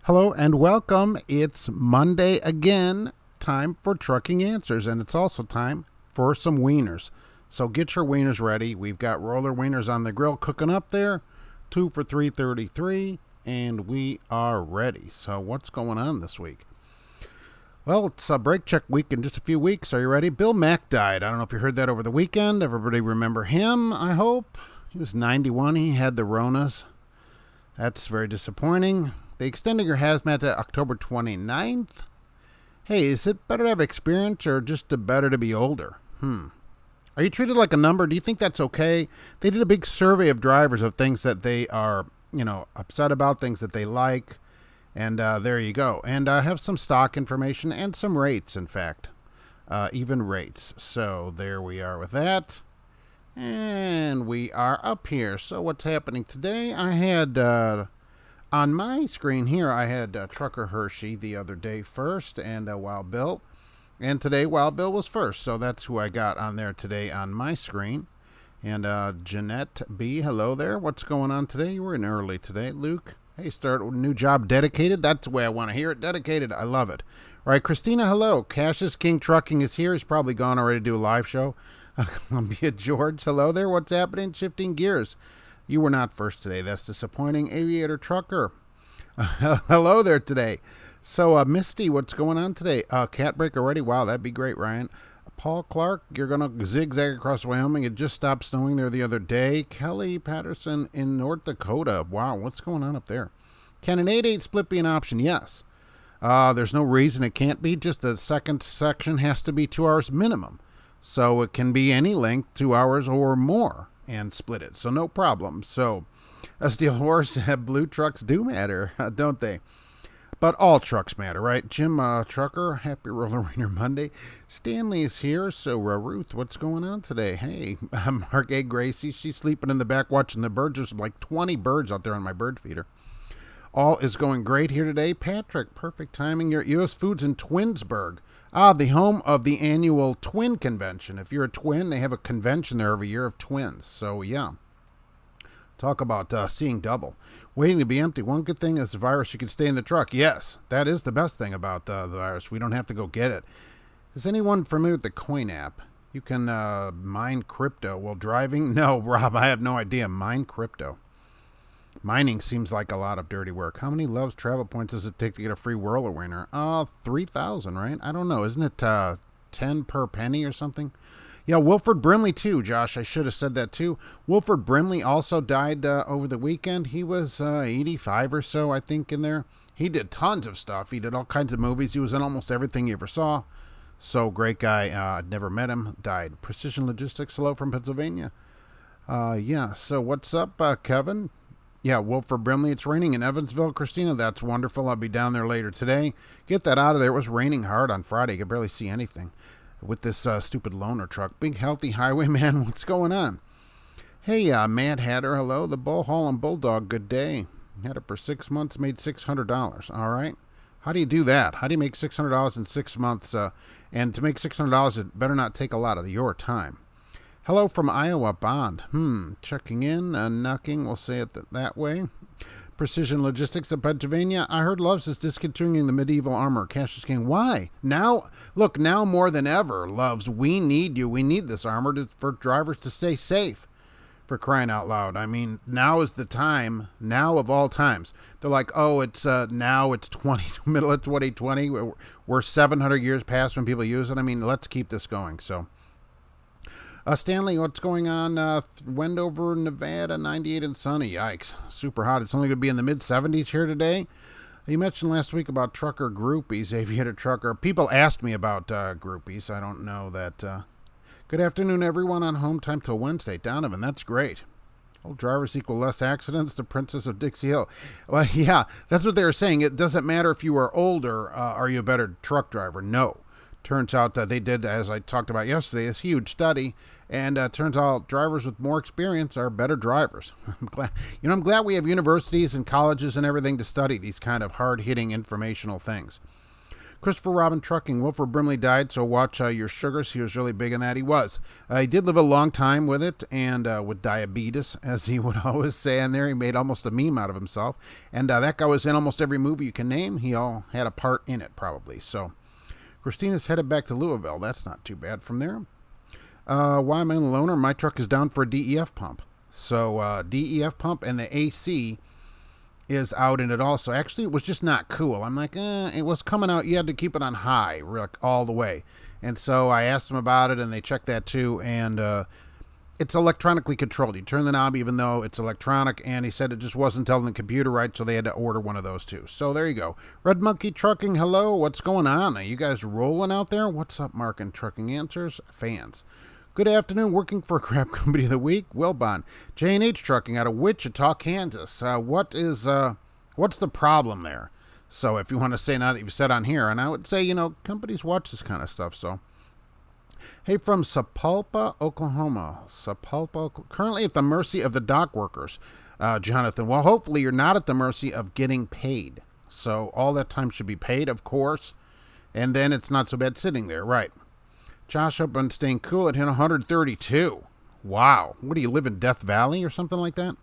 Hello and welcome. It's Monday again. Time for Trucking Answers, and it's also time for some wieners. So get your wieners ready. We've got roller wieners on the grill cooking up there. 2 for $3.33, and we are ready. So what's going on this week? Well, it's a brake check week in just a few weeks. Are you ready? Bill Mack died. I don't know if you heard that over the weekend. Everybody remember him, I hope. He was 91. He had the Ronas. That's very disappointing. They extended your hazmat to October 29th. Hey, is it better to have experience or just better to be older? Are you treated like a number? Do you think that's okay? They did a big survey of drivers of things that they are, upset about, things that they like. And there you go. And I have some stock information and some rates, in fact. Even rates. So there we are with that. And we are up here. So what's happening today? I had, on my screen here, I had Trucker Hershey the other day first and Wild Bill. And today Wild Bill was first. So that's who I got on there today on my screen. And Jeanette B., hello there. What's going on today? You were in early today, Luke. Hey, start a new job, Dedicated. That's the way I want to hear it. Dedicated. I love it. All right, Christina, hello. Cassius King Trucking is here. He's probably gone already to do a live show. Columbia George, hello there. What's happening? Shifting gears. You were not first today. That's disappointing. Aviator Trucker. Hello there today. So, Misty, what's going on today? Cat break already? Wow, that'd be great, Ryan. Paul Clark, you're going to zigzag across Wyoming. It just stopped snowing there the other day. Kelly Patterson in North Dakota. Wow, what's going on up there? Can an 8/8 split be an option? Yes. There's no reason it can't be. Just the second section has to be 2 hours minimum. So it can be any length, 2 hours or more, and split it. So no problem. So a steel horse, blue trucks do matter, don't they? But all trucks matter, right? Jim Trucker, happy Roller Wiener Monday. Stanley is here. So Ruth, what's going on today? Hey, Mark A. Gracie, she's sleeping in the back watching the birds. There's like 20 birds out there on my bird feeder. All is going great here today. Patrick, perfect timing. You're at U.S. Foods in Twinsburg. The home of the annual twin convention. If you're a twin, they have a convention there every year of twins. So, yeah. Talk about seeing double. Waiting to be empty. One good thing is the virus, you can stay in the truck. Yes, that is the best thing about the virus. We don't have to go get it. Is anyone familiar with the Coin app? You can mine crypto while driving. No, Rob, I have no idea. Mine crypto. Mining seems like a lot of dirty work. How many Love's travel points does it take to get a free whirler winner? 3,000, right? I don't know. Isn't it 10 per penny or something? Yeah, Wilford Brimley too, Josh. I should have said that too. Wilford Brimley also died over the weekend. He was 85 or so, I think, in there. He did tons of stuff. He did all kinds of movies. He was in almost everything you ever saw. So great guy. I'd never met him. Died. Precision Logistics, hello from Pennsylvania. Yeah, so what's up, Kevin? Yeah, Wilford Brimley, it's raining in Evansville. Christina, that's wonderful. I'll be down there later today. Get that out of there. It was raining hard on Friday. You could barely see anything with this stupid loaner truck. Big, healthy highwayman, what's going on? Hey, Mad Hatter, hello. The Bull Hall and Bulldog, good day. Had it for 6 months, made $600. All right. How do you do that? How do you make $600 in 6 months? And to make $600, it better not take a lot of your time. Hello from Iowa, Bond. Checking in, knocking, we'll say it that way. Precision Logistics of Pennsylvania. I heard Love's is discontinuing the medieval armor. Cassius King, why? Now, look, now more than ever, Love's, we need you. We need this armor for drivers to stay safe, for crying out loud. I mean, now is the time, now of all times. They're like, oh, it's now it's middle of 2020. We're 700 years past when people use it. I mean, let's keep this going, so. Stanley, what's going on? Wendover, Nevada, 98 and sunny. Yikes. Super hot. It's only going to be in the mid-70s here today. You mentioned last week about trucker groupies, aviator trucker. People asked me about groupies. I don't know that. Good afternoon, everyone, on home time till Wednesday. Donovan, that's great. Old drivers equal less accidents. The Princess of Dixie Hill. Well, yeah, that's what they were saying. It doesn't matter if you are older. Are you a better truck driver? No. Turns out that they did, as I talked about yesterday, this huge study, and turns out drivers with more experience are better drivers. I'm glad we have universities and colleges and everything to study these kind of hard-hitting informational things. Christopher Robin Trucking. Wilford Brimley died, so watch your sugars. He was really big in that. He was. He did live a long time with it, and with diabetes, as he would always say in there. He made almost a meme out of himself. And that guy was in almost every movie you can name. He all had a part in it, probably. So Christina's headed back to Louisville. That's not too bad from there. Why am I a loner? My truck is down for a DEF pump. So DEF pump and the AC is out in it also. Actually, it was just not cool. I'm like, it was coming out. You had to keep it on high all the way. And so I asked them about it, and they checked that too. And it's electronically controlled. You turn the knob even though it's electronic, and he said it just wasn't telling the computer right, so they had to order one of those too. So there you go. Red Monkey Trucking, hello. What's going on? Are you guys rolling out there? What's up, Mark and Trucking Answers? Fans. Good afternoon, working for Crap Company of the Week, Wilbon. J&H Trucking out of Wichita, Kansas. What's the problem there? So if you want to say now that you've said on here, and I would say, companies watch this kind of stuff, so. Hey, from Sapulpa, Oklahoma. Sapulpa, currently at the mercy of the dock workers, Jonathan. Well, hopefully you're not at the mercy of getting paid. So all that time should be paid, of course, and then it's not so bad sitting there, right? Josh up on staying cool at 132. Wow. What do you live in Death Valley or something like that?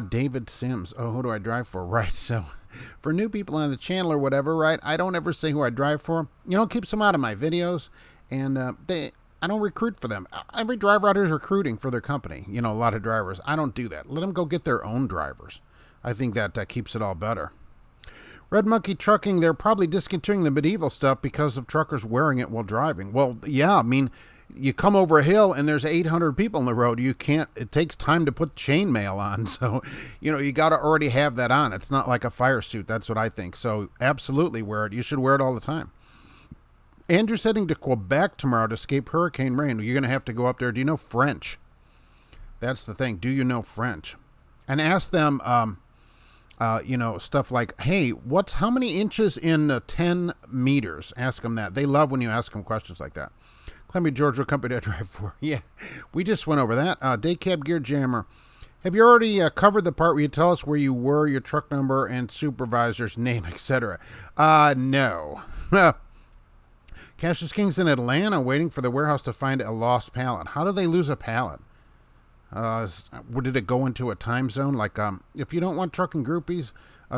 David Sims. Oh, who do I drive for? Right. So for new people on the channel or whatever, right, I don't ever say who I drive for. Keeps them out of my videos. And I don't recruit for them. Every driver out here is recruiting for their company. A lot of drivers. I don't do that. Let them go get their own drivers. I think that keeps it all better. Red Monkey Trucking, they're probably discontinuing the medieval stuff because of truckers wearing it while driving. Well, yeah, I mean, you come over a hill and there's 800 people on the road. It takes time to put chainmail on. So, you got to already have that on. It's not like a fire suit. That's what I think. So absolutely wear it. You should wear it all the time. Andrew's heading to Quebec tomorrow to escape hurricane rain. You're going to have to go up there. Do you know French? That's the thing. Do you know French? And ask them, stuff like, hey, how many inches in 10 meters? Ask them that. They love when you ask them questions like that. Columbia, Georgia, company I drive for. Yeah, we just went over that. Day Cab Gear Jammer. Have you already covered the part where you tell us where you were, your truck number, and supervisor's name, etc.? No. Cassius King's in Atlanta waiting for the warehouse to find a lost pallet. How do they lose a pallet? Did it go into a time zone? Like, if you don't want trucking groupies,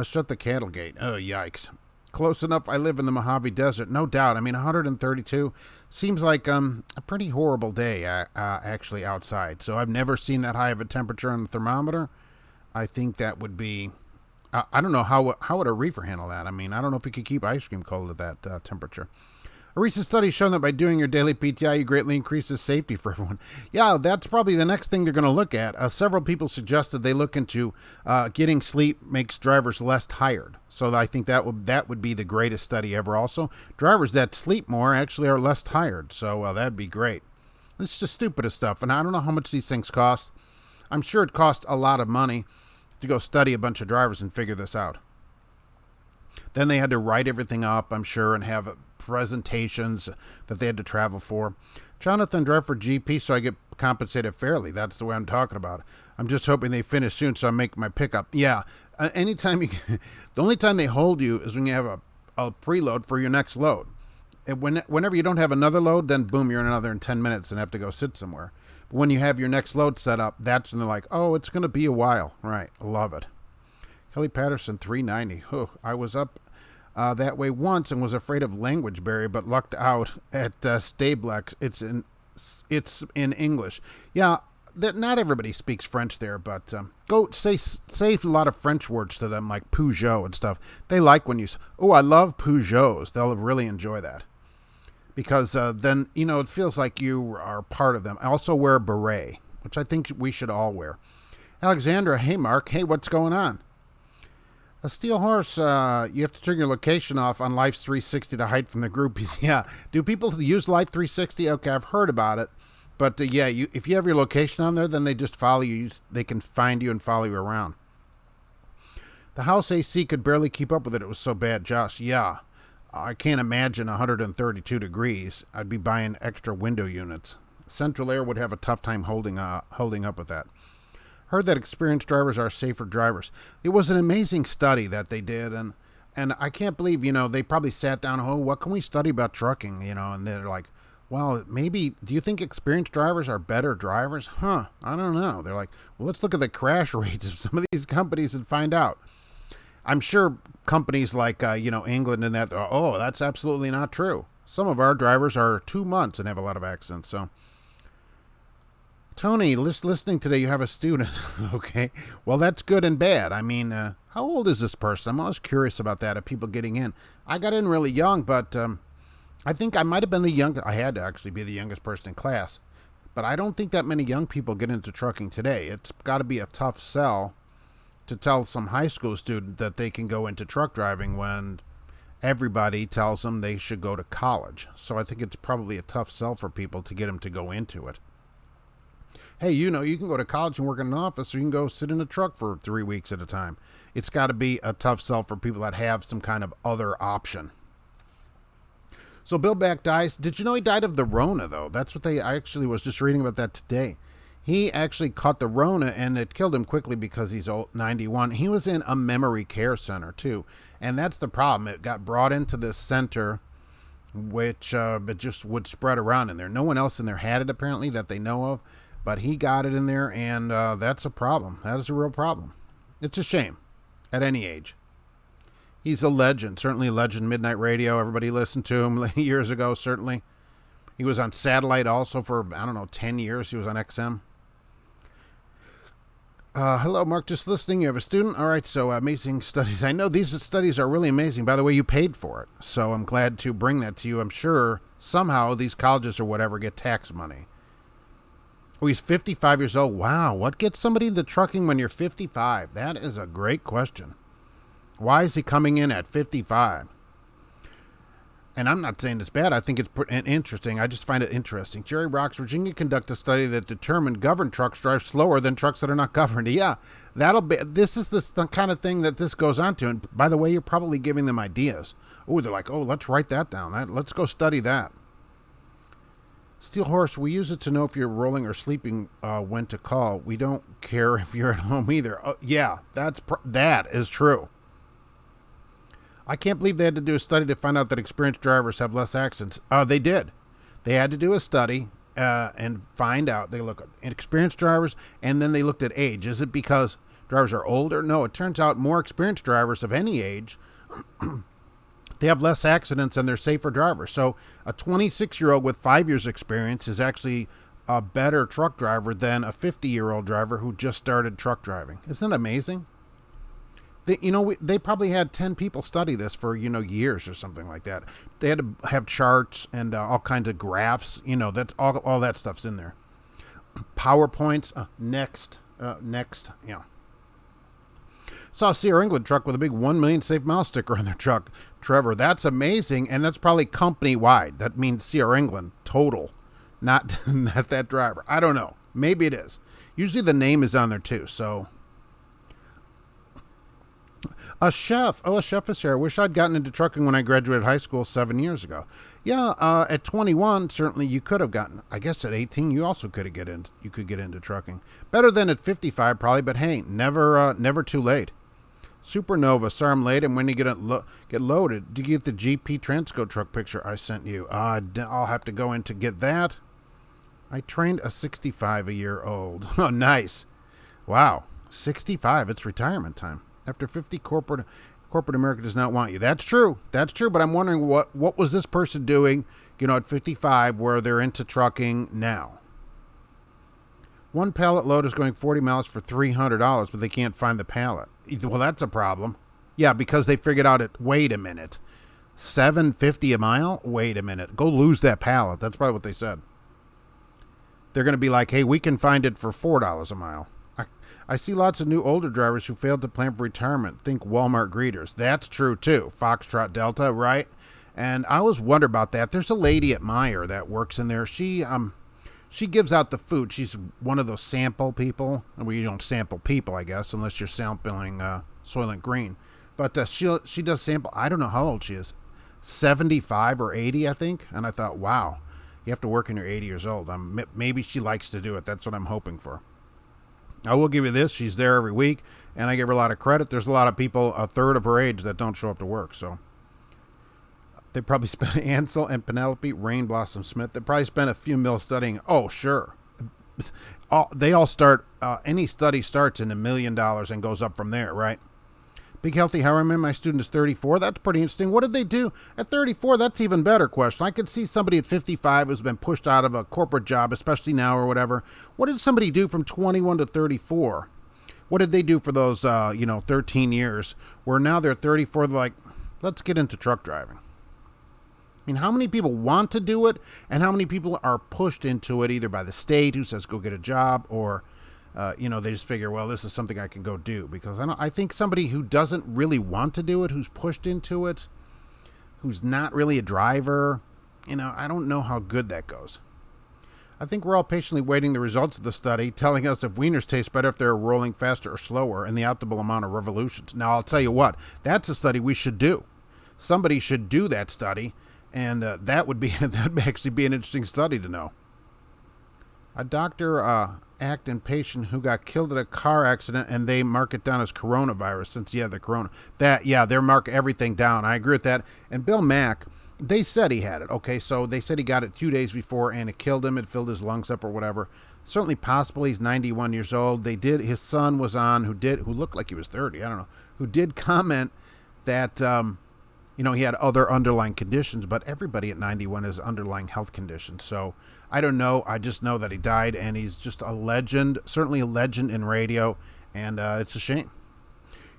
shut the cattle gate. Oh, yikes. Close enough. I live in the Mojave Desert. No doubt. I mean, 132 seems like a pretty horrible day, actually, outside. So I've never seen that high of a temperature on the thermometer. I think that would be... I don't know how would a reefer handle that. I mean, I don't know if you could keep ice cream cold at that temperature. A recent study showed that by doing your daily PTI, you greatly increases safety for everyone. Yeah, that's probably the next thing they're going to look at. Several people suggested they look into getting sleep makes drivers less tired. So I think that would be the greatest study ever also. Drivers that sleep more actually are less tired. So that'd be great. It's just stupidest stuff. And I don't know how much these things cost. I'm sure it costs a lot of money to go study a bunch of drivers and figure this out. Then they had to write everything up, I'm sure, and have presentations that they had to travel for. Jonathan, drive for GP so I get compensated fairly. That's the way I'm talking about it. I'm just hoping they finish soon so I make my pickup. Yeah, anytime the only time they hold you is when you have a preload for your next load. And whenever you don't have another load, then boom, you're in another in 10 minutes and have to go sit somewhere. But when you have your next load set up, that's when they're like, oh, it's going to be a while. Right, love it. Kelly Patterson, 390. Oh, I was up that way once and was afraid of language barrier, but lucked out at Stablex. It's in English. Yeah, not everybody speaks French there, but go say a lot of French words to them, like Peugeot and stuff. They like when you say, oh, I love Peugeots. They'll really enjoy that. Because then, it feels like you are part of them. I also wear a beret, which I think we should all wear. Alexandra, hey, Mark. Hey, what's going on? A steel horse, you have to turn your location off on Life's 360 to hide from the groupies. Yeah. Do people use Life 360? Okay, I've heard about it. But, yeah, if you have your location on there, then they just follow you. They can find you and follow you around. The house AC could barely keep up with it. It was so bad, Josh. Yeah. I can't imagine 132 degrees. I'd be buying extra window units. Central Air would have a tough time holding up with that. Heard that experienced drivers are safer drivers. It was an amazing study that they did, and And I can't believe, they probably sat down, oh, what can we study about trucking, and they're like, well, maybe, do you think experienced drivers are better drivers? I don't know. They're like, well, let's look at the crash rates of some of these companies and find out. I'm sure companies like, England and that, oh, that's absolutely not true. Some of our drivers are 2 months and have a lot of accidents. So, Tony, listening today, you have a student. Okay. Well, that's good and bad. I mean, how old is this person? I'm always curious about that, of people getting in. I got in really young, but I think I might have been the youngest. I had to actually be the youngest person in class. But I don't think that many young people get into trucking today. It's got to be a tough sell to tell some high school student that they can go into truck driving when everybody tells them they should go to college. So I think it's probably a tough sell for people to get them to go into it. Hey, you can go to college and work in an office, or you can go sit in a truck for 3 weeks at a time. It's got to be a tough sell for people that have some kind of other option. So Bill Back dies. Did you know he died of the Rona, though? That's what I actually was just reading about that today. He actually caught the Rona, and it killed him quickly because he's old, 91. He was in a memory care center, too. And that's the problem. It got brought into this center, which it just would spread around in there. No one else in there had it, apparently, that they know of. But he got it in there, and that's a problem. That is a real problem. It's a shame at any age. He's a legend, certainly a legend. Midnight Radio, everybody listened to him years ago, certainly. He was on satellite also for, 10 years. He was on XM. Hello, Mark, just listening. You have a student? All right, so amazing studies. I know these studies are really amazing. By the way, you paid for it, so I'm glad to bring that to you. I'm sure somehow these colleges or whatever get tax money. Oh, he's 55 years old. Wow, what gets somebody into trucking when you're 55? That is a great question. Why is he coming in at 55? And I'm not saying it's bad. I think it's interesting. I just find it interesting. Jerry rocks. Virginia conduct a study that determined governed trucks drive slower than trucks that are not governed. Yeah, this is the kind of thing that this goes on to. And by the way, you're probably giving them ideas. Oh, they're like, oh, let's write that down. Let's go study that. Steel Horse, we use it to know if you're rolling or sleeping when to call. We don't care if you're at home either. Yeah, that is true. I can't believe they had to do a study to find out that experienced drivers have less accidents. They did. They had to do a study and find out. They look at experienced drivers, and then they looked at age. Is it because drivers are older? No, it turns out more experienced drivers of any age they have less accidents and they're safer drivers. So a 26-year-old with 5 years experience is actually a better truck driver than a 50-year-old driver who just started truck driving. Isn't that amazing? They probably had 10 people study this for, years or something like that. They had to have charts and all kinds of graphs. That's all that stuff's in there. PowerPoints, next. Saw a CR England truck with a big 1 million safe mile sticker on their truck. Trevor, that's amazing, and that's probably company-wide. That means CR England, total, not that driver. I don't know. Maybe it is. Usually the name is on there, too, so. A chef is here. I wish I'd gotten into trucking when I graduated high school 7 years ago. Yeah, at 21, certainly you could have gotten. I guess at 18, you also could get into trucking. Better than at 55, probably, but hey, never too late. Supernova, sorry I'm late. And when you get loaded, do you get the GP Transco truck picture I sent you? I'll have to go in to get that. I trained a 65-a-year-old. Oh, nice. Wow, 65. It's retirement time. After 50, corporate America does not want you. That's true. But I'm wondering what was this person doing, at 55 where they're into trucking now? One pallet load is going 40 miles for $300, but they can't find the pallet. Well, that's a problem. Yeah, because they figured out wait a minute. $7.50 a mile? Wait a minute. Go lose that pallet. That's probably what they said. They're going to be like, hey, we can find it for $4 a mile. I see lots of new older drivers who failed to plan for retirement. Think Walmart greeters. That's true, too. Foxtrot Delta, right? And I always wonder about that. There's a lady at Meijer that works in there. She gives out the food. She's one of those sample people. Well, you don't sample people, I guess, unless you're sampling Soylent Green. But she does sample. I don't know how old she is. 75 or 80, I think. And I thought, wow, you have to work when you're 80 years old. Maybe she likes to do it. That's what I'm hoping for. I will give you this. She's there every week, and I give her a lot of credit. There's a lot of people a third of her age that don't show up to work, so they probably spent Ansel and Penelope, Rain Blossom Smith. They probably spent a few mil studying. Oh, sure. They all start, any study starts in $1 million and goes up from there, right? Big Healthy, how I remember my student is 34. That's pretty interesting. What did they do at 34? That's even better question. I could see somebody at 55 who's been pushed out of a corporate job, especially now or whatever. What did somebody do from 21 to 34? What did they do for those, 13 years where now they're 34? They're like, let's get into truck driving. I mean, how many people want to do it and how many people are pushed into it either by the state who says go get a job or they just figure, well, this is something I can go do. Because I think somebody who doesn't really want to do it, who's pushed into it, who's not really a driver, I don't know how good that goes. I think we're all patiently waiting the results of the study, telling us if wieners taste better if they're rolling faster or slower and the optimal amount of revolutions. Now, I'll tell you what, that's a study we should do. Somebody should do that study, and that would actually be an interesting study to know. A doctor Acton patient who got killed in a car accident, and they mark it down as coronavirus since the corona. They mark everything down. I agree with that. And Bill Mack, they said he had it. Okay, so they said he got it 2 days before, and it killed him. It filled his lungs up or whatever. Certainly possible. He's 91 years old. His son was on, who looked like he was 30. I don't know. Who did comment that he had other underlying conditions, but everybody at 91 has underlying health conditions. So I don't know. I just know that he died, and he's just a legend, certainly a legend in radio, and it's a shame.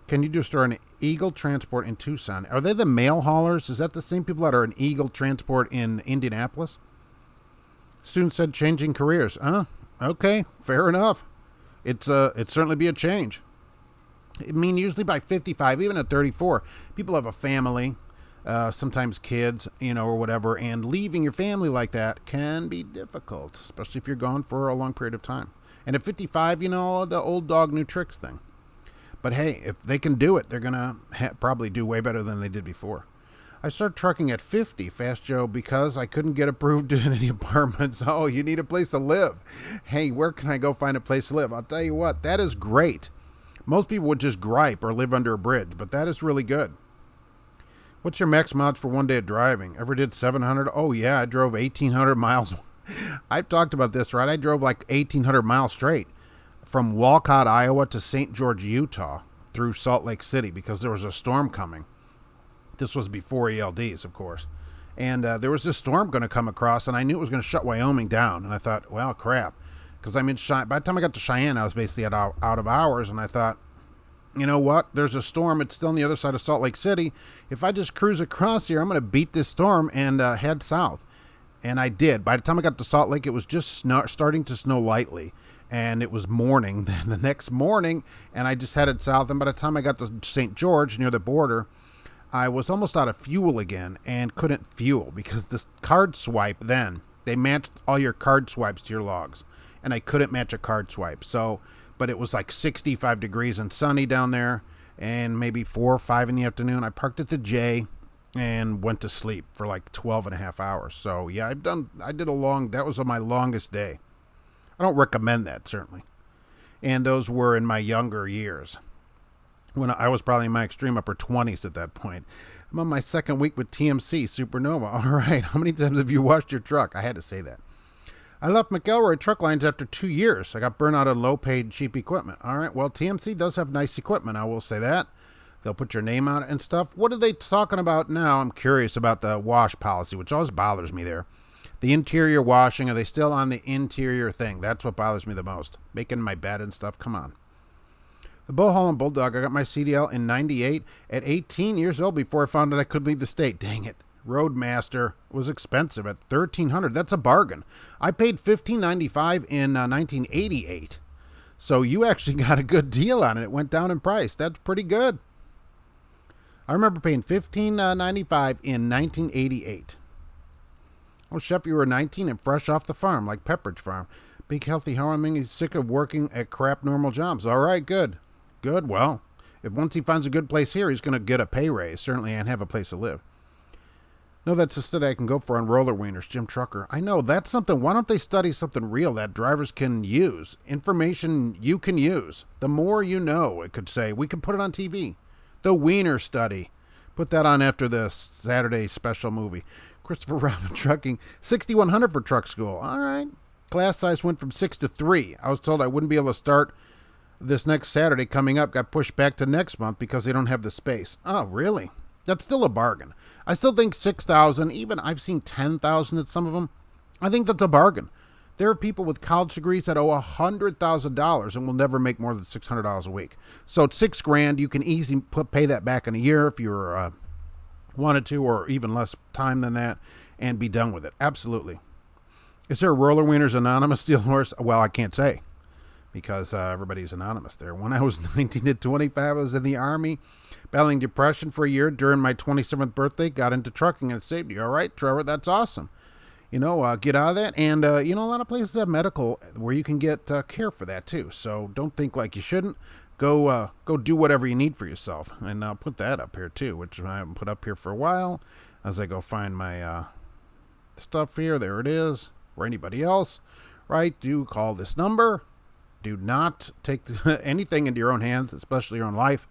Can you do a story on Eagle Transport in Tucson? Are they the mail haulers? Is that the same people that are in Eagle Transport in Indianapolis? Student said changing careers. Okay, fair enough. It'd certainly be a change. I mean, usually by 55, even at 34, people have a family, sometimes kids, or whatever, and leaving your family like that can be difficult, especially if you're gone for a long period of time. And at 55, the old dog, new tricks thing. But hey, if they can do it, they're going to probably do way better than they did before. I started trucking at 50, Fast Joe, because I couldn't get approved in any apartments. Oh, you need a place to live. Hey, where can I go find a place to live? I'll tell you what, that is great. Most people would just gripe or live under a bridge, but that is really good. What's your max mileage for one day of driving? Ever did 700? Oh, yeah, I drove 1,800 miles. I've talked about this, right? I drove like 1,800 miles straight from Walcott, Iowa to St. George, Utah through Salt Lake City because there was a storm coming. This was before ELDs, of course. And there was this storm going to come across, and I knew it was going to shut Wyoming down. And I thought, well, crap. Because by the time I got to Cheyenne, I was basically out of hours, and I thought, you know what? There's a storm. It's still on the other side of Salt Lake City. If I just cruise across here, I'm going to beat this storm and head south. And I did. By the time I got to Salt Lake, it was just starting to snow lightly, and it was morning then the next morning, and I just headed south. And by the time I got to St. George, near the border, I was almost out of fuel again and couldn't fuel because this card swipe then, they matched all your card swipes to your logs. And I couldn't match a card swipe. But it was like 65 degrees and sunny down there, and maybe 4 or 5 in the afternoon. I parked at the J and went to sleep for like 12 and a half hours. So yeah, that was my longest day. I don't recommend that, certainly. And those were in my younger years, when I was probably in my extreme upper 20s at that point. I'm on my second week with TMC Supernova. All right, how many times have you washed your truck? I had to say that. I left McElroy Truck Lines after 2 years. I got burned out of low-paid, cheap equipment. All right, well, TMC does have nice equipment. I will say that. They'll put your name on it and stuff. What are they talking about now? I'm curious about the wash policy, which always bothers me there. The interior washing, are they still on the interior thing? That's what bothers me the most. Making my bed and stuff, come on. The Bull Holland Bulldog, I got my CDL in 98 at 18 years old before I found out I couldn't leave the state. Dang it. Roadmaster was expensive at $1,300. That's a bargain. I paid $1,595 in 1988. So you actually got a good deal on it. It went down in price. That's pretty good. I remember paying $1,595 in 1988. Oh, Shep, you were 19 and fresh off the farm, like Pepperidge Farm. Big Healthy Harming is sick of working at crap normal jobs. All right, good. Good. Well, if once he finds a good place here, he's going to get a pay raise, certainly, and have a place to live. No, that's a study I can go for on roller wieners, Jim Trucker. I know, that's something. Why don't they study something real that drivers can use? Information you can use. The more you know, it could say. We could put it on TV. The Wiener study. Put that on after the Saturday special movie. Christopher Robin Trucking, 6,100 for truck school. All right. Class size went from 6 to 3. I was told I wouldn't be able to start this next Saturday coming up. Got pushed back to next month because they don't have the space. Oh, really? That's still a bargain. I still think 6,000, even I've seen 10,000 at some of them. I think that's a bargain. There are people with college degrees that owe $100,000 and will never make more than $600 a week. So it's $6,000. You can easily pay that back in a year if you're wanted to, or even less time than that, and be done with it. Absolutely. Is there a Roller Wieners Anonymous Steel Horse? Well, I can't say because everybody's anonymous there. When I was 19 to 25, I was in the Army, battling depression for a year. During my 27th birthday, got into trucking, and it saved me. All right, Trevor, that's awesome. Get out of that. And, a lot of places have medical where you can get care for that, too. So don't think like you shouldn't. Go do whatever you need for yourself. And I'll put that up here, too, which I haven't put up here for a while as I go find my stuff here. There it is. For anybody else, right? Do call this number. Do not take anything into your own hands, especially your own life,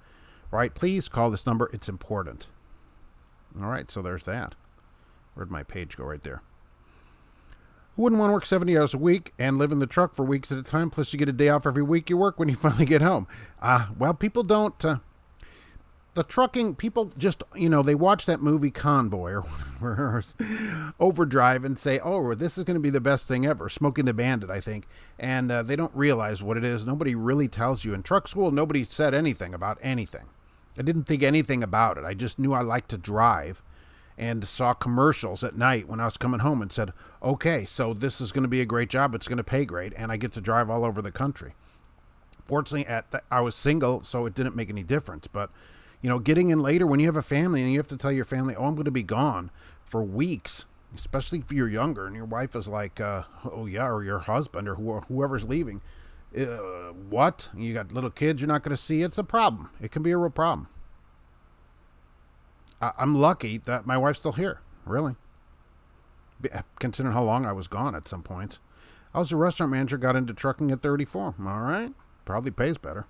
right? Please call this number. It's important. All right, so there's that. Where'd my page go? Right there. Who wouldn't want to work 70 hours a week and live in the truck for weeks at a time? Plus, you get a day off every week you work when you finally get home. Well, people don't. The trucking, people just, they watch that movie Convoy or whatever, Overdrive, and say, oh, this is going to be the best thing ever. Smoking the Bandit, I think. And they don't realize what it is. Nobody really tells you. In truck school, nobody said anything about anything. I didn't think anything about it. I just knew I liked to drive and saw commercials at night when I was coming home and said, okay, so this is going to be a great job. It's going to pay great, and I get to drive all over the country. Fortunately, I was single, so it didn't make any difference. But, getting in later when you have a family and you have to tell your family, oh, I'm going to be gone for weeks, especially if you're younger and your wife is like, oh, yeah, or your husband or whoever's leaving. What? You got little kids you're not going to see? It's a problem. It can be a real problem. I'm lucky that my wife's still here, really. Considering how long I was gone at some points. I was a restaurant manager, got into trucking at 34. All right. Probably pays better.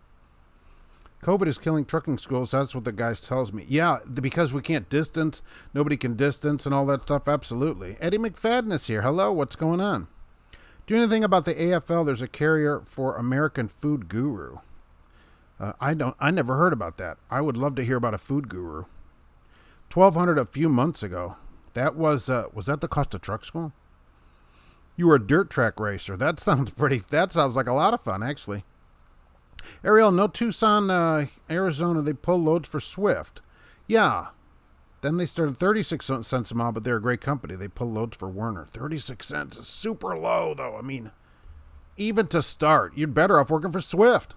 COVID is killing trucking schools. That's what the guy tells me. Yeah, because we can't distance. Nobody can distance and all that stuff. Absolutely. Eddie McFadden is here. Hello. What's going on? Do you know anything about the AFL? There's a carrier for American Food Guru. I never heard about that. I would love to hear about a food guru. 1,200 a few months ago. That was that the cost of truck school? You were a dirt track racer. That sounds like a lot of fun, actually. Ariel, no Tucson, Arizona, they pull loads for Swift. Yeah. Then they started 36 cents a mile, but they're a great company. They pull loads for Werner. 36 cents is super low, though. I mean, even to start, you're better off working for Swift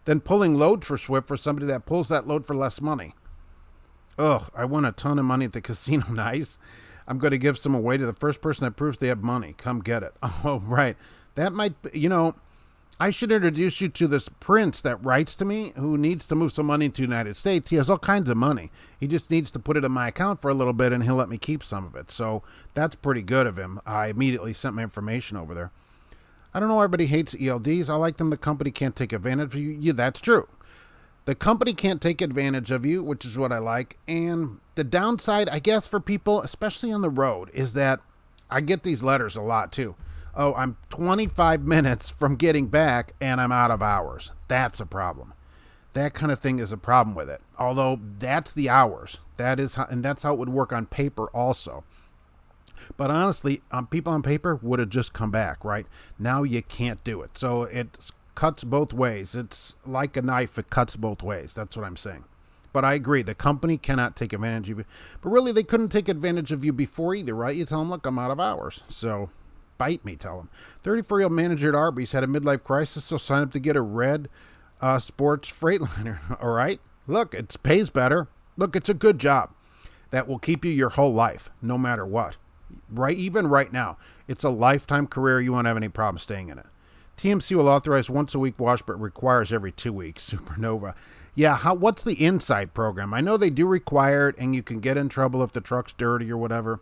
than pulling loads for Swift for somebody that pulls that load for less money. Ugh, I won a ton of money at the casino. Nice. I'm going to give some away to the first person that proves they have money. Come get it. Oh, right. That might be, I should introduce you to this prince that writes to me who needs to move some money to the United States. He has all kinds of money. He just needs to put it in my account for a little bit and he'll let me keep some of it. So that's pretty good of him. I immediately sent my information over there. I don't know why everybody hates ELDs. I like them. The company can't take advantage of you. Yeah, that's true. The company can't take advantage of you, which is what I like. And the downside, I guess, for people, especially on the road, is that I get these letters a lot, too. Oh, I'm 25 minutes from getting back, and I'm out of hours. That's a problem. That kind of thing is a problem with it. Although, that's the hours. That's how it would work on paper also. But honestly, people on paper would have just come back, right? Now you can't do it. So it's cuts both ways. It's like a knife. It cuts both ways. That's what I'm saying. But I agree. The company cannot take advantage of you. But really, they couldn't take advantage of you before either, right? You tell them, look, I'm out of hours. So bite me, tell them. 34-year-old manager at Arby's had a midlife crisis, so sign up to get a red sports Freightliner. All right? Look, it pays better. Look, it's a good job that will keep you your whole life, no matter what. Right? Even right now, it's a lifetime career. You won't have any problem staying in it. TMC will authorize once a week wash, but requires every 2 weeks. Supernova. Yeah, what's the inside program? I know they do require it, and you can get in trouble if the truck's dirty or whatever.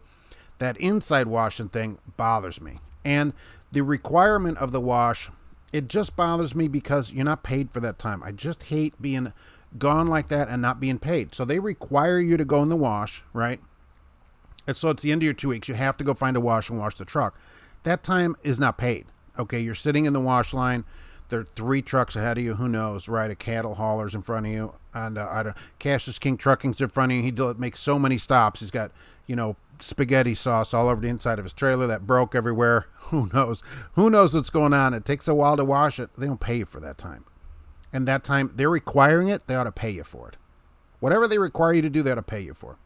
That inside washing thing bothers me. And the requirement of the wash, it just bothers me because you're not paid for that time. I just hate being gone like that and not being paid. So they require you to go in the wash, right? And so it's the end of your 2 weeks. You have to go find a wash and wash the truck. That time is not paid. Okay, you're sitting in the wash line. There are 3 trucks ahead of you. Who knows, right? A cattle hauler's in front of you. And Cassius King Trucking's in front of you. He makes so many stops. He's got, spaghetti sauce all over the inside of his trailer that broke everywhere. Who knows? Who knows what's going on? It takes a while to wash it. They don't pay you for that time. And that time, they're requiring it. They ought to pay you for it. Whatever they require you to do, they ought to pay you for.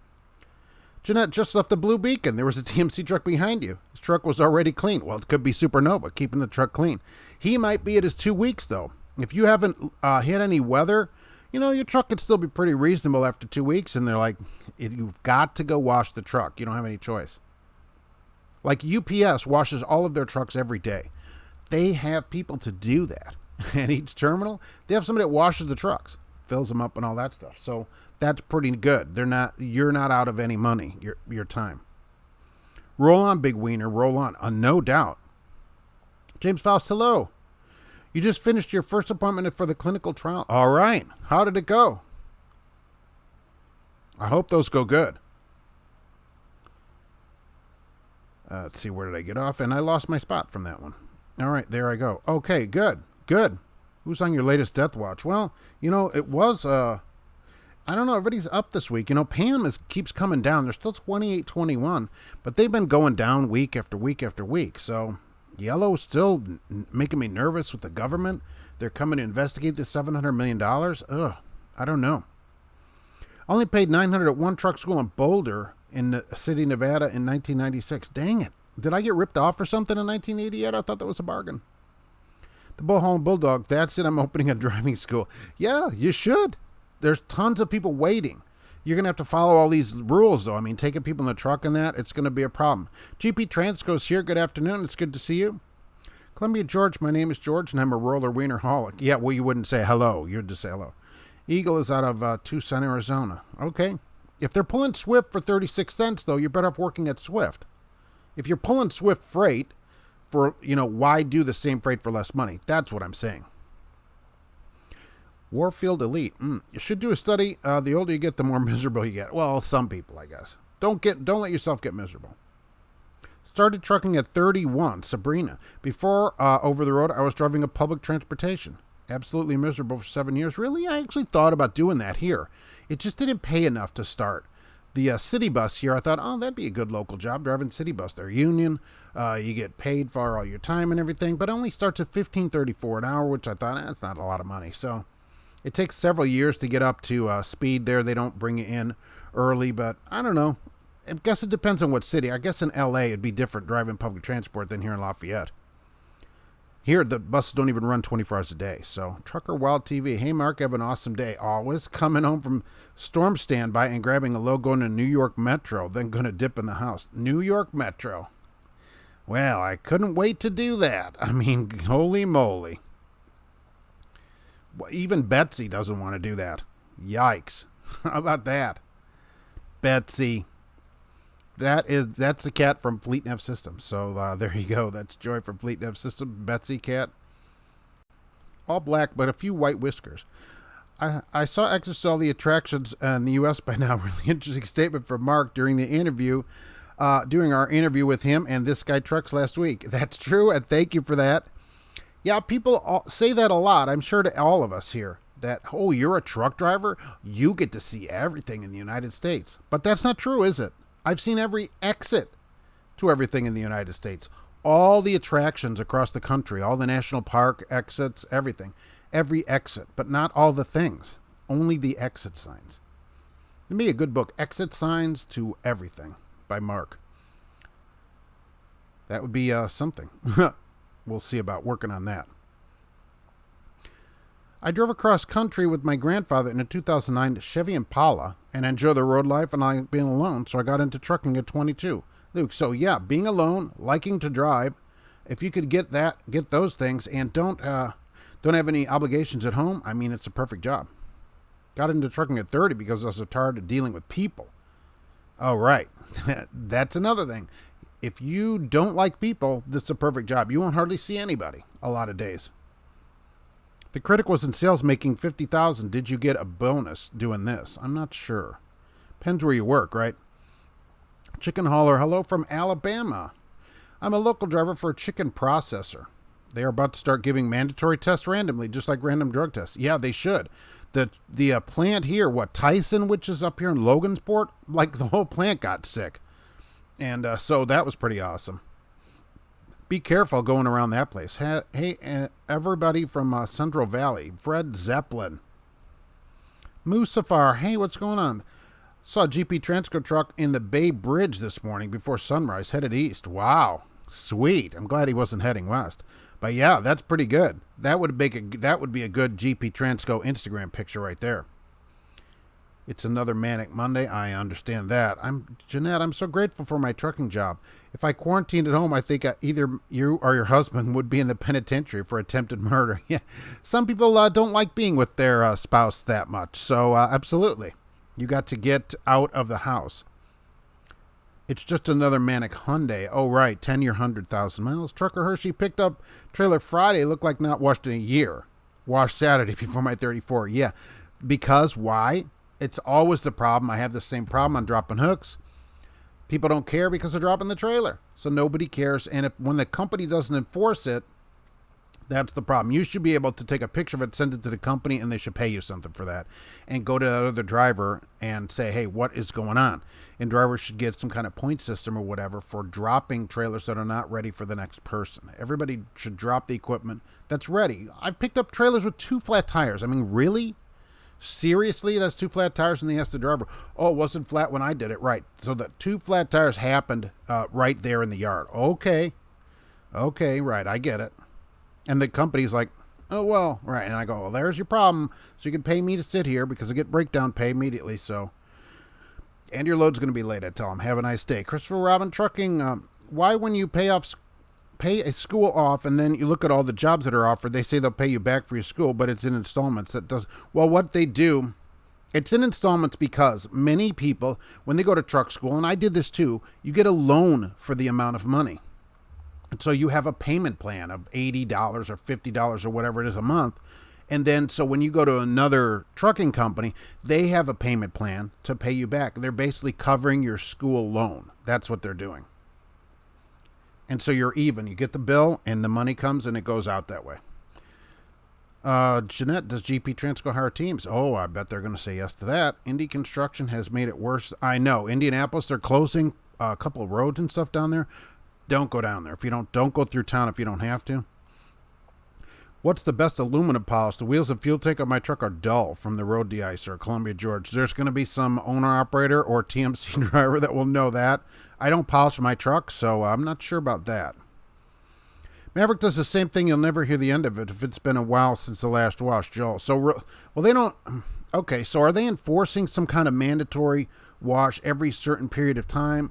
Jeanette just left the Blue Beacon. There was a TMC truck behind you. His truck was already clean. Well, it could be Supernova, keeping the truck clean. He might be at his 2 weeks, though. If you haven't hit any weather, your truck could still be pretty reasonable after 2 weeks. And they're like, you've got to go wash the truck. You don't have any choice. Like UPS washes all of their trucks every day. They have people to do that. At each terminal, they have somebody that washes the trucks, fills them up and all that stuff. So that's pretty good. You're not out of any money, your time. Roll on, Big Wiener, roll on. No doubt. James Faust, hello. You just finished your first appointment for the clinical trial. All right. How did it go? I hope those go good. Let's see, where did I get off? And I lost my spot from that one. All right, there I go. Okay, good. Who's on your latest death watch? Well, it was, I don't know, everybody's up this week. Pam keeps coming down. They're still 28-21, but they've been going down week after week after week. So Yellow's still making me nervous with the government. They're coming to investigate this $700 million. Ugh, I don't know. I only paid $900 at one truck school in Boulder in the city, Nevada in 1996. Dang it. Did I get ripped off or something in 1988? I thought that was a bargain. The Bullhorn Bulldog, that's it. I'm opening a driving school. Yeah, you should. There's tons of people waiting. You're going to have to follow all these rules, though. I mean, taking people in the truck and that, it's going to be a problem. GP Transco's here. Good afternoon. It's good to see you. Columbia George, my name is George, and I'm a roller wiener holic. Yeah, well, you wouldn't say hello. You'd just say hello. Eagle is out of Tucson, Arizona. Okay. If they're pulling Swift for 36 cents, though, you're better off working at Swift. If you're pulling Swift freight for, why do the same freight for less money? That's what I'm saying. Warfield Elite. You should do a study. The older you get, the more miserable you get. Well, some people, I guess. Don't let yourself get miserable. Started trucking at 31, Sabrina. Before over the road, I was driving a public transportation. Absolutely miserable for 7 years. Really, I actually thought about doing that here. It just didn't pay enough to start. The city bus here, I thought, that'd be a good local job, driving city bus. They're union. You get paid for all your time and everything, but it only starts at $15.34 an hour, which I thought, that's not a lot of money. So it takes several years to get up to speed there. They don't bring you in early, but I don't know. I guess it depends on what city. I guess in L.A. it'd be different driving public transport than here in Lafayette. Here, the buses don't even run 24 hours a day. So, Trucker Wild TV. Hey, Mark, have an awesome day. Always coming home from storm standby and grabbing a load going to New York Metro, then going to dip in the house. New York Metro. Well, I couldn't wait to do that. I mean, holy moly. Even Betsy doesn't want to do that. Yikes. How about that? Betsy. That's the cat from Fleet Nav Systems. So there you go. That's Joy from Fleet Nav Systems. Betsy cat. All black, but a few white whiskers. I saw Exodus all the attractions in the U.S. by now. Really interesting statement from Mark during the interview, doing our interview with him and This Guy Trucks last week. That's true, and thank you for that. Yeah, people say that a lot. I'm sure to all of us here. That, you're a truck driver? You get to see everything in the United States. But that's not true, is it? I've seen every exit to everything in the United States. All the attractions across the country, all the national park exits, everything. Every exit, but not all the things. Only the exit signs. It'd be a good book, Exit Signs to Everything by Mark. That would be something. We'll see about working on that. I drove across country with my grandfather in a 2009 Chevy Impala and enjoy the road life and I like being alone, so I got into trucking at 22. Luke, so yeah, being alone, liking to drive, if you could get those things and don't have any obligations at home, I mean, it's a perfect job. Got into trucking at 30 because I was so tired of dealing with people. Oh, right. That's another thing. If you don't like people, this is a perfect job. You won't hardly see anybody a lot of days. The critic was in sales making $50,000. Did you get a bonus doing this? I'm not sure. Depends where you work, right? Chicken hauler, hello from Alabama. I'm a local driver for a chicken processor. They are about to start giving mandatory tests randomly, just like random drug tests. Yeah, they should. The plant here, Tyson, which is up here in Logansport, like the whole plant got sick. And so that was pretty awesome. Be careful going around that place. Hey, everybody from Central Valley. Fred Zeppelin. Musafar, hey, what's going on? Saw a GP Transco truck in the Bay Bridge this morning before sunrise, headed east. Wow, sweet. I'm glad he wasn't heading west. But yeah, that's pretty good. That would be a good GP Transco Instagram picture right there. It's another manic Monday. I understand that. Jeanette, I'm so grateful for my trucking job. If I quarantined at home, I think either you or your husband would be in the penitentiary for attempted murder. Yeah, some people don't like being with their spouse that much. So absolutely, you got to get out of the house. It's just another manic Hyundai. Oh, right. 10-year, 100,000 miles. Trucker Hershey picked up trailer Friday. Looked like not washed in a year. Washed Saturday before my 34. Yeah. Because why? It's always the problem. I have the same problem on dropping hooks. People don't care because they're dropping the trailer. So nobody cares. And when the company doesn't enforce it, that's the problem. You should be able to take a picture of it, send it to the company, and they should pay you something for that. And go to that other driver and say, hey, what is going on? And drivers should get some kind of point system or whatever for dropping trailers that are not ready for the next person. Everybody should drop the equipment that's ready. I've picked up trailers with 2 flat tires. I mean, really? Seriously? It has 2 flat tires, and they asked the driver, oh, it wasn't flat when I did it. Right. So the 2 flat tires happened right there in the yard. Okay, right. I get it. And the company's like, oh, well, right. And I go, well, there's your problem. So you can pay me to sit here because I get breakdown pay immediately. So, and your load's going to be late, I tell them. Have a nice day. Christopher Robin Trucking, why when you pay a school off and then you look at all the jobs that are offered, they say they'll pay you back for your school, but it's in installments. Well, what they do, it's in installments because many people, when they go to truck school, and I did this too, you get a loan for the amount of money. And so you have a payment plan of $80 or $50 or whatever it is a month. And then so when you go to another trucking company, they have a payment plan to pay you back. They're basically covering your school loan. That's what they're doing. And so you're even. You get the bill and the money comes and it goes out that way. Jeanette, does GP Transco hire teams? Oh, I bet they're going to say yes to that. Indy Construction has made it worse. I know. Indianapolis, they're closing a couple of roads and stuff down there. Don't go down there. If you don't go through town if you don't have to. What's the best aluminum polish? The wheels and fuel tank on my truck are dull from the road de-icer, Columbia, George. There's going to be some owner-operator or TMC driver that will know that. I don't polish my truck, so I'm not sure about that. Maverick does the same thing. You'll never hear the end of it if it's been a while since the last wash, Joel. So, well, they don't... Okay, so are they enforcing some kind of mandatory wash every certain period of time?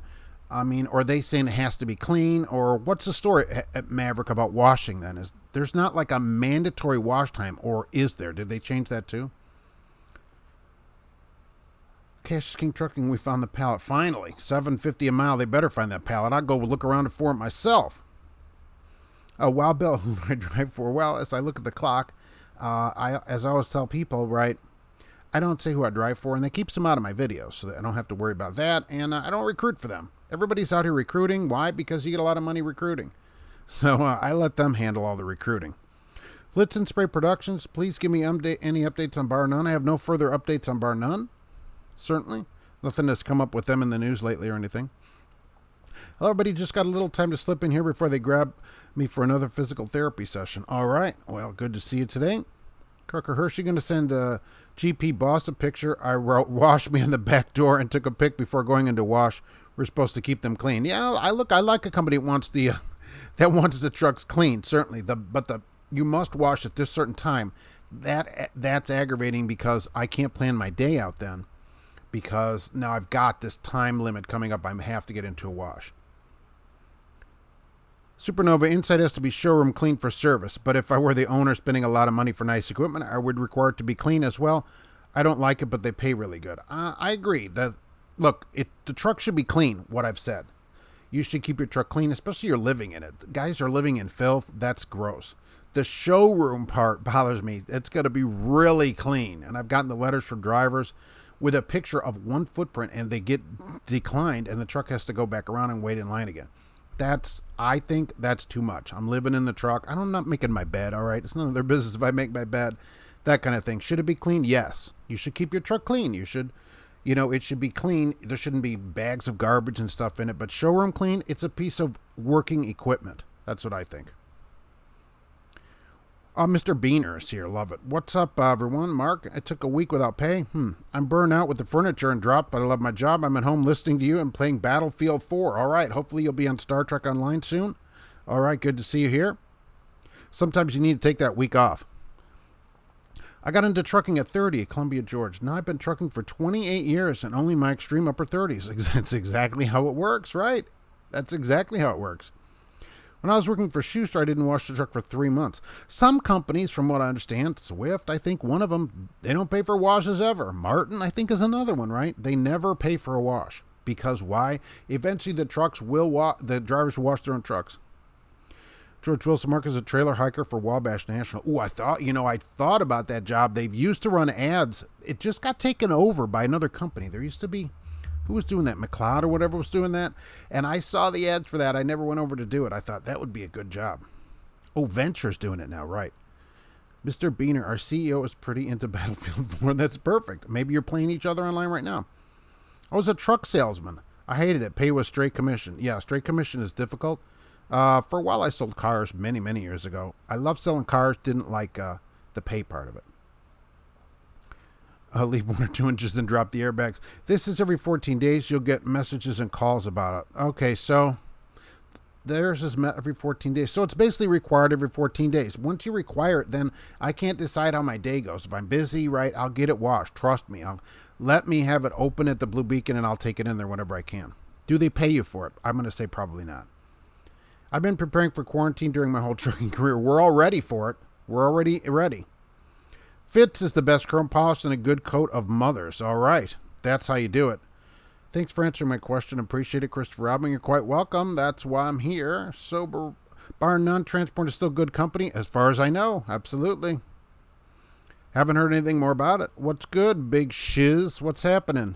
I mean, or are they saying it has to be clean? Or what's the story at Maverick about washing then? Is there's not like a mandatory wash time, or is there? Did they change that too? Cash King Trucking, we found the pallet. Finally, $7.50 a mile. They better find that pallet. I'll go look around for it myself. Wow, Bill, who I drive for? Well, as I look at the clock, as I always tell people, right, I don't say who I drive for, and they keep some out of my videos, so that I don't have to worry about that, and I don't recruit for them. Everybody's out here recruiting. Why? Because you get a lot of money recruiting. So I let them handle all the recruiting. Blitz and Spray Productions, please give me any updates on Bar None. I have no further updates on Bar None, certainly. Nothing has come up with them in the news lately or anything. Hello, everybody. Just got a little time to slip in here before they grab me for another physical therapy session. All right. Well, good to see you today. Trucker Hershey going to send GP Boss a picture. I wrote, wash me in the back door and took a pic before going into wash. We're supposed to keep them clean. Yeah, I like a company that wants the trucks clean, certainly. But you must wash at this certain time. That's aggravating because I can't plan my day out then, because now I've got this time limit coming up. I have to get into a wash. Supernova, inside has to be showroom clean for service, but if I were the owner spending a lot of money for nice equipment, I would require it to be clean as well. I don't like it, but they pay really good. I agree. Look, the truck should be clean, what I've said. You should keep your truck clean, especially you're living in it. Guys are living in filth. That's gross. The showroom part bothers me. It's got to be really clean. And I've gotten the letters from drivers with a picture of one footprint, and they get declined, and the truck has to go back around and wait in line again. I think that's too much. I'm living in the truck. I'm not making my bed, all right? It's none of their business if I make my bed. That kind of thing. Should it be clean? Yes. You should keep your truck clean. You should, it should be clean. There shouldn't be bags of garbage and stuff in it. But showroom clean, it's a piece of working equipment. That's what I think. Mr. Wiener is here. Love it. What's up, everyone? Mark, I took a week without pay. I'm burned out with the furniture and dropped, but I love my job. I'm at home listening to you and playing Battlefield 4. All right. Hopefully you'll be on Star Trek Online soon. All right. Good to see you here. Sometimes you need to take that week off. I got into trucking at 30 at Columbia, Georgia. Now I've been trucking for 28 years and only my extreme upper 30s. That's exactly how it works, right? That's exactly how it works. When I was working for Schuster, I didn't wash the truck for 3 months. Some companies, from what I understand, Swift, I think one of them, they don't pay for washes ever. Martin, I think, is another one, right? They never pay for a wash. Because why? Eventually the drivers will wash their own trucks. George Wilson Mark is a trailer hiker for Wabash National. Ooh, I thought about that job. They've used to run ads. It just got taken over by another company. There used to be, who was doing that? McLeod or whatever was doing that. And I saw the ads for that. I never went over to do it. I thought that would be a good job. Oh, Venture's doing it now, right? Mr. Wiener, our CEO is pretty into Battlefield 4. That's perfect. Maybe you're playing each other online right now. I was a truck salesman. I hated it. Pay was straight commission. Yeah, straight commission is difficult. For a while, I sold cars many, many years ago. I love selling cars. Didn't like the pay part of it. Leave 1 or 2 inches and drop the airbags. This is every 14 days. You'll get messages and calls about it. Okay, so theirs is every 14 days. So it's basically required every 14 days. Once you require it, then I can't decide how my day goes. If I'm busy, right, I'll get it washed. Trust me. Let me have it open at the Blue Beacon, and I'll take it in there whenever I can. Do they pay you for it? I'm going to say probably not. I've been preparing for quarantine during my whole trucking career. We're all ready for it. We're already ready. Fitz is the best chrome polish and a good coat of mothers. All right. That's how you do it. Thanks for answering my question. Appreciate it, Christopher Robin. You're quite welcome. That's why I'm here. Sober, bar none, transport is still good company, as far as I know. Absolutely. Haven't heard anything more about it. What's good, big shiz? What's happening?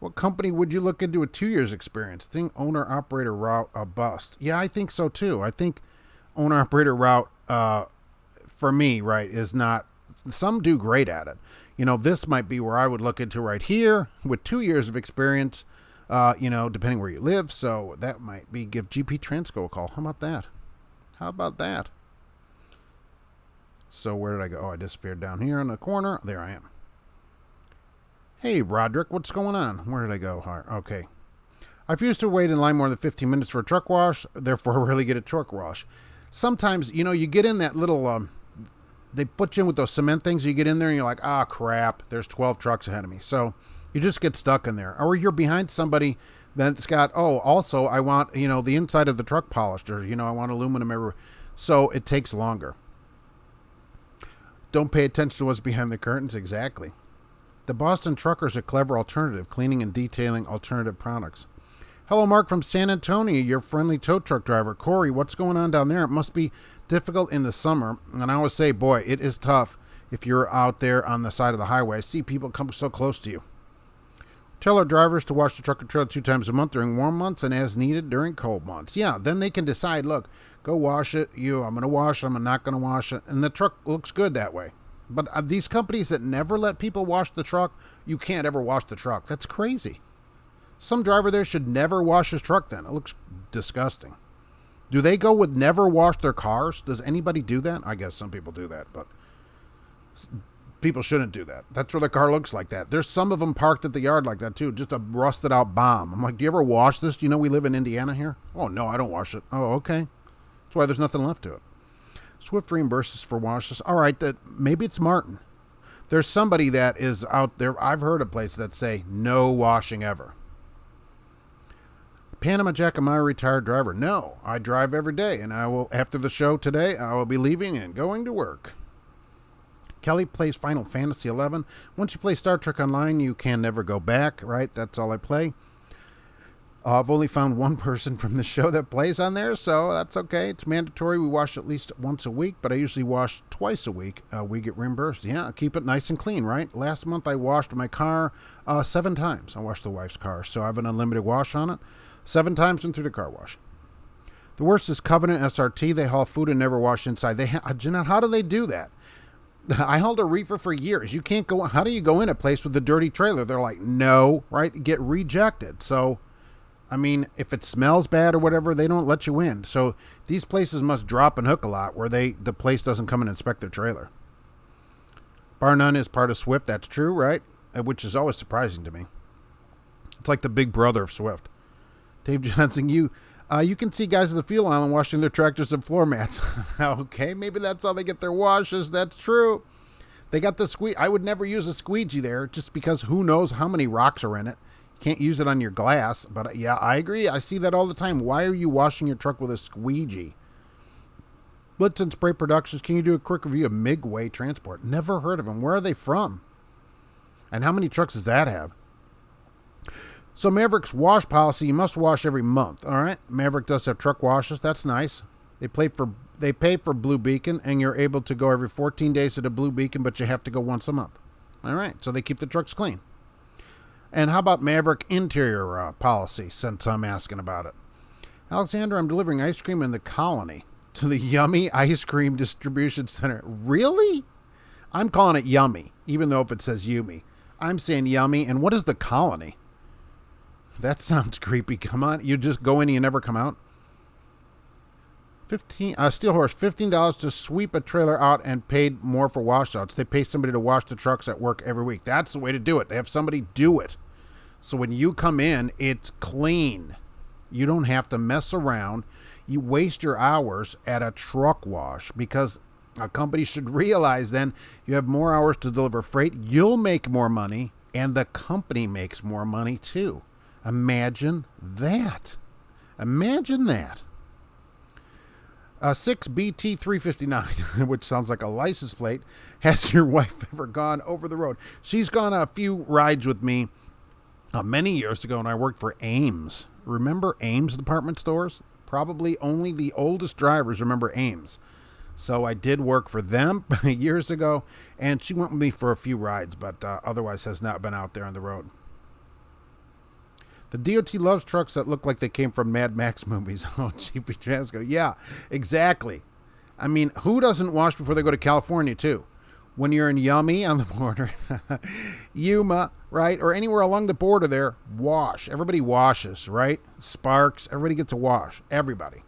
What company would you look into a 2 years experience? Think owner-operator route a bust. Yeah, I think so too. I think owner-operator route, for me, right, is not, some do great at it. This might be where I would look into right here with 2 years of experience, depending where you live. So that might be give GP Transco a call. How about that? So where did I go? Oh, I disappeared down here in the corner. There I am. Hey, Roderick, what's going on? Where did I go? Okay. I refuse to wait in line more than 15 minutes for a truck wash, therefore rarely get a truck wash. Sometimes, you get in that little, they put you in with those cement things. You get in there and you're like, crap, there's 12 trucks ahead of me. So you just get stuck in there. Or you're behind somebody that's got, also I want, the inside of the truck polished, or, I want aluminum everywhere. So it takes longer. Don't pay attention to what's behind the curtains. Exactly. The Boston Trucker's a clever alternative, cleaning and detailing alternative products. Hello, Mark from San Antonio, your friendly tow truck driver. Corey, what's going on down there? It must be difficult in the summer. And I always say, boy, it is tough if you're out there on the side of the highway. I see people come so close to you. Tell our drivers to wash the truck and trailer 2 times a month during warm months and as needed during cold months. Yeah, then they can decide, look, go wash it. I'm going to wash it. I'm not going to wash it. And the truck looks good that way. But these companies that never let people wash the truck, you can't ever wash the truck. That's crazy. Some driver there should never wash his truck then. It looks disgusting. Do they go with never wash their cars? Does anybody do that? I guess some people do that, but people shouldn't do that. That's where the car looks like that. There's some of them parked at the yard like that too, just a rusted out bomb. I'm like, do you ever wash this? Do you know we live in Indiana here? Oh, no, I don't wash it. Oh, okay. That's why there's nothing left to it. Swift reimburses for washes. All right, maybe it's Martin. There's somebody that is out there. I've heard of places that say no washing ever. Panama Jack, am I a retired driver? No, I drive every day, and I will, after the show today, I will be leaving and going to work. Kelly plays Final Fantasy 11. Once you play Star Trek Online, you can never go back, right? That's all I play. I've only found one person from the show that plays on there, so that's okay. It's mandatory. We wash at least once a week, but I usually wash twice a week. We get reimbursed. Yeah, keep it nice and clean, right? Last month I washed my car 7 times. I washed the wife's car, so I have an unlimited wash on it. 7 times went through the car wash. The worst is Covenant SRT. They haul food and never wash inside. Jeanette, how do they do that? I hauled a reefer for years. You can't go. How do you go in a place with a dirty trailer? They're like, no, right? Get rejected. So, I mean, if it smells bad or whatever, they don't let you in. So these places must drop and hook a lot where the place doesn't come and inspect their trailer. Bar None is part of Swift. That's true, right? Which is always surprising to me. It's like the big brother of Swift. Dave Johnson, you can see guys at the fuel island washing their tractors and floor mats. Okay, maybe that's how they get their washes. That's true. They got the squeegee. I would never use a squeegee there just because who knows how many rocks are in it. Can't use it on your glass, but yeah, I agree. I see that all the time. Why are you washing your truck with a squeegee? Blitz and Spray Productions, can you do a quick review of Midway Transport? Never heard of them. Where are they from? And how many trucks does that have? So Maverick's wash policy, you must wash every month, all right? Maverick does have truck washes. That's nice. They pay for Blue Beacon, and you're able to go every 14 days to the Blue Beacon, but you have to go once a month. All right, so they keep the trucks clean. And how about Maverick interior policy, since I'm asking about it? Alexander, I'm delivering ice cream in the Colony to the Yummy Ice Cream Distribution Center. Really? I'm calling it Yummy, even though if it says Yumi. I'm saying Yummy, and what is the Colony? That sounds creepy. Come on, you just go in and you never come out? Steel Horse, $15 to sweep a trailer out and paid more for washouts. They pay somebody to wash the trucks at work every week. That's the way to do it. They have somebody do it. So when you come in, it's clean. You don't have to mess around. You waste your hours at a truck wash because a company should realize then you have more hours to deliver freight. You'll make more money and the company makes more money too. Imagine that. Imagine that. 6BT359, which sounds like a license plate. Has your wife ever gone over the road? She's gone a few rides with me many years ago when I worked for Ames. Remember Ames department stores? Probably only the oldest drivers remember Ames. So I did work for them years ago, and she went with me for a few rides, but otherwise has not been out there on the road. The DOT loves trucks that look like they came from Mad Max movies. Oh, Cheapy Transco. Yeah, exactly. I mean, who doesn't wash before they go to California, too? When you're in Yummy on the border, Yuma, right? Or anywhere along the border there, wash. Everybody washes, right? Sparks. Everybody gets a wash. Everybody.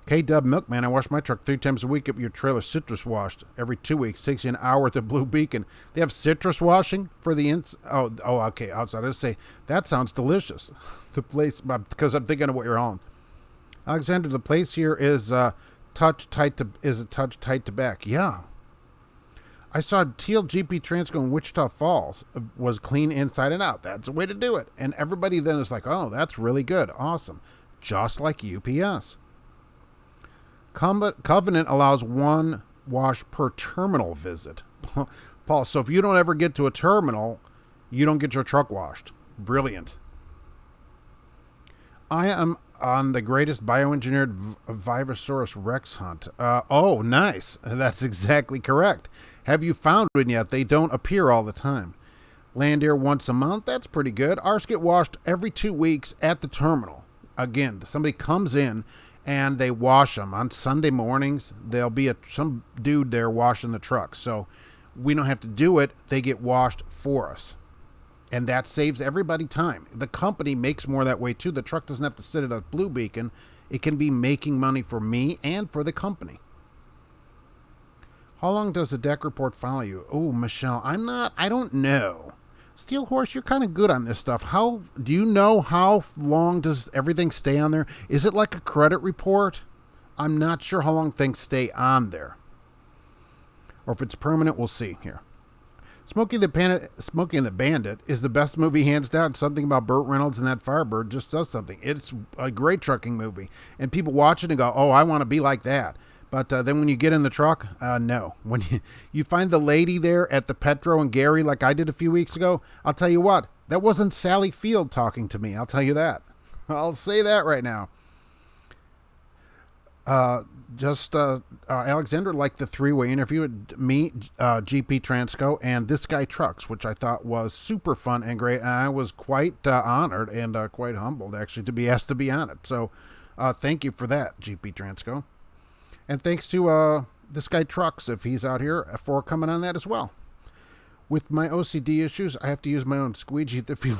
K-Dub Milkman, I wash my truck 3 times a week. Get your trailer citrus washed every 2 weeks. Takes you an hour at the Blue Beacon. They have citrus washing for the okay, outside. I say that sounds delicious. The place, because I'm thinking of what you're on. Alexander, the place here is a touch tight to back. Yeah. I saw Teal GP Transco in Wichita Falls was clean inside and out. That's the way to do it. And everybody then is like, oh, that's really good. Awesome. Just like UPS. Covenant allows 1 wash per terminal visit. Paul, so if you don't ever get to a terminal, you don't get your truck washed. Brilliant. I am on the greatest bioengineered Vivosaurus Rex hunt. Oh, nice. That's exactly correct. Have you found one yet? They don't appear all the time. Land air once a month. That's pretty good. Ours get washed every 2 weeks at the terminal. Again, somebody comes in and they wash them on Sunday mornings. There'll be some dude there washing the truck. So we don't have to do it. They get washed for us. And that saves everybody time. The company makes more that way too. The truck doesn't have to sit at a Blue Beacon. It can be making money for me and for the company. How long does the deck report follow you? Oh, Michelle, I don't know. Steel Horse, you're kind of good on this stuff. Do you know how long does everything stay on there? Is it like a credit report? I'm not sure how long things stay on there. Or if it's permanent, we'll see here. Smokey and the Bandit is the best movie hands down. Something about Burt Reynolds and that Firebird just does something. It's a great trucking movie. And people watch it and go, oh, I want to be like that. But then when you get in the truck, no. When you find the lady there at the Petro and Gary like I did a few weeks ago, I'll tell you what, that wasn't Sally Field talking to me. I'll tell you that. I'll say that right now. Alexander liked the three-way interview with me, GP Transco, and this guy Trucks, which I thought was super fun and great. And I was quite honored and quite humbled, actually, to be asked to be on it. So thank you for that, GP Transco. And thanks to this guy Trucks, if he's out here, for coming on that as well. With my OCD issues, I have to use my own squeegee at the fuel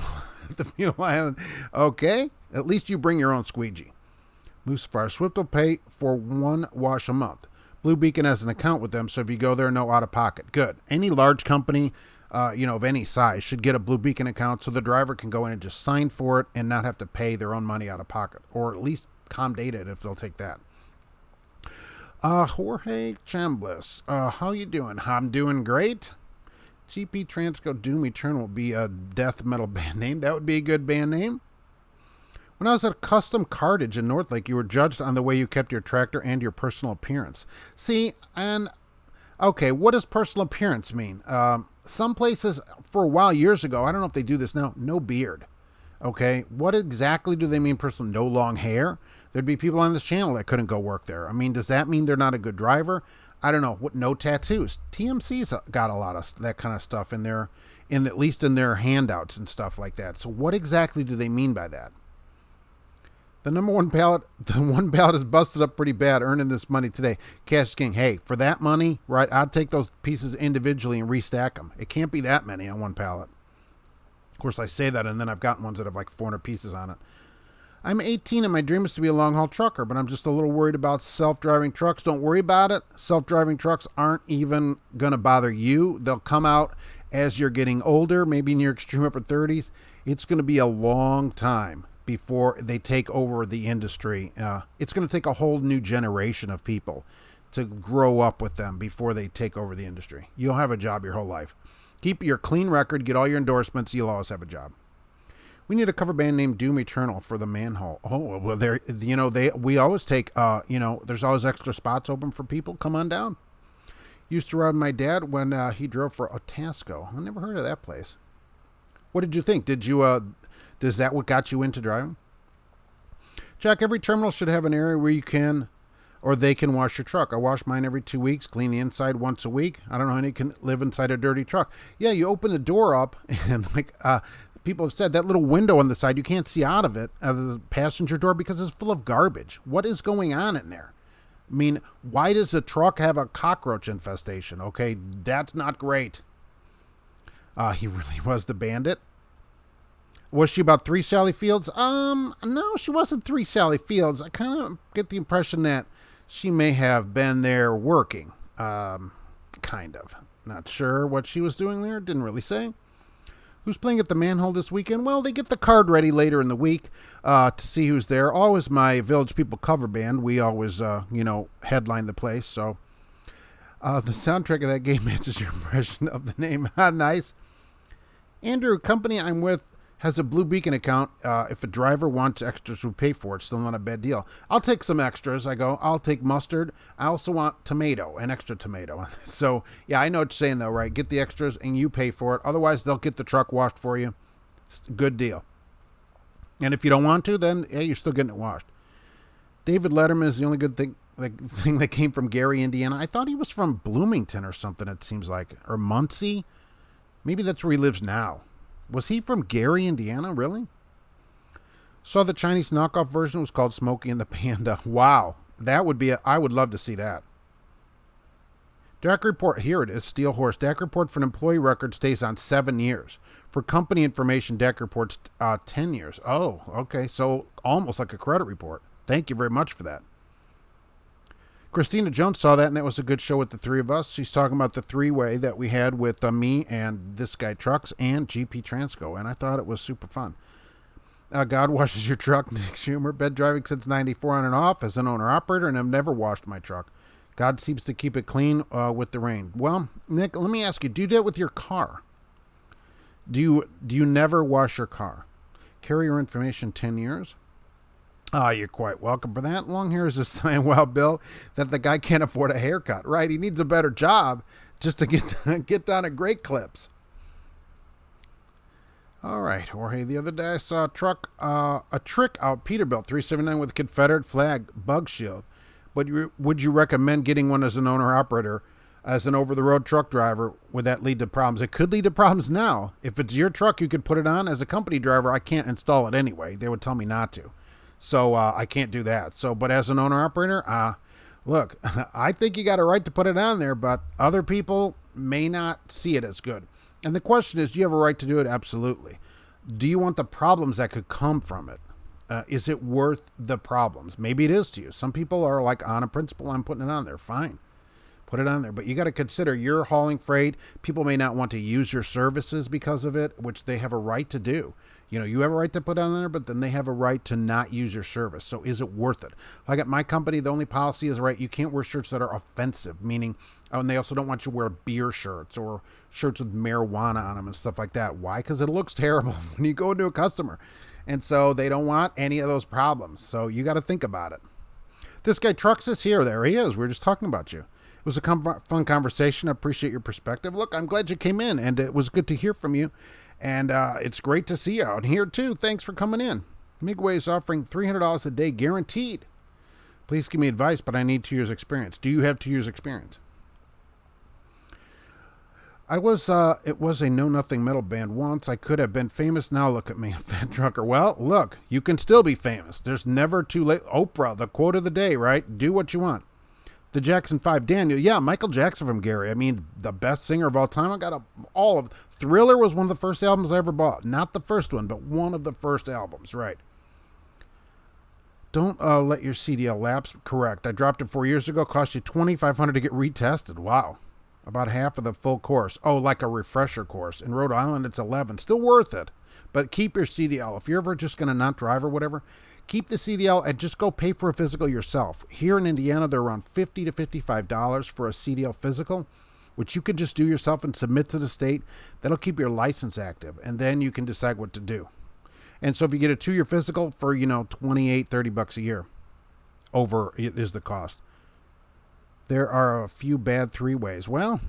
island. Okay, at least you bring your own squeegee. Moosefire Swift will pay for 1 wash a month. Blue Beacon has an account with them, so if you go there, no out of pocket. Good. Any large company, of any size should get a Blue Beacon account so the driver can go in and just sign for it and not have to pay their own money out of pocket, or at least Comdata it if they'll take that. Jorge Chambliss, how you doing? I'm doing great. GP Transco Doom Eternal will be a death metal band name. That would be a good band name. When I was at Custom Cartage in Northlake, you were judged on the way you kept your tractor and your personal appearance. See, and okay, what does personal appearance mean? Some places, for a while, years ago, I don't know if they do this now, no beard. Okay, what exactly do they mean personal? No long hair? There'd be people on this channel that couldn't go work there. I mean, does that mean they're not a good driver? I don't know. What? No tattoos. TMC's got a lot of that kind of stuff in there, at least in their handouts and stuff like that. So what exactly do they mean by that? The one pallet is busted up pretty bad, earning this money today. Cash King, hey, for that money, right, I'd take those pieces individually and restack them. It can't be that many on one pallet. Of course, I say that, and then I've gotten ones that have like 400 pieces on it. I'm 18, and my dream is to be a long-haul trucker, but I'm just a little worried about self-driving trucks. Don't worry about it. Self-driving trucks aren't even going to bother you. They'll come out as you're getting older, maybe in your extreme upper 30s. It's going to be a long time before they take over the industry. It's going to take a whole new generation of people to grow up with them before they take over the industry. You'll have a job your whole life. Keep your clean record, get all your endorsements, you'll always have a job. We need a cover band named Doom Eternal for the manhole. Oh, well, we always take, there's always extra spots open for people. Come on down. Used to ride my dad when he drove for Otasco. I never heard of that place. What did you think? Is that what got you into driving? Jack, every terminal should have an area where you can, or they can wash your truck. I wash mine every 2 weeks, clean the inside once a week. I don't know how any can live inside a dirty truck. Yeah, you open the door up, and people have said that little window on the side, you can't see out of it, out of the passenger door, because it's full of garbage. What is going on in there? I mean, why does a truck have a cockroach infestation? Okay, that's not great. He really was the bandit. Was she about 3 Sally Fields? No, she wasn't 3 Sally Fields. I kind of get the impression that she may have been there working. Kind of. Not sure what she was doing there. Didn't really say. Who's playing at the manhole this weekend? Well, they get the card ready later in the week to see who's there. Always my Village People cover band. We always, headline the place. So the soundtrack of that game matches your impression of the name. Nice. Andrew, company I'm with has a Blue Beacon account. If a driver wants extras, we pay for it. Still not a bad deal. I'll take some extras. I'll take mustard. I also want tomato, an extra tomato. So, yeah, I know what you're saying, though, right? Get the extras and you pay for it. Otherwise, they'll get the truck washed for you. It's a good deal. And if you don't want to, then, yeah, you're still getting it washed. David Letterman is the only good thing that came from Gary, Indiana. I thought he was from Bloomington or something, it seems like. Or Muncie. Maybe that's where he lives now. Was he from Gary, Indiana? Really? Saw the Chinese knockoff version was called Smokey and the Panda. Wow. That would be I would love to see that. DAC report. Here it is. Steel Horse. DAC report for an employee record stays on 7 years. For company information, DAC reports 10 years. Oh, okay. So almost like a credit report. Thank you very much for that. Christina Jones saw that, and that was a good show with the three of us. She's talking about the three-way that we had with me and this guy Trucks and GP Transco, and I thought it was super fun. God washes your truck, Nick Schumer. Been driving since 94 on and off as an owner-operator, and I've never washed my truck. God seems to keep it clean with the rain. Well, Nick, let me ask you, do you do that with your car? Do you never wash your car? Carrier information 10 years? Ah, you're quite welcome for that. Long hair is just saying, well, Bill, that the guy can't afford a haircut, right? He needs a better job just to get down at great clips. All right, Jorge. The other day I saw a trick out Peterbilt 379 with a Confederate flag bug shield. But would you recommend getting one as an owner operator, as an over-the-road truck driver? Would that lead to problems? It could lead to problems now. If it's your truck, you could put it on. As a company driver, I can't install it anyway. They would tell me not to. So I can't do that. So, but as an owner operator, look, I think you got a right to put it on there, but other people may not see it as good. And the question is, do you have a right to do it? Absolutely. Do you want the problems that could come from it? Is it worth the problems? Maybe it is to you. Some people are like, on a principle, I'm putting it on there. Fine. Put it on there. But you got to consider you're hauling freight. People may not want to use your services because of it, which they have a right to do. You know, you have a right to put on there, but then they have a right to not use your service. So is it worth it? Like at my company, the only policy is, right, you can't wear shirts that are offensive, meaning, and they also don't want you to wear beer shirts or shirts with marijuana on them and stuff like that. Why? Because it looks terrible when you go into a customer. And so they don't want any of those problems. So you got to think about it. This guy Trucks is here. There he is. We were just talking about you. It was a fun conversation. I appreciate your perspective. Look, I'm glad you came in, and it was good to hear from you. And it's great to see you out here, too. Thanks for coming in. Midway is offering $300 a day guaranteed. Please give me advice, but I need 2 years experience. Do you have 2 years experience? It was a know-nothing metal band once. I could have been famous. Now look at me, a fat trucker. Well, look, you can still be famous. There's never too late. Oprah, the quote of the day, right? Do what you want. The Jackson 5, Daniel. Yeah, Michael Jackson from Gary. I mean, the best singer of all time. I got all of Thriller was one of the first albums I ever bought. Not the first one, but one of the first albums, right? Don't let your CDL lapse. Correct. I dropped it 4 years ago. Cost you $2,500 to get retested. Wow. About half of the full course. Oh, like a refresher course. In Rhode Island, it's $11. Still worth it. But keep your CDL. If you're ever just going to not drive or whatever, keep the CDL and just go pay for a physical yourself. Here in Indiana, they're around $50 to $55 for a CDL physical, which you can just do yourself and submit to the state. That'll keep your license active, and then you can decide what to do. And so if you get a 2-year physical for, $28, $30 a year, over is the cost. There are a few bad 3-ways. Well,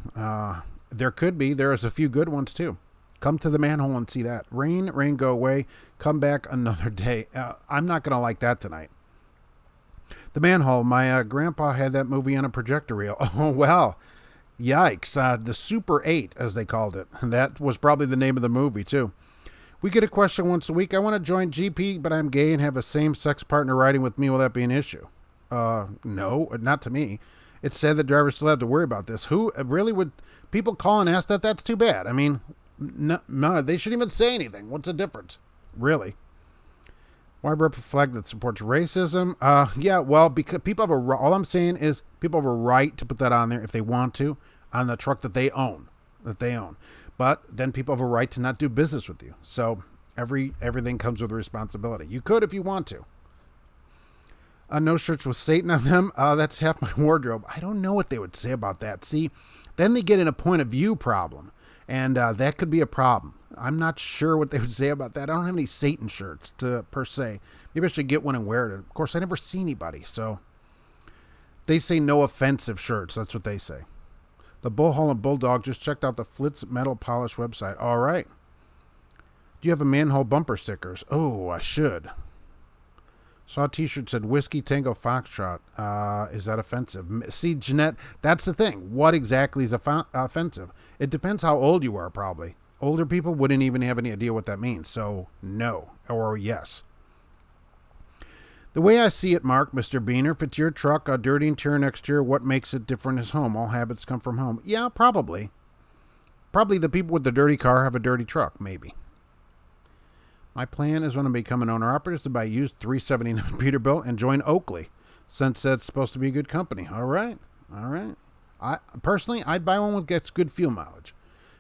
there could be. There's a few good ones, too. Come to the manhole and see that. Rain, go away. Come back another day. I'm not going to like that tonight. The manhole. My grandpa had that movie on a projector reel. Oh, well. Yikes. The Super 8, as they called it. That was probably the name of the movie, too. We get a question once a week. I want to join GP, but I'm gay and have a same-sex partner riding with me. Will that be an issue? No, not to me. It's said that drivers still have to worry about this. Who really would people call and ask that? That's too bad. I mean, no, they shouldn't even say anything. What's the difference? Really? Why rep a flag that supports racism? Yeah, well, because people have all I'm saying is people have a right to put that on there if they want to on the truck that they own. But then people have a right to not do business with you. So everything comes with a responsibility. You could if you want to. No shirts with Satan on them. That's half my wardrobe. I don't know what they would say about that. See, then they get in a point of view problem, and that could be a problem. I'm not sure what they would say about that. I don't have any Satan shirts per se. Maybe I should get one and wear it. Of course, I never see anybody, so they say no offensive shirts. That's what they say. The Bullhall and Bulldog just checked out the Flitz Metal Polish website. All right. Do you have a manhole bumper stickers? Oh, I should. Saw a t-shirt said Whiskey Tango Foxtrot. Is that offensive? See, Jeanette, that's the thing. What exactly is offensive? It depends how old you are, probably. Older people wouldn't even have any idea what that means. So, no or yes. The way I see it, Mark, Mr. Beener, if it's your truck, a dirty interior and exterior, what makes it different is home. All habits come from home. Yeah, probably. Probably the people with the dirty car have a dirty truck, maybe. My plan is when I become an owner-operator to buy used 379 Peterbilt and join Oakley, since that's supposed to be a good company. All right. Personally, I'd buy one that gets good fuel mileage,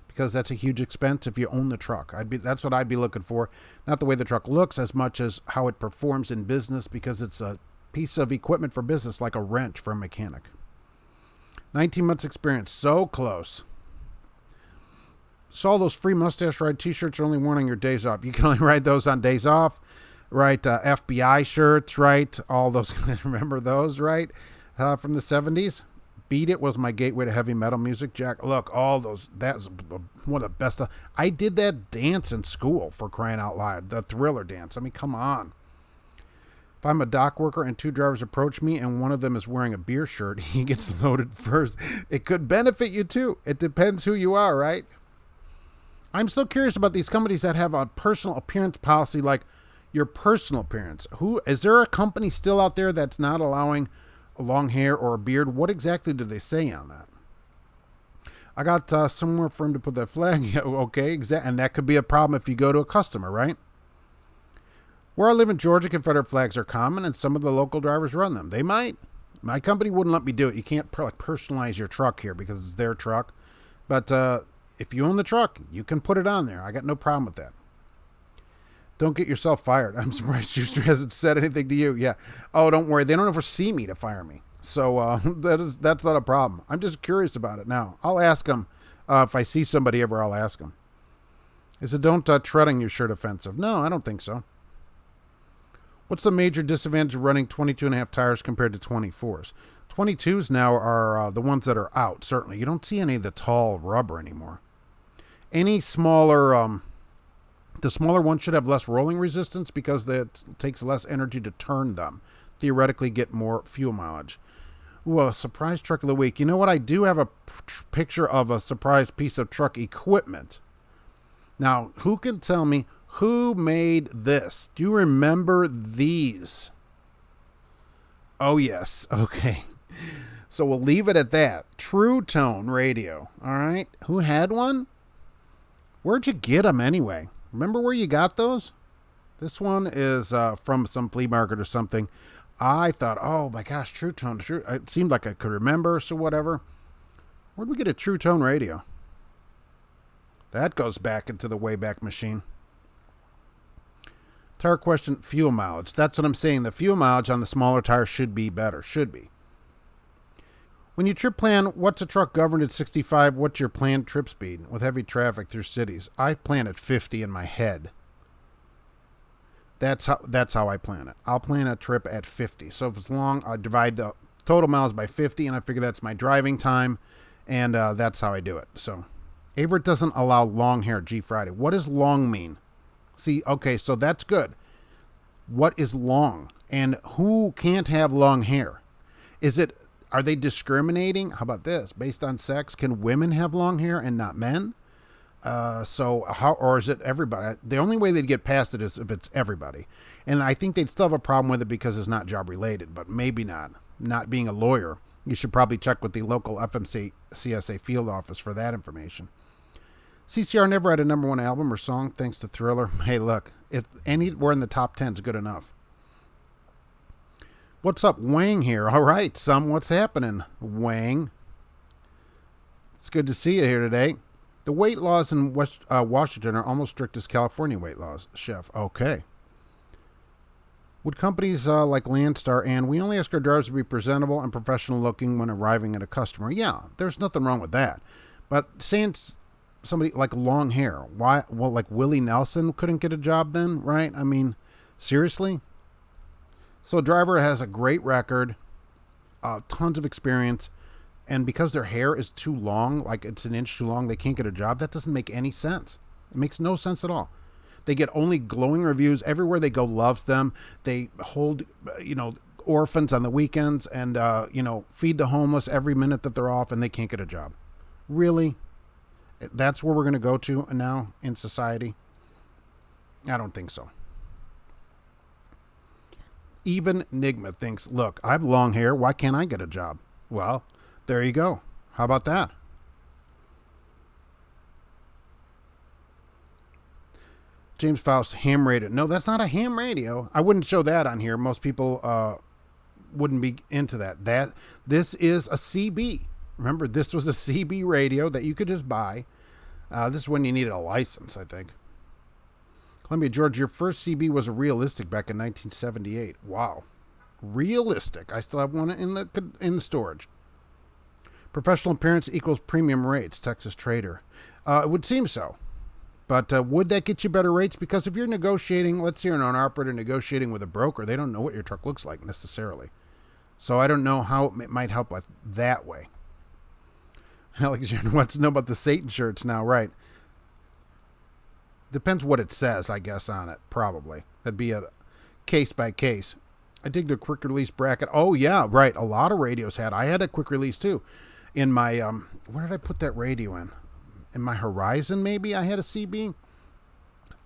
because that's a huge expense if you own the truck. That's what I'd be looking for. Not the way the truck looks as much as how it performs in business, because it's a piece of equipment for business, like a wrench for a mechanic. 19 months experience. So close. Saw those free mustache ride t-shirts are only worn on your days off. You can only ride those on days off. right? FBI shirts, right? All those, remember those, right? From the 70s. Beat It was my gateway to heavy metal music, Jack. Look, all those, that's one of the best. I did that dance in school, for crying out loud. The Thriller dance. I mean, come on. If I'm a dock worker and two drivers approach me and one of them is wearing a beer shirt, he gets loaded first. It could benefit you too. It depends who you are, right? I'm still curious about these companies that have a personal appearance policy, like your personal appearance. Who is there a company still out there that's not allowing long hair or a beard? What exactly do they say on that? I got somewhere for him to put that flag. Okay, and that could be a problem if you go to a customer, right? Where I live in Georgia, Confederate flags are common, and some of the local drivers run them. They might. My company wouldn't let me do it. You can't personalize your truck here because it's their truck. But if you own the truck, you can put it on there. I got no problem with that. Don't get yourself fired. I'm surprised Schuster hasn't said anything to you. Yeah. Oh, don't worry. They don't ever see me to fire me. So that's not a problem. I'm just curious about it now. I'll ask them. If I see somebody ever, I'll ask them. Is it don't tread on your shirt offensive? No, I don't think so. What's the major disadvantage of running 22.5 tires compared to 24s? 22s now are the ones that are out, certainly. You don't see any of the tall rubber anymore. Any smaller, the smaller ones should have less rolling resistance because it takes less energy to turn them. Theoretically, get more fuel mileage. Ooh, a surprise truck of the week. You know what? I do have a picture of a surprise piece of truck equipment. Now, who can tell me who made this? Do you remember these? Oh, yes. Okay. So we'll leave it at that. True Tone radio. All right. Who had one? Where'd you get them anyway? Remember where you got those? This one is from some flea market or something. I thought, oh my gosh, True Tone. It seemed like I could remember, so whatever. Where'd we get a True Tone radio? That goes back into the Wayback Machine. Tire question, fuel mileage. That's what I'm saying. The fuel mileage on the smaller tire should be better. Should be. When you trip plan, what's a truck governed at 65? What's your planned trip speed with heavy traffic through cities? I plan at 50 in my head. That's how I plan it. I'll plan a trip at 50. So if it's long, I divide the total miles by 50, and I figure that's my driving time, and that's how I do it. So Averett doesn't allow long hair, G Friday. What does long mean? See, okay, so that's good. What is long? And who can't have long hair? Are they discriminating? How about this? Based on sex, can women have long hair and not men? Or is it everybody? The only way they'd get past it is if it's everybody. And I think they'd still have a problem with it because it's not job related, but maybe not. Not being a lawyer, you should probably check with the local FMCSA field office for that information. CCR never had a number one album or song thanks to Thriller. Hey, look, if anywhere in the top 10 is good enough. What's up, Wang here? All right, what's happening, Wang? It's good to see you here today. The weight laws in Washington are almost strict as California weight laws, Chef. Okay. Would companies like Landstar, and we only ask our drivers to be presentable and professional looking when arriving at a customer? Yeah, there's nothing wrong with that. But saying somebody like long hair, why? Well, like Willie Nelson couldn't get a job then, right? I mean, seriously? So a driver has a great record, tons of experience, and because their hair is too long, like it's an inch too long, they can't get a job. That doesn't make any sense. It makes no sense at all. They get only glowing reviews. Everywhere they go loves them. They hold, orphans on the weekends and, feed the homeless every minute that they're off, and they can't get a job. Really? That's where we're going to go to now in society? I don't think so. Even Nigma thinks, look, I have long hair. Why can't I get a job? Well, there you go. How about that? James Faust, ham radio. No, that's not a ham radio. I wouldn't show that on here. Most people wouldn't be into that. This is a CB. Remember, this was a CB radio that you could just buy. This is when you needed a license, I think. Columbia, Georgia, your first CB was a realistic back in 1978. Wow. Realistic. I still have one in the storage. Professional appearance equals premium rates, Texas Trader. It would seem so. But would that get you better rates? Because if you're negotiating, let's say you're an operator negotiating with a broker, they don't know what your truck looks like necessarily. So I don't know how it might help with that way. Alexander wants to know about the Satan shirts now, right? Depends what it says, I guess, on it, probably. That'd be a case by case. I dig the quick release bracket. Oh, yeah, right. A lot of radios had. I had a quick release, too. In my, where did I put that radio in? In my Horizon, maybe I had a CB?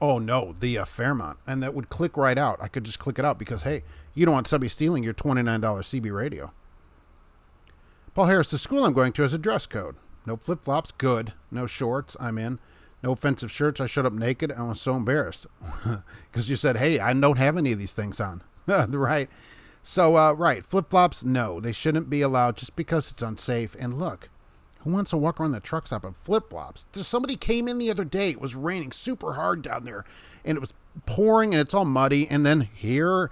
Oh, no, the Fairmont. And that would click right out. I could just click it out because, hey, you don't want somebody stealing your $29 CB radio. Paul Harris, the school I'm going to has a dress code. No flip-flops, good. No shorts, I'm in. No offensive shirts, I showed up naked. I was so embarrassed. Because you said, hey, I don't have any of these things on. Right. So, right, flip-flops, no. They shouldn't be allowed just because it's unsafe. And look, who wants to walk around the truck stop in flip-flops? Somebody came in the other day. It was raining super hard down there. And it was pouring and it's all muddy. And then here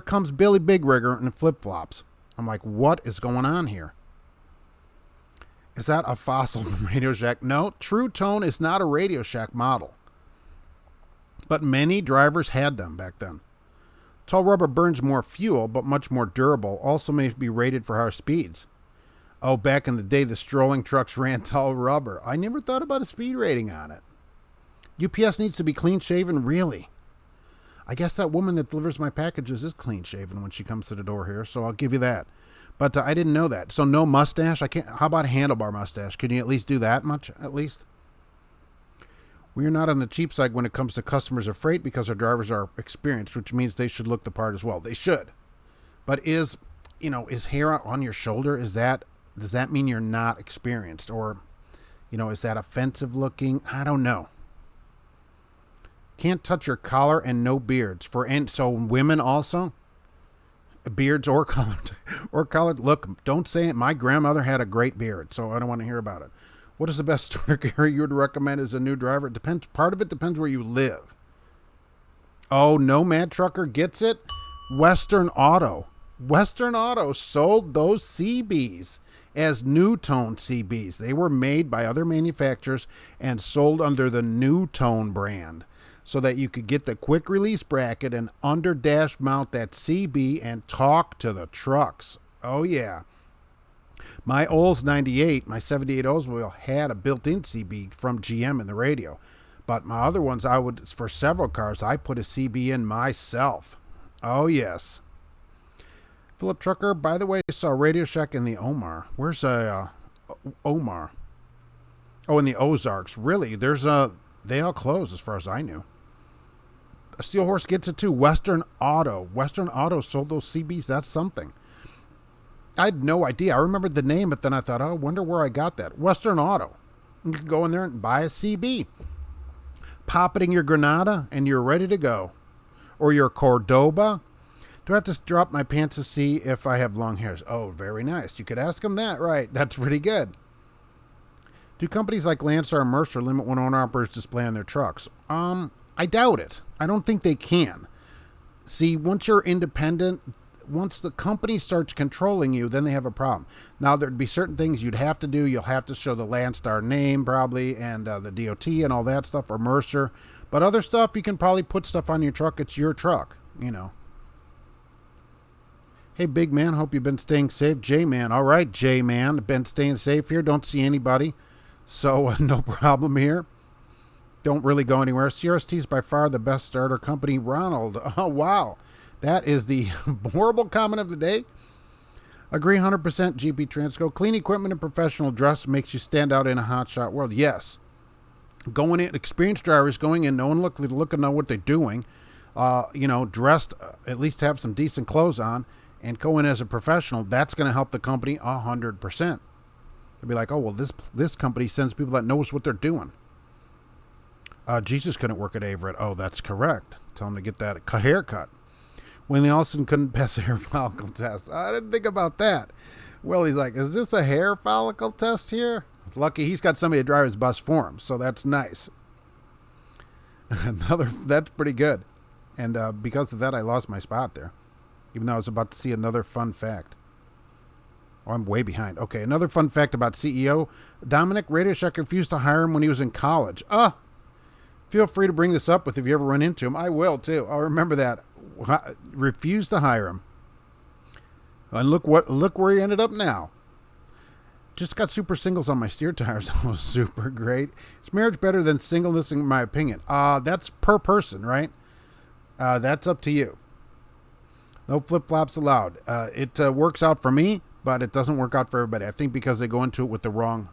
comes Billy Big Rigger in flip-flops. I'm like, what is going on here? Is that a fossil from Radio Shack? No, True Tone is not a Radio Shack model. But many drivers had them back then. Tall rubber burns more fuel, but much more durable. Also may be rated for higher speeds. Oh, back in the day, the strolling trucks ran tall rubber. I never thought about a speed rating on it. UPS needs to be clean-shaven? Really? I guess that woman that delivers my packages is clean-shaven when she comes to the door here, so I'll give you that. But I didn't know that. So no mustache? I can't. How about a handlebar mustache? Can you at least do that much, at least? We are not on the cheap side when it comes to customers of freight because our drivers are experienced, which means they should look the part as well. They should. But is hair on your shoulder, does that mean you're not experienced? Or, is that offensive looking? I don't know. Can't touch your collar and no beards. So women also? Beards or collared. Look, don't say it. My grandmother had a great beard, so I don't want to hear about it. What is the best starter gear you would recommend as a new driver? It depends. Part of it depends where you live. Oh, Nomad Trucker gets it. Western Auto. Western Auto sold those CBs as New Tone CBs. They were made by other manufacturers and sold under the New Tone brand, so that you could get the quick release bracket and under dash mount that CB and talk to the trucks. Oh, yeah. My Olds 98, my 78 Oldsmobile had a built-in CB from GM in the radio. But my other ones, for several cars, I put a CB in myself. Oh, yes. Philip Trucker, by the way, saw Radio Shack in the Omar. Where's Omar? Oh, in the Ozarks. Really? They all closed as far as I knew. A Steel Horse gets it too. Western Auto. Western Auto sold those CBs. That's something. I had no idea. I remembered the name, but then I thought, I wonder where I got that. Western Auto. You can go in there and buy a CB. Pop it in your Granada, and you're ready to go. Or your Cordoba. Do I have to drop my pants to see if I have long hairs? Oh, very nice. You could ask them that, right? That's pretty good. Do companies like Landstar and Mercer limit what owner-operators display on their trucks? I doubt it. I don't think they can. See, once you're independent, once the company starts controlling you, then they have a problem. Now, there'd be certain things you'd have to do. You'll have to show the Landstar name, probably, and the DOT and all that stuff, or Mercer. But other stuff, you can probably put stuff on your truck. It's your truck, Hey, big man, hope you've been staying safe. J-Man. All right, J-Man. Been staying safe here. Don't see anybody. So, no problem here. Don't really go anywhere. CRST is by far the best starter company. Ronald. Oh, wow. That is the horrible comment of the day. Agree 100%, GP Transco. Clean equipment and professional dress makes you stand out in a hotshot world. Yes. Going in, experienced drivers going in, no one looking to know what they're doing. Dressed, at least have some decent clothes on, and go in as a professional. That's going to help the company 100%. They'll be like, oh, well, this company sends people that knows what they're doing. Jesus couldn't work at Averett. Oh, that's correct. Tell him to get that haircut. Willie Austin couldn't pass a hair follicle test. I didn't think about that. Willie's like, is this a hair follicle test here? Lucky he's got somebody to drive his bus for him, so that's nice. That's pretty good. And because of that, I lost my spot there, even though I was about to see another fun fact. Oh, I'm way behind. Okay, another fun fact about CEO. Dominic Radio Shack refused to hire him when he was in college. Feel free to bring this up if you ever run into him. I will, too. I'll remember that. Refuse to hire him. And look where he ended up now. Just got super singles on my steer tires. That was super great. Is marriage better than singleness, in my opinion? That's per person, right? That's up to you. No flip-flops allowed. It works out for me, but it doesn't work out for everybody. I think because they go into it with the wrong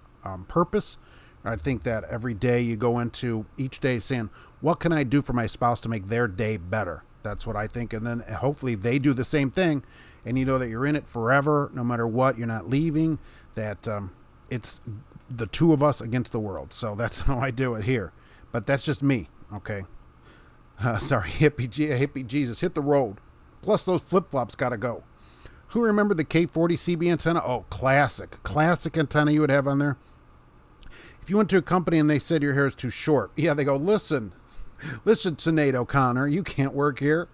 purpose. I think that every day you go into each day saying, what can I do for my spouse to make their day better? That's what I think. And then hopefully they do the same thing. And you know that you're in it forever, no matter what. You're not leaving. That it's the two of us against the world. So that's how I do it here. But that's just me, okay? Sorry, hippie Jesus, hit the road. Plus those flip-flops got to go. Who remember the K40 CB antenna? Oh, classic antenna you would have on there. If you went to a company and they said your hair is too short, yeah, they go, listen, Sinead O'Connor, you can't work here.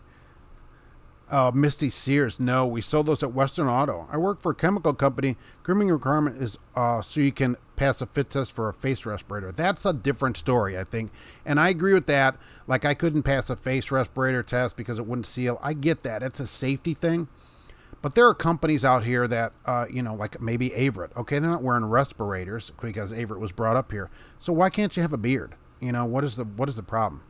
Misty Sears, no, we sold those at Western Auto. I work for a chemical company. Grooming requirement is so you can pass a fit test for a face respirator. That's a different story, I think. And I agree with that. Like, I couldn't pass a face respirator test because it wouldn't seal. I get that. It's a safety thing. But there are companies out here that, like maybe Averitt. Okay, they're not wearing respirators because Averitt was brought up here. So why can't you have a beard? What is the problem?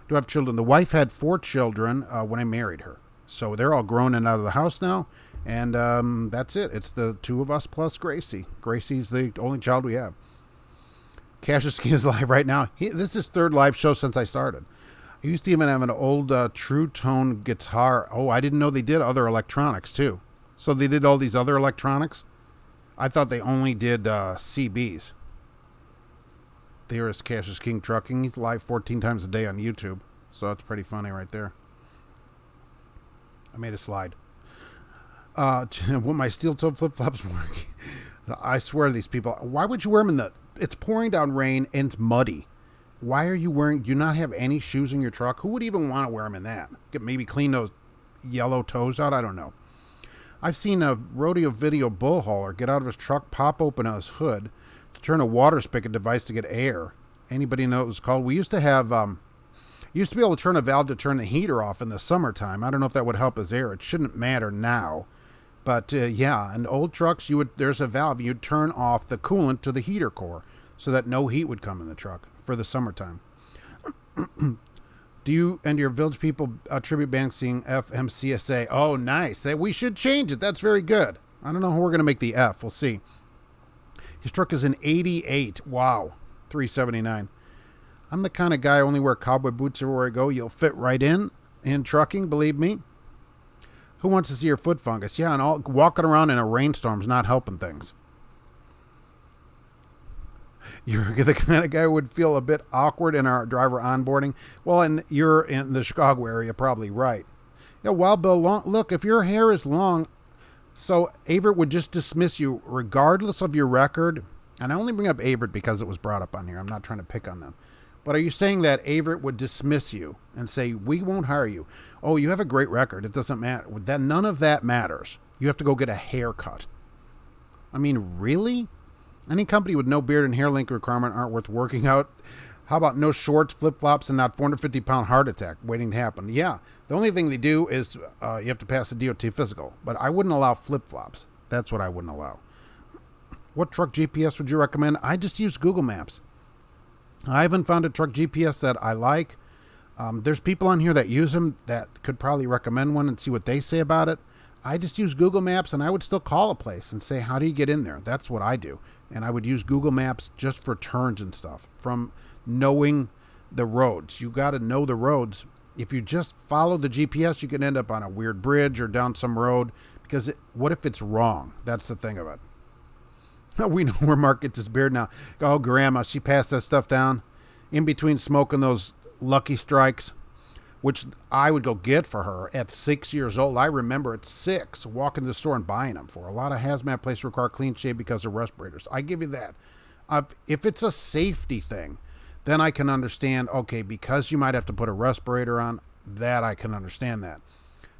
Do I have children? The wife had 4 children when I married her. So they're all grown and out of the house now. And that's it. It's the 2 of us plus Gracie. Gracie's the only child we have. Cassius Ski is live right now. This is his 3rd live show since I started. I used to even have an old True Tone guitar. Oh, I didn't know they did other electronics, too. So they did all these other electronics? I thought they only did CBs. There is Cassius King Trucking. He's live 14 times a day on YouTube. So that's pretty funny right there. I made a slide. Will my steel-toed flip-flops work? I swear to these people. Why would you wear them it's pouring down rain and it's muddy. Why are you wearing... Do you not have any shoes in your truck? Who would even want to wear them in that? Maybe clean those yellow toes out? I don't know. I've seen a rodeo video bull hauler get out of his truck, pop open his hood to turn a water spigot device to get air. Anybody know what it was called? We used to have... used to be able to turn a valve to turn the heater off in the summertime. I don't know if that would help his air. It shouldn't matter now. But, yeah, in old trucks, there's a valve. You'd turn off the coolant to the heater core so that no heat would come in the truck for the summertime. Do you and your village people tribute band seeing FMCSA? Oh, nice. We should change it. That's very good. I don't know how we're going to make the F. We'll see. His truck is an 88. Wow. $379. I'm the kind of guy I only wear cowboy boots everywhere I go. You'll fit right in trucking, believe me. Who wants to see your foot fungus? Yeah, and all walking around in a rainstorm's not helping things. You're the kind of guy who would feel a bit awkward in our driver onboarding. Well, and you're in the Chicago area, probably right. Yeah, Wild Bill Long. Look, if your hair is long, so Averitt would just dismiss you regardless of your record. And I only bring up Averitt because it was brought up on here. I'm not trying to pick on them. But are you saying that Averitt would dismiss you and say, we won't hire you? Oh, you have a great record. It doesn't matter. None of that matters. You have to go get a haircut. I mean, really? Any company with no beard and hair length requirement aren't worth working out. How about no shorts, flip-flops, and not 450-pound heart attack waiting to happen? Yeah, the only thing they do is you have to pass a DOT physical. But I wouldn't allow flip-flops. That's what I wouldn't allow. What truck GPS would you recommend? I just use Google Maps. I haven't found a truck GPS that I like. There's people on here that use them that could probably recommend one and see what they say about it. I just use Google Maps, and I would still call a place and say, how do you get in there? That's what I do. And I would use Google Maps just for turns and stuff, from knowing the roads. You got to know the roads. If you just follow the GPS, you can end up on a weird bridge or down some road, because what if it's wrong? That's the thing of it. We know where Mark gets his beard now. Oh, Grandma, she passed that stuff down in between smoking those Lucky Strikes, which I would go get for her at 6 years old. I remember at 6 walking to the store and buying them for. A lot of hazmat places require clean shave because of respirators. I give you that. If it's a safety thing, then I can understand, okay, because you might have to put a respirator on, that I can understand that.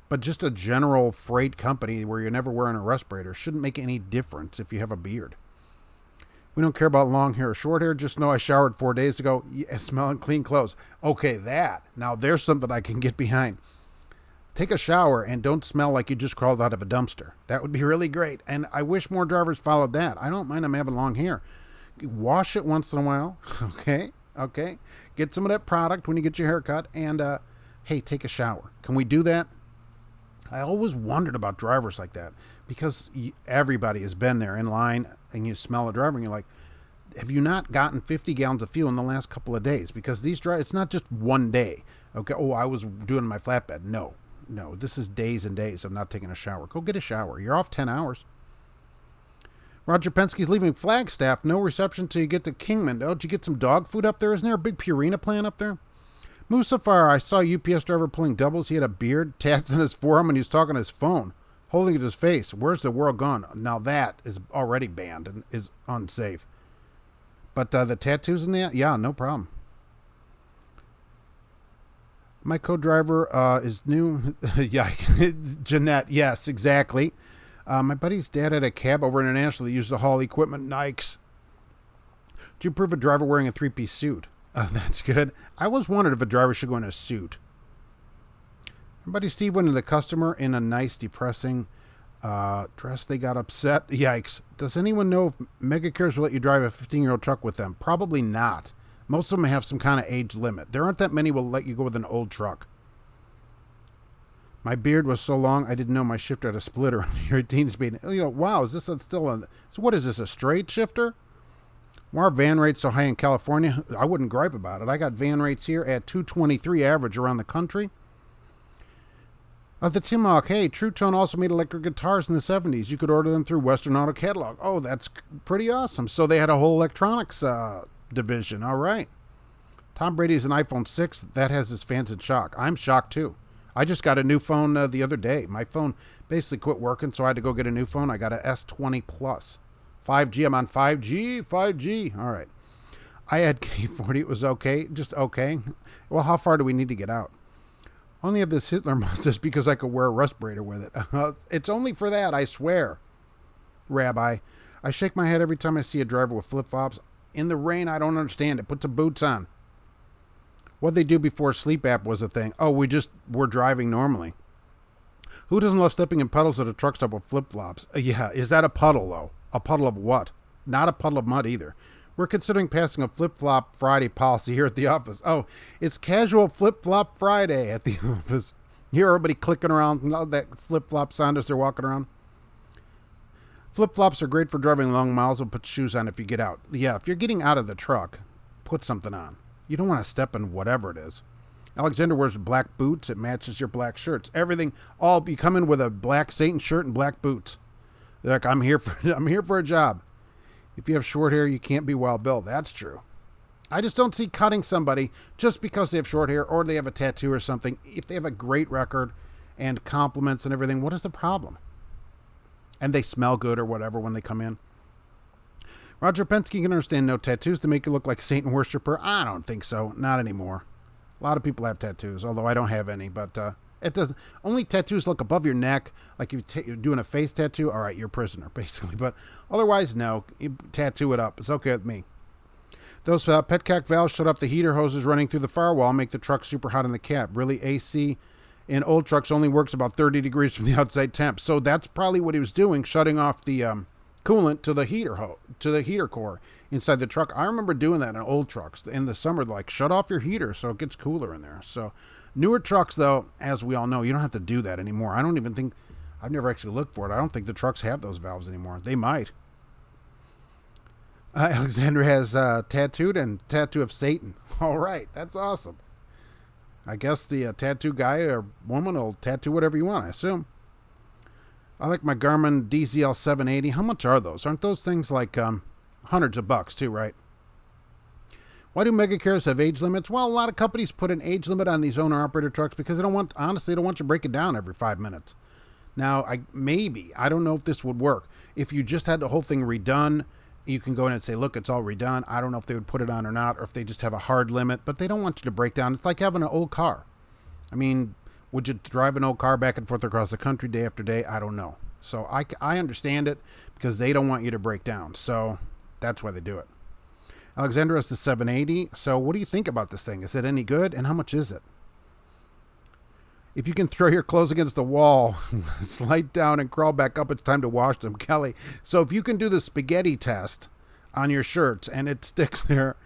But just a general freight company where you're never wearing a respirator shouldn't make any difference if you have a beard. We don't care about long hair or short hair. Just know I showered 4 days ago. Yeah, smelling clean clothes. Okay, that. Now there's something I can get behind. Take a shower and don't smell like you just crawled out of a dumpster. That would be really great. And I wish more drivers followed that. I don't mind them having long hair. Wash it once in a while. Okay. Get some of that product when you get your hair cut. And, hey, take a shower. Can we do that? I always wondered about drivers like that because everybody has been there in line and you smell a driver and you're like, have you not gotten 50 gallons of fuel in the last couple of days? Because these drivers, it's not just one day. Okay. Oh, I was doing my flatbed. No, this is days and days of not taking a shower. Go get a shower. You're off 10 hours. Roger Penske's leaving Flagstaff. No reception till you get to Kingman. Oh, did you get some dog food up there? Isn't there a big Purina plant up there? Musafar, I saw a UPS driver pulling doubles. He had a beard, tats in his forearm, and he was talking on his phone, holding it to his face. Where's the world gone? Now that is already banned and is unsafe. But the tattoos in that? Yeah, no problem. My co-driver is new. Yeah, Jeanette. Yes, exactly. My buddy's dad had a cab over international that used to haul equipment, Nikes. Do you approve a driver wearing a three-piece suit? That's good. I always wondered if a driver should go in a suit. My buddy Steve went to the customer in a nice, depressing dress. They got upset. Yikes. Does anyone know if Megacares will let you drive a 15-year-old truck with them? Probably not. Most of them have some kind of age limit. There aren't that many will let you go with an old truck. My beard was so long, I didn't know my shifter had a splitter on the 18 speed. Wow, is this still a... So what is this, a straight shifter? Why are van rates so high in California? I wouldn't gripe about it. I got van rates here at 223 average around the country. The Timok, hey, True Tone also made electric guitars in the 70s. You could order them through Western Auto Catalog. Oh, that's pretty awesome. So they had a whole electronics division. All right. Tom Brady has an iPhone 6. That has his fans in shock. I'm shocked, too. I just got a new phone the other day. My phone basically quit working, so I had to go get a new phone. I got a S20 Plus. 5G. I'm on 5G. All right. I had K40. It was okay. Just okay. Well, how far do we need to get out? Only have this Hitler mustache because I could wear a respirator with it. It's only for that, I swear. Rabbi, I shake my head every time I see a driver with flip-flops. In the rain, I don't understand it. Put some boots on. What'd they do before sleep app was a thing? Oh, we're driving normally. Who doesn't love stepping in puddles at a truck stop with flip-flops? Yeah, is that a puddle, though? A puddle of what? Not a puddle of mud, either. We're considering passing a flip-flop Friday policy here at the office. Oh, it's casual flip-flop Friday at the office. Hear everybody clicking around, that flip-flop sound as they're walking around. Flip-flops are great for driving long miles, but put shoes on if you get out. Yeah, if you're getting out of the truck, put something on. You don't want to step in whatever it is. Alexander wears black boots. It matches your black shirts. Everything, you come in with a black Satan shirt and black boots. They're like, I'm here for a job. If you have short hair, you can't be Wild Bill. That's true. I just don't see cutting somebody just because they have short hair or they have a tattoo or something. If they have a great record and compliments and everything, what is the problem? And they smell good or whatever when they come in. Roger Penske can understand no tattoos to make you look like Satan worshiper. I don't think so. Not anymore. A lot of people have tattoos, although I don't have any. But it doesn't. Only tattoos look above your neck. Like if you're doing a face tattoo, all right, you're a prisoner, basically. But otherwise, no. You tattoo it up. It's okay with me. Those petcock valves shut off the heater hoses running through the firewall, make the truck super hot in the cab. Really, AC in old trucks only works about 30 degrees from the outside temp. So that's probably what he was doing, shutting off the coolant to the heater core inside the truck. I remember doing that in old trucks in the summer, like shut off your heater so it gets cooler in there. So newer trucks, though, as we all know, you don't have to do that anymore. I don't even think, I've never actually looked for it. I don't think the trucks have those valves anymore. They might. Alexander has tattooed and tattoo of Satan. All right, that's awesome. I guess the tattoo guy or woman will tattoo whatever you want, I assume. I like my Garmin DZL 780. How much are those? Aren't those things like hundreds of bucks too, right? Why do Megacares have age limits? Well, a lot of companies put an age limit on these owner-operator trucks because they don't want you to break it down every 5 minutes. Now, I don't know if this would work. If you just had the whole thing redone, you can go in and say, look, it's all redone. I don't know if they would put it on or not, or if they just have a hard limit, but they don't want you to break down. It's like having an old car. I mean, would you drive an old car back and forth across the country day after day? I don't know. So I understand it because they don't want you to break down. So That's why they do it. Alexandra has the 780. So what do you think about this thing? Is it any good? And how much is it? If you can throw your clothes against the wall, slide down and crawl back up, it's time to wash them, Kelly. So if you can do the spaghetti test on your shirts and it sticks there,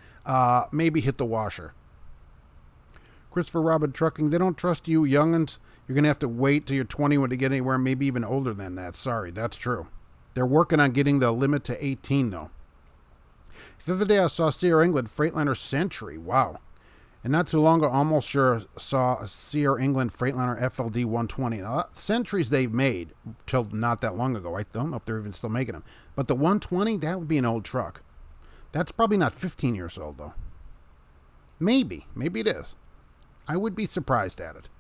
maybe hit the washer. Christopher Robin Trucking, they don't trust you youngins. You're going to have to wait till you're 21 to get anywhere, maybe even older than that. Sorry, that's true. They're working on getting the limit to 18, though. The other day I saw Sierra England Freightliner Century. Wow. And not too long ago, almost sure saw a Sierra England Freightliner FLD 120. Now, Centuries they've made till not that long ago. I don't know if they're even still making them. But the 120, that would be an old truck. That's probably not 15 years old, though. Maybe. Maybe it is. I would be surprised at it.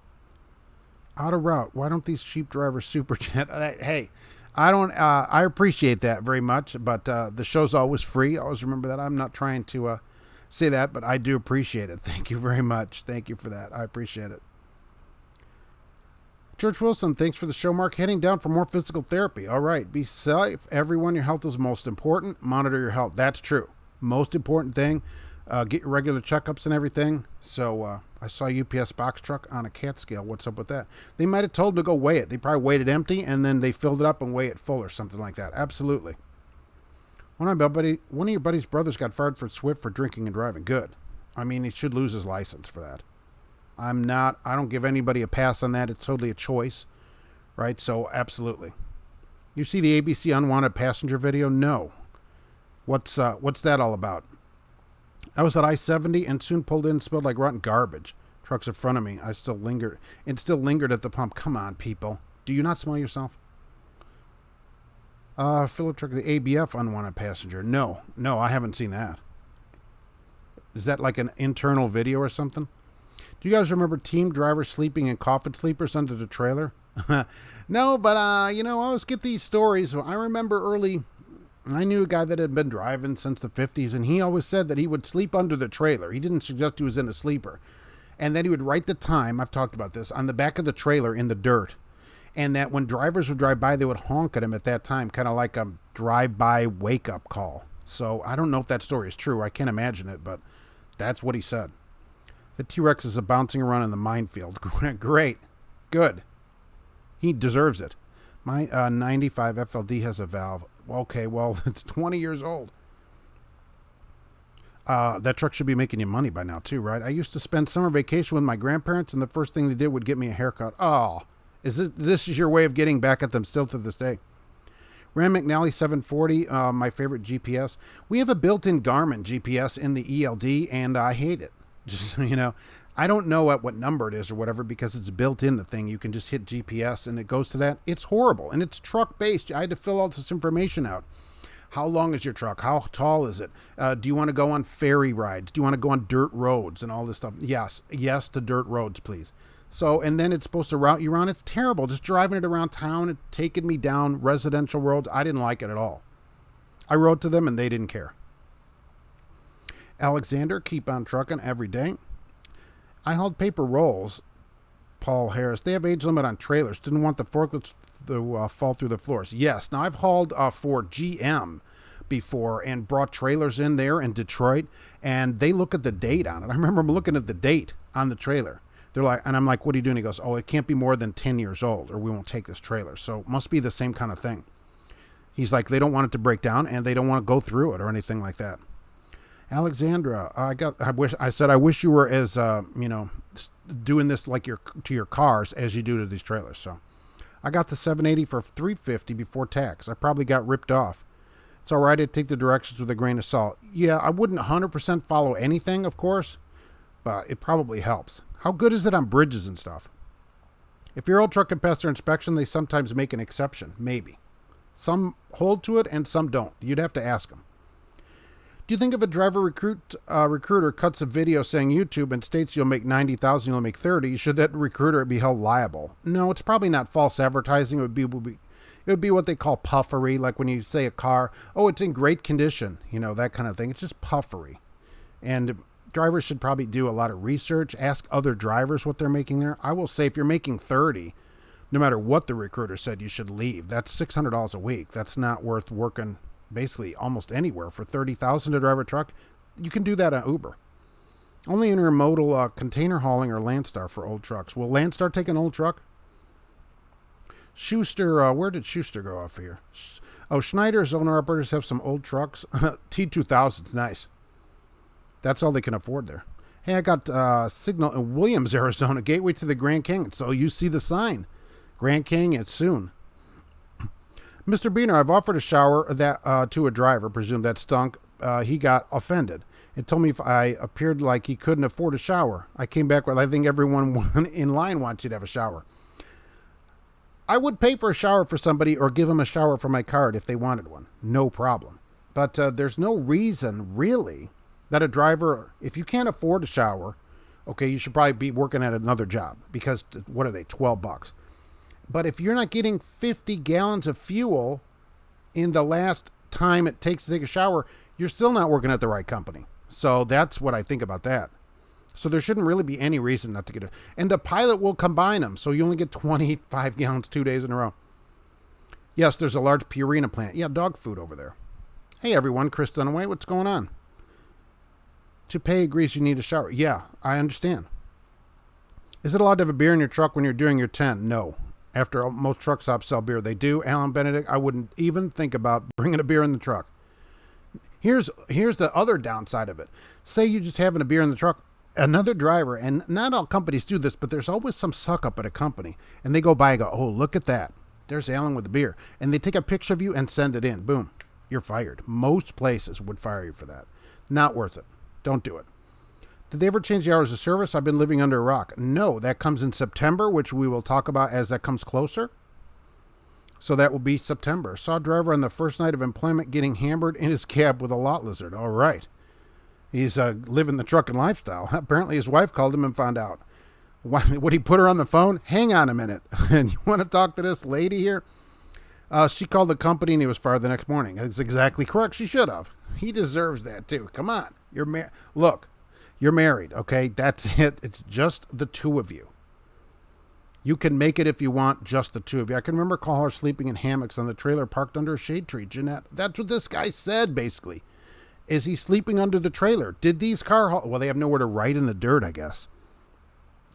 Out of route. Why don't these cheap drivers super chat? Hey, I don't. I appreciate that very much, but the show's always free. Always remember that. I'm not trying to say that, but I do appreciate it. Thank you very much. Thank you for that. I appreciate it. Church Wilson, thanks for the show, Mark. Heading down for more physical therapy. All right. Be safe. Everyone, your health is most important. Monitor your health. That's true. Most important thing. Get your regular checkups and everything. So I saw a UPS box truck on a cat scale. What's up with that? They might have told them to go weigh it. They probably weighed it empty, and then they filled it up and weigh it full or something like that. Absolutely. One of your buddy's brothers got fired for Swift for drinking and driving. Good. I mean, he should lose his license for that. I don't give anybody a pass on that. It's totally a choice, right? So, absolutely. You see the ABC unwanted passenger video? No. What's that all about? I was at I-70 and soon pulled in and smelled like rotten garbage. Trucks in front of me. It still lingered at the pump. Come on, people. Do you not smell yourself? Philip Truck, the ABF unwanted passenger. No, I haven't seen that. Is that like an internal video or something? Do you guys remember team drivers sleeping in coffin sleepers under the trailer? No, but, I always get these stories. I remember I knew a guy that had been driving since the 50s, and he always said that he would sleep under the trailer. He didn't suggest he was in a sleeper. And then he would write the time, I've talked about this, on the back of the trailer in the dirt. And that when drivers would drive by, they would honk at him at that time, kind of like a drive-by wake-up call. So I don't know if that story is true. I can't imagine it, but that's what he said. The T-Rex is bouncing around in the minefield. Great. Good. He deserves it. My 95 FLD has a valve. Okay, well, it's 20 years old. That truck should be making you money by now, too, right? I used to spend summer vacation with my grandparents, and the first thing they did would get me a haircut. Oh, this is your way of getting back at them still to this day. Ram McNally 740, my favorite GPS. We have a built-in Garmin GPS in the ELD, and I hate it. Just, I don't know at what number it is or whatever because it's built in the thing. You can just hit GPS, and it goes to that. It's horrible, and it's truck-based. I had to fill all this information out. How long is your truck? How tall is it? Do you want to go on ferry rides? Do you want to go on dirt roads and all this stuff? Yes to dirt roads, please. So, and then it's supposed to route you around. It's terrible. Just driving it around town, it taking me down residential roads. I didn't like it at all. I wrote to them and they didn't care. Alexander, keep on trucking every day. I hauled paper rolls. Paul Harris, they have age limit on trailers. Didn't want the forklifts to fall through the floors. Yes. Now I've hauled for GM before and brought trailers in there in Detroit, and they look at the date on it. I remember looking at the date on the trailer. They're like, and I'm like, what are you doing? He goes, oh, it can't be more than 10 years old or we won't take this trailer. So it must be the same kind of thing. He's like, they don't want it to break down and they don't want to go through it or anything like that. Alexandra, I wish you were as, doing this like to your cars as you do to these trailers. So I got the 780 for $350 before tax. I probably got ripped off. It's all right to take the directions with a grain of salt. Yeah, I wouldn't 100% follow anything, of course, but it probably helps. How good is it on bridges and stuff? If your old truck can pass their inspection, they sometimes make an exception. Maybe. Some hold to it and some don't. You'd have to ask them. Do you think if a driver recruiter cuts a video saying YouTube and states you'll make $90,000, you'll make $30,000, should that recruiter be held liable? No, it's probably not false advertising. It would be what they call puffery, like when you say a car, oh, it's in great condition, that kind of thing. It's just puffery. And drivers should probably do a lot of research, ask other drivers what they're making there. I will say if you're making $30,000, no matter what the recruiter said, you should leave. That's $600 a week. That's not worth working basically almost anywhere for $30,000 to drive a truck. You can do that on Uber. Only intermodal container hauling or Landstar for old trucks. Will Landstar take an old truck? Schuster, where did Schuster go off here? Oh, Schneider's owner-operators have some old trucks. T2000's nice. That's all they can afford there. Hey, I got signal in Williams, Arizona, gateway to the Grand Canyon. So you see the sign. Grand Canyon soon. Mr. Biener, I've offered a shower that to a driver, presume that stunk. He got offended. It told me if I appeared like he couldn't afford a shower. I came back with, I think everyone in line wants you to have a shower. I would pay for a shower for somebody or give them a shower for my card if they wanted one. No problem. But there's no reason, really, that a driver, if you can't afford a shower, okay, you should probably be working at another job because, what are they, $12? But if you're not getting 50 gallons of fuel in the last time it takes to take a shower, you're still not working at the right company. So that's what I think about that. So there shouldn't really be any reason not to get it. And the pilot will combine them, so you only get 25 gallons 2 days in a row. Yes, there's a large Purina plant. Yeah, dog food over there. Hey, everyone. Chris Dunaway, what's going on? To pay agrees you need a shower. Yeah, I understand. Is it allowed to have a beer in your truck when you're doing your 10? No. After most truck stops sell beer, they do. Alan Benedict, I wouldn't even think about bringing a beer in the truck. Here's the other downside of it. Say you're just having a beer in the truck. Another driver, and not all companies do this, but there's always some suck up at a company. And they go by and go, oh, look at that. There's Alan with the beer. And they take a picture of you and send it in. Boom. You're fired. Most places would fire you for that. Not worth it. Don't do it. Did they ever change the hours of service? I've been living under a rock. No, that comes in September, which we will talk about as that comes closer. So that will be September. Saw a driver on the first night of employment getting hammered in his cab with a lot lizard. All right. He's living the trucking lifestyle. Apparently his wife called him and found out. Would he put her on the phone? Hang on a minute. And you want to talk to this lady here? She called the company and he was fired the next morning. That's exactly correct. She should have. He deserves that too. Come on. Look, you're married, okay? That's it. It's just the two of you. You can make it if you want, just the two of you. I can remember callers sleeping in hammocks on the trailer parked under a shade tree. Jeanette, that's what this guy said, basically. Is he sleeping under the trailer? Did these well, they have nowhere to write in the dirt, I guess.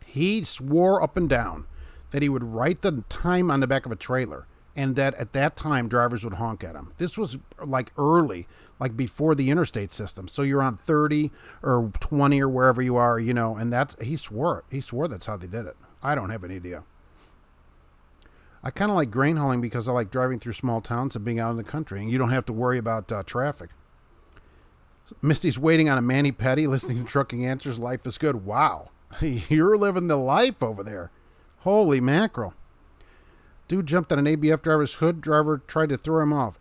He swore up and down that he would write the time on the back of a trailer and that at that time drivers would honk at him. This was like early, like before the interstate system. So you're on 30 or 20 or wherever you are, and he swore it. He swore that's how they did it. I don't have any idea. I kind of like grain hauling because I like driving through small towns and being out in the country, and you don't have to worry about traffic. Misty's waiting on a mani-pedi, listening to Trucking Answers. Life is good. Wow. You're living the life over there. Holy mackerel. Dude jumped on an ABF driver's hood. Driver tried to throw him off.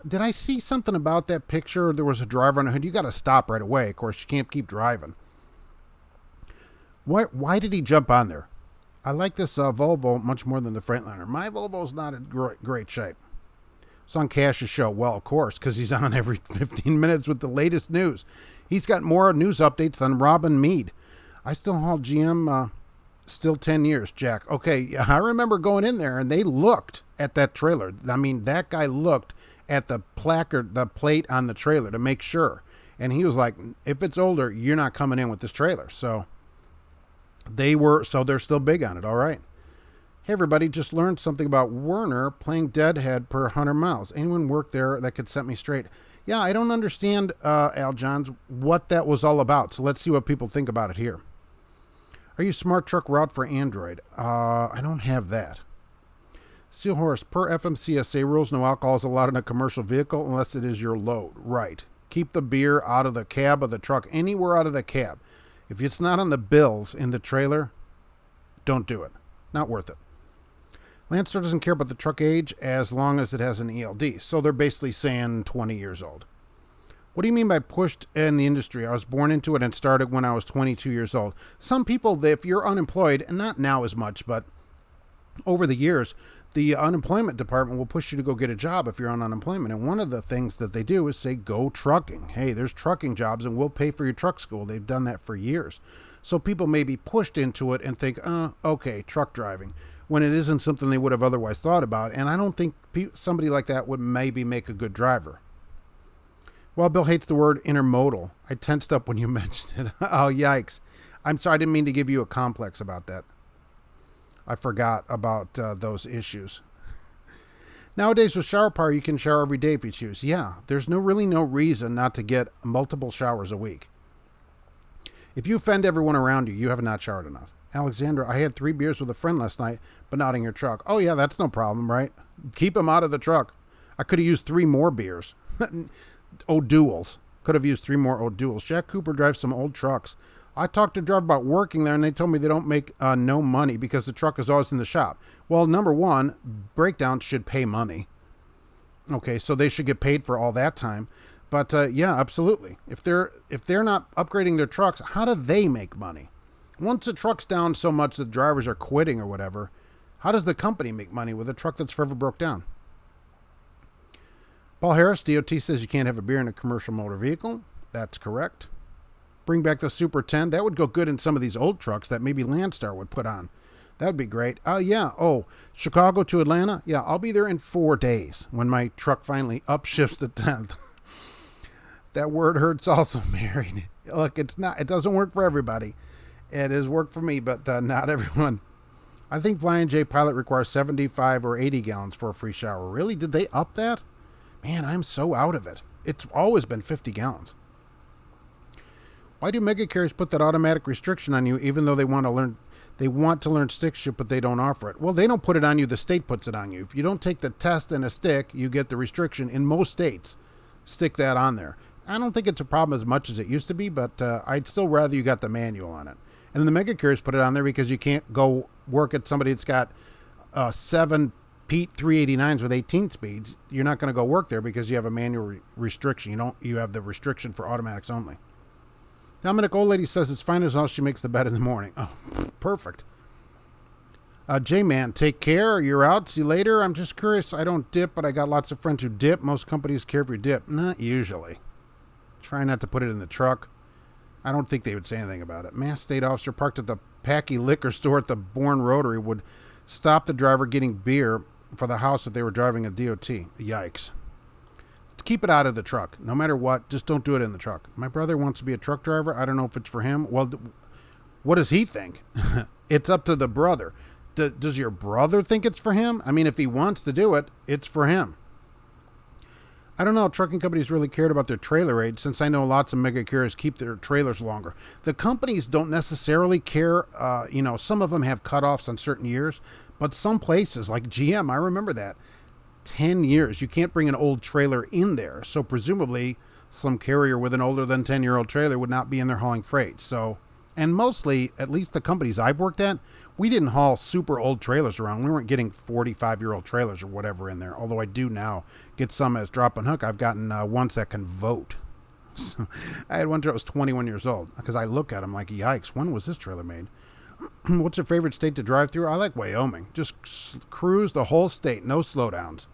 Did I see something about that picture? There was a driver on a hood. You got to stop right away. Of course, you can't keep driving. Why did he jump on there? I like this Volvo much more than the Freightliner. My Volvo's not in great shape. It's on Cash's show. Well, of course, because he's on every 15 minutes with the latest news. He's got more news updates than Robin Meade. I still haul GM, still 10 years, Jack. Okay, I remember going in there, and they looked at that trailer. I mean, that guy looked at the placard, the plate on the trailer to make sure. And he was like, if it's older, you're not coming in with this trailer. So they're still big on it. All right. Hey, everybody, just learned something about Werner playing deadhead per 100 miles. Anyone work there that could set me straight? Yeah, I don't understand, Al Johns, what that was all about. So let's see what people think about it here. Are you Smart Truck Route for Android? I don't have that. Steel Horse, per FMCSA rules, no alcohol is allowed in a commercial vehicle unless it is your load. Right. Keep the beer out of the cab of the truck, anywhere out of the cab. If it's not on the bills in the trailer, don't do it. Not worth it. Landstar doesn't care about the truck age as long as it has an ELD. So they're basically saying 20 years old. What do you mean by pushed in the industry? I was born into it and started when I was 22 years old. Some people, if you're unemployed, and not now as much, but over the years, the unemployment department will push you to go get a job if you're on unemployment. And one of the things that they do is say, go trucking. Hey, there's trucking jobs and we'll pay for your truck school. They've done that for years. So people may be pushed into it and think, okay, truck driving, when it isn't something they would have otherwise thought about. And I don't think somebody like that would maybe make a good driver. Well, Bill hates the word intermodal. I tensed up when you mentioned it. Oh, yikes. I'm sorry. I didn't mean to give you a complex about that. I forgot about those issues. Nowadays with shower power, you can shower every day if you choose. Yeah, there's really no reason not to get multiple showers a week. If you offend everyone around you, you have not showered enough. Alexandra, I had 3 beers with a friend last night, but not in your truck. Oh, yeah, that's no problem, right? Keep them out of the truck. I could have used 3 more beers. O'Duels. Could have used 3 more O'Duels. Jack Cooper drives some old trucks. I talked to a driver about working there, and they told me they don't make no money because the truck is always in the shop. Well, number one, breakdowns should pay money. Okay, so they should get paid for all that time. But yeah, absolutely. If they're not upgrading their trucks, how do they make money? Once the truck's down so much that drivers are quitting or whatever, how does the company make money with a truck that's forever broke down? Paul Harris, DOT says you can't have a beer in a commercial motor vehicle. That's correct. Bring back the Super 10. That would go good in some of these old trucks that maybe Landstar would put on. That would be great. Yeah. Oh, Chicago to Atlanta? Yeah, I'll be there in 4 days when my truck finally upshifts the 10th. That word hurts also, married. Look, it doesn't work for everybody. It has worked for me, but not everyone. I think Flying J Pilot requires 75 or 80 gallons for a free shower. Really? Did they up that? Man, I'm so out of it. It's always been 50 gallons. Why do Megacares put that automatic restriction on you even though they want to learn stick shift, but they don't offer it? Well, they don't put it on you. The state puts it on you. If you don't take the test and a stick, you get the restriction. In most states, stick that on there. I don't think it's a problem as much as it used to be, but I'd still rather you got the manual on it. And then the Megacares put it on there because you can't go work at somebody that's got 7 Pete 389s with 18 speeds. You're not going to go work there because you have a manual restriction. You have the restriction for automatics only. Dominic, old lady says it's fine as long as she makes the bed in the morning. Oh, perfect. J-Man, take care. You're out. See you later. I'm just curious. I don't dip, but I got lots of friends who dip. Most companies care if you dip. Not usually. Try not to put it in the truck. I don't think they would say anything about it. Mass state officer parked at the Packy liquor store at the Bourne Rotary would stop the driver getting beer for the house if they were driving a DOT. Yikes. Keep it out of the truck. No matter what, just don't do it in the truck. My brother wants to be a truck driver. I don't know if it's for him. Well, what does he think? It's up to the brother. Does your brother think it's for him? I mean, if he wants to do it, it's for him. I don't know if trucking companies really cared about their trailer age, since I know lots of Megacares keep their trailers longer. The companies don't necessarily care. Some of them have cutoffs on certain years, but some places, like GM, I remember that, 10 years. You can't bring an old trailer in there. So presumably, some carrier with an older than 10-year-old trailer would not be in there hauling freight. So, and mostly, at least the companies I've worked at, we didn't haul super old trailers around. We weren't getting 45-year-old trailers or whatever in there, although I do now get some as drop and hook. I've gotten ones that can vote. So I had one that was 21 years old because I look at them like, yikes, when was this trailer made? What's your favorite state to drive through? I like Wyoming. Just cruise the whole state, no slowdowns.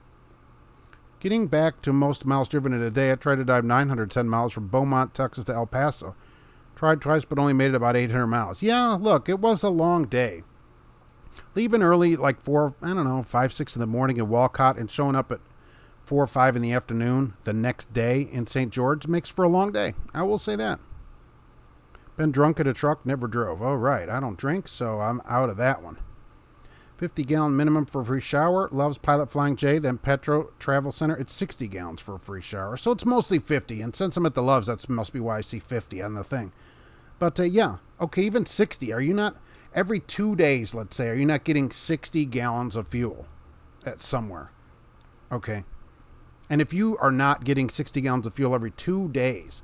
Getting back to most miles driven in a day, I tried to drive 910 miles from Beaumont, Texas to El Paso. Tried twice, but only made it about 800 miles. Yeah, look, it was a long day. Leaving early, like 5, 6 in the morning in Walcott and showing up at 4 or 5 in the afternoon the next day in St. George makes for a long day. I will say that. Been drunk at a truck, never drove. Oh, right. I don't drink, so I'm out of that one. 50-gallon minimum for a free shower. Loves Pilot Flying J, then Petro Travel Center. It's 60 gallons for a free shower. So it's mostly 50. And since I'm at the Loves, that must be why I see 50 on the thing. But yeah, okay, even 60. Are you not, every 2 days, let's say, are you not getting 60 gallons of fuel at somewhere? Okay. And if you are not getting 60 gallons of fuel every 2 days,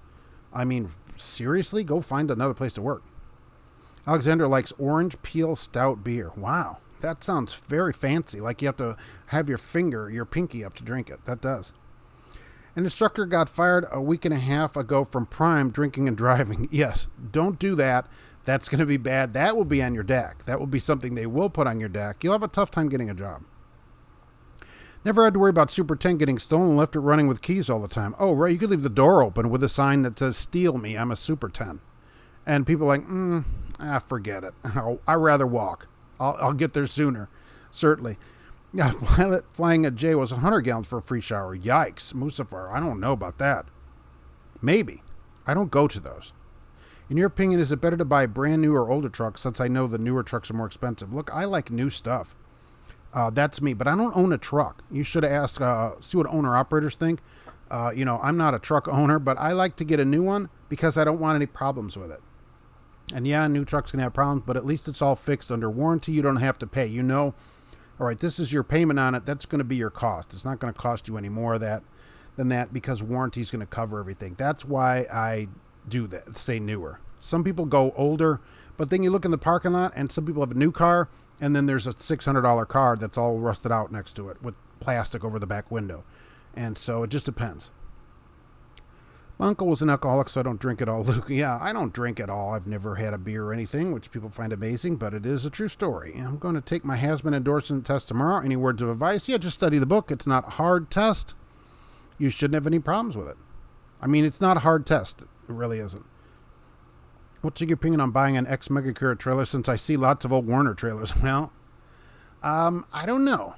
I mean, seriously, go find another place to work. Alexander likes orange peel stout beer. Wow. That sounds very fancy, like you have to have your pinky up to drink it. That does. An instructor got fired a week and a half ago from Prime drinking and driving. Yes, don't do that. That's going to be bad. That will be on your deck. That will be something they will put on your deck. You'll have a tough time getting a job. Never had to worry about Super 10 getting stolen, left it running with keys all the time. Oh, right, you could leave the door open with a sign that says, "Steal me, I'm a Super 10." And people are like, forget it. I'd rather walk. I'll get there sooner, certainly. Yeah, Pilot Flying a J was 100 gallons for a free shower. Yikes, Musafar. I don't know about that. Maybe. I don't go to those. In your opinion, is it better to buy a brand new or older truck, since I know the newer trucks are more expensive? Look, I like new stuff. That's me, but I don't own a truck. You should ask, see what owner-operators think. I'm not a truck owner, but I like to get a new one because I don't want any problems with it. And yeah, new trucks can have problems, but at least it's all fixed under warranty. You don't have to pay. All right, this is your payment on it. That's going to be your cost. It's not going to cost you any more than that because warranty is going to cover everything. That's why I do that, say newer. Some people go older, but then you look in the parking lot and some people have a new car, and then there's a $600 car that's all rusted out next to it with plastic over the back window. And so it just depends. My uncle was an alcoholic, so I don't drink at all. Luke, yeah, I don't drink at all. I've never had a beer or anything, which people find amazing, but it is a true story. I'm going to take my has-been endorsement test tomorrow. Any words of advice? Yeah, just study the book. It's not a hard test. You shouldn't have any problems with it. I mean, it's not a hard test. It really isn't. What's your opinion on buying an ex-Megacares trailer, since I see lots of old Wiener trailers? Well, I don't know.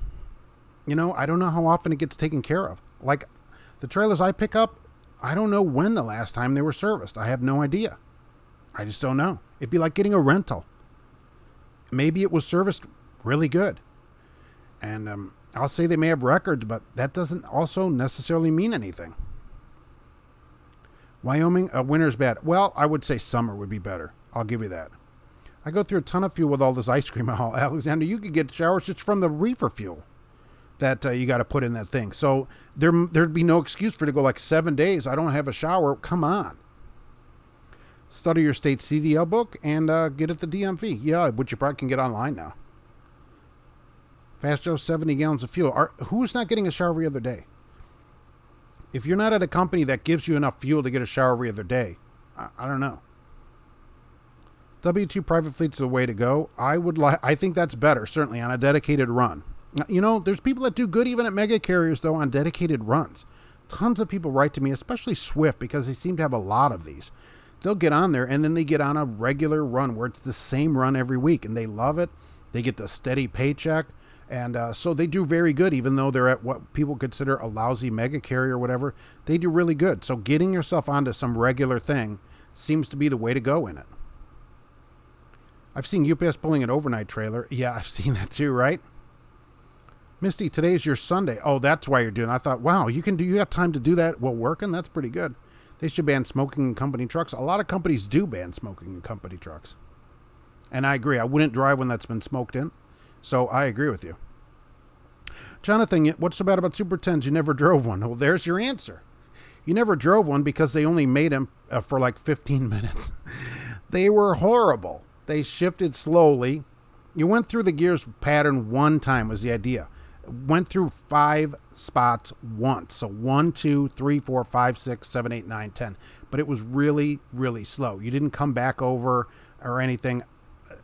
I don't know how often it gets taken care of. Like the trailers I pick up, I don't know when the last time they were serviced. I have no idea. I just don't know. It'd be like getting a rental. Maybe it was serviced really good. And I'll say they may have records, but that doesn't also necessarily mean anything. Wyoming, winter's bad. Well, I would say summer would be better. I'll give you that. I go through a ton of fuel with all this ice cream. Alexander, you could get showers just from the reefer fuel that you got to put in that thing. So there'd be no excuse for it to go like 7 days. I don't have a shower. Come on. Study your state CDL book and get at the DMV. Yeah, which you probably can get online now. Fast Joe, 70 gallons of fuel. Who's not getting a shower every other day? If you're not at a company that gives you enough fuel to get a shower every other day, I don't know. W2 private fleets are the way to go. I think that's better, certainly on a dedicated run. There's people that do good even at mega carriers, though, on dedicated runs. Tons of people write to me, especially Swift, because they seem to have a lot of these. They'll get on there, and then they get on a regular run where it's the same run every week, and they love it. They get the steady paycheck, and so they do very good, even though they're at what people consider a lousy mega carrier or whatever. They do really good. So getting yourself onto some regular thing seems to be the way to go in it. I've seen UPS pulling an overnight trailer. Yeah, I've seen that too, right? Misty, today's your Sunday. Oh, that's why you're doing it. I thought, wow, you have time to do that while working? That's pretty good. They should ban smoking in company trucks. A lot of companies do ban smoking in company trucks. And I agree. I wouldn't drive one that's been smoked in. So I agree with you. Jonathan, what's so bad about Super 10s? You never drove one. Well, there's your answer. You never drove one because they only made them for like 15 minutes. They were horrible. They shifted slowly. You went through the gears pattern one time was the idea. Went through 5 spots once. So 1, 2, 3, 4, 5, 6, 7, 8, 9, 10. But it was really, really slow. You didn't come back over or anything.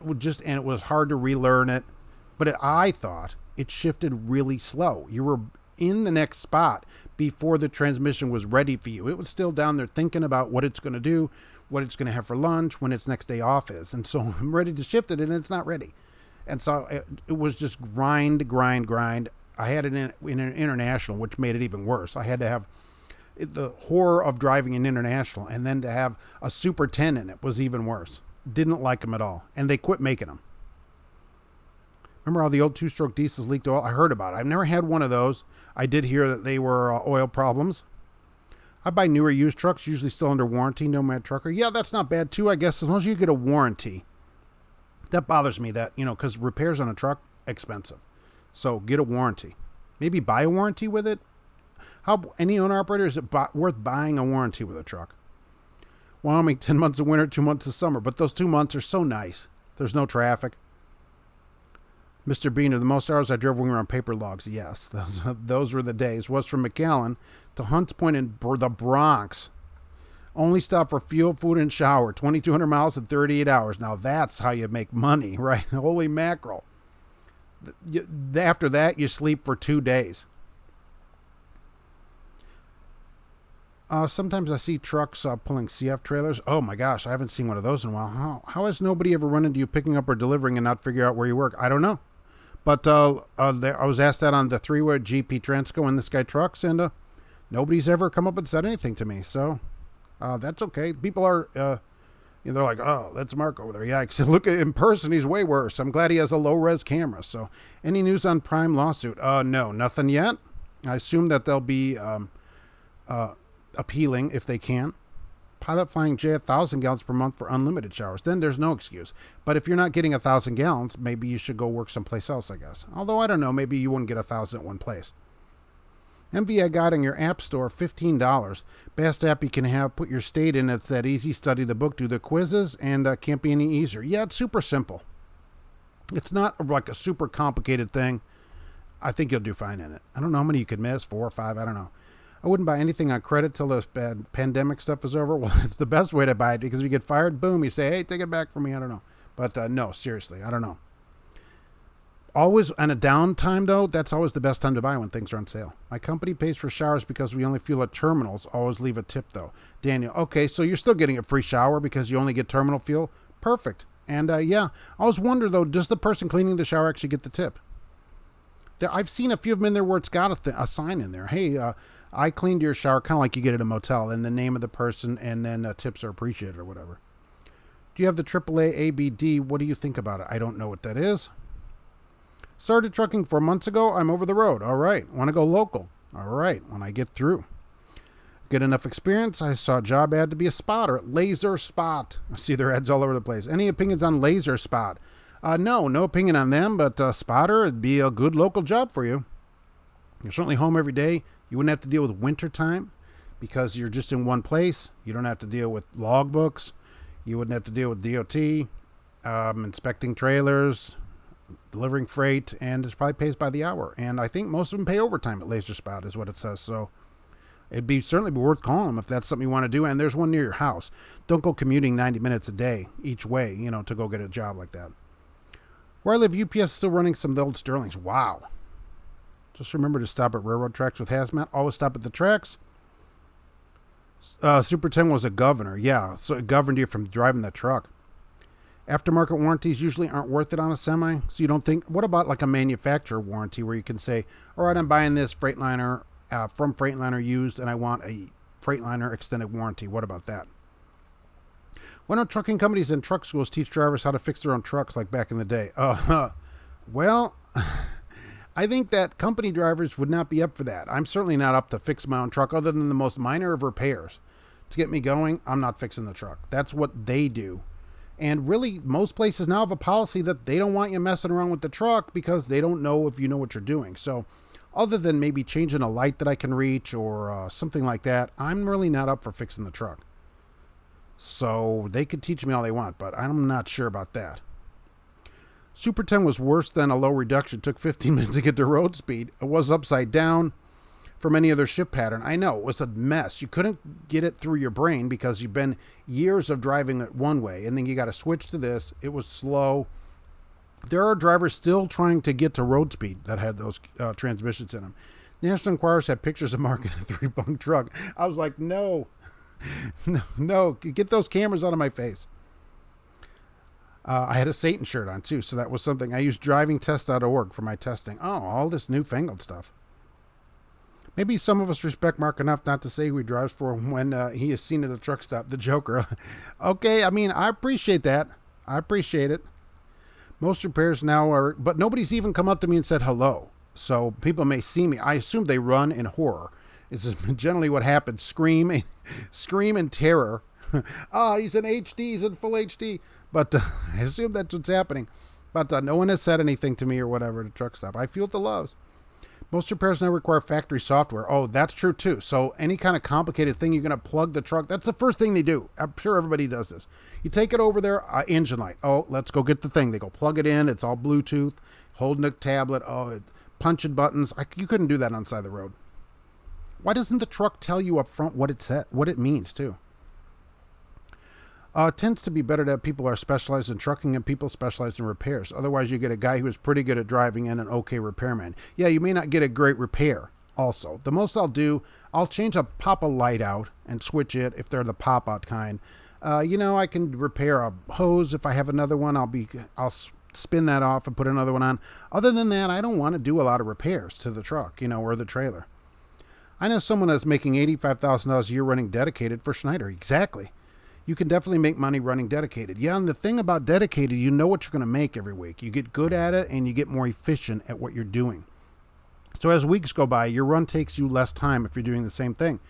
And it was hard to relearn it. But I thought it shifted really slow. You were in the next spot before the transmission was ready for you. It was still down there thinking about what it's going to do, what it's going to have for lunch, when its next day off is. And so I'm ready to shift it, and it's not ready. And so it was just grind. I had it in an international, which made it even worse. I had to have the horror of driving an international, and then to have a Super 10 in it was even worse. Didn't like them at all. And they quit making them. Remember how the old 2-stroke diesels leaked oil? I heard about it. I've never had one of those. I did hear that they were oil problems. I buy newer used trucks, usually still under warranty, Nomad Trucker. Yeah, that's not bad too, I guess, as long as you get a warranty. That bothers me because repairs on a truck, expensive. So get a warranty. Maybe buy a warranty with it. Any owner-operator, is it worth buying a warranty with a truck? Wyoming, 10 months of winter, 2 months of summer. But those 2 months are so nice. There's no traffic. Mr. Beaner, the most hours I drove when we were on paper logs. Yes, those were the days. Was from McAllen to Hunts Point in the Bronx. Only stop for fuel, food, and shower. 2,200 miles in 38 hours. Now that's how you make money, right? Holy mackerel. After that, you sleep for 2 days. Sometimes I see trucks pulling CF trailers. Oh my gosh, I haven't seen one of those in a while. How has nobody ever run into you picking up or delivering and not figure out where you work? I don't know. But I was asked that on the 3-way GP Transco in the Sky Trucks, and nobody's ever come up and said anything to me. So That's okay. People are, they're like, oh, that's Mark over there. Yikes. Look at in person, he's way worse. I'm glad he has a low-res camera. So, any news on Prime lawsuit? No, nothing yet. I assume that they'll be appealing if they can. Pilot flying J 1,000 gallons per month for unlimited showers. Then there's no excuse. But if you're not getting 1,000 gallons, maybe you should go work someplace else, I guess. Although, I don't know, maybe you wouldn't get 1,000 at one place. MVI Guide on your app store, $15. Best app you can have. Put your state in. It's that easy. Study the book, do the quizzes, and can't be any easier. Yeah, it's super simple. It's not like a super complicated thing. I think you'll do fine in it. I don't know how many you could miss, 4 or 5, I don't know. I wouldn't buy anything on credit till this bad pandemic stuff is over. Well, it's the best way to buy it because if you get fired, boom, you say, hey, take it back from me. I don't know. But no, seriously, I don't know. Always on a downtime, though, that's always the best time to buy when things are on sale. My company pays for showers because we only fuel at terminals. Always leave a tip, though. Daniel, okay, so you're still getting a free shower because you only get terminal fuel? Perfect. And yeah, I always wonder, though, does the person cleaning the shower actually get the tip? I've seen a few of them in there where it's got a sign in there. Hey, I cleaned your shower, kind of like you get at a motel, and the name of the person, and then tips are appreciated or whatever. Do you have the AAA ABD? What do you think about it? I don't know what that is. Started trucking 4 months ago. I'm over the road. All right. Want to go local. All right. When I get through. Get enough experience. I saw a job ad to be a spotter at Laser Spot. I see their ads all over the place. Any opinions on Laser Spot? No opinion on them, but spotter, it'd be a good local job for you. You're certainly home every day. You wouldn't have to deal with winter time because you're just in one place. You don't have to deal with logbooks. You wouldn't have to deal with DOT, inspecting trailers, delivering freight, and it probably pays by the hour. And I think most of them pay overtime at Laser Spot is what it says. So it'd certainly be worth calling them if that's something you want to do. And there's one near your house. Don't go commuting 90 minutes a day each way, to go get a job like that. Where I live, UPS is still running some of the old Sterlings. Wow. Just remember to stop at railroad tracks with hazmat. Always stop at the tracks. Superintendent was a governor. Yeah, so it governed you from driving that truck. Aftermarket warranties usually aren't worth it on a semi. So you don't think, what about like a manufacturer warranty where you can say, all right, I'm buying this Freightliner from Freightliner used and I want a Freightliner extended warranty. What about that? Why don't trucking companies and truck schools teach drivers how to fix their own trucks like back in the day? Well, I think that company drivers would not be up for that. I'm certainly not up to fix my own truck other than the most minor of repairs. To get me going, I'm not fixing the truck. That's what they do. And really, most places now have a policy that they don't want you messing around with the truck because they don't know if you know what you're doing. So other than maybe changing a light that I can reach or something like that, I'm really not up for fixing the truck. So they could teach me all they want, but I'm not sure about that. Super 10 was worse than a low reduction. Took 15 minutes to get to road speed. It was upside down from any other shift pattern. I know, it was a mess. You couldn't get it through your brain because you've been years of driving it one way, and then you got to switch to this. It was slow. There are drivers still trying to get to road speed that had those transmissions in them. National Enquirers had pictures of Mark in a 3-bunk truck. I was like, no, get those cameras out of my face. I had a Satan shirt on, too, so that was something. I used drivingtest.org for my testing. Oh, all this newfangled stuff. Maybe some of us respect Mark enough not to say who he drives for when he is seen at a truck stop, the Joker. Okay, I mean, I appreciate that. I appreciate it. Most repairs now are, but nobody's even come up to me and said hello. So people may see me. I assume they run in horror. It's generally what happens. Scream in terror. He's in HD. He's in full HD. But I assume that's what's happening. But no one has said anything to me or whatever at a truck stop. I feel the loves. Most repairs now require factory software. Oh, that's true too. So any kind of complicated thing, you're going to plug the truck. That's the first thing they do. I'm sure everybody does this. You take it over there, engine light. Oh, let's go get the thing. They go plug it in. It's all Bluetooth, holding a tablet. Oh, punching buttons. You couldn't do that on the side of the road. Why doesn't the truck tell you up front what it means too? Tends to be better to have people who are specialized in trucking and people specialized in repairs. Otherwise, you get a guy who is pretty good at driving and an okay repairman. Yeah, you may not get a great repair also. The most I'll do, I'll change a pop-a light out and switch it if they're the pop-out kind. I can repair a hose. If I have another one, I'll spin that off and put another one on. Other than that, I don't want to do a lot of repairs to the truck, or the trailer. I know someone that's making $85,000 a year running dedicated for Schneider. Exactly. You can definitely make money running dedicated. Yeah, and the thing about dedicated, you know what you're going to make every week. You get good at it and you get more efficient at what you're doing. So as weeks go by, your run takes you less time if you're doing the same thing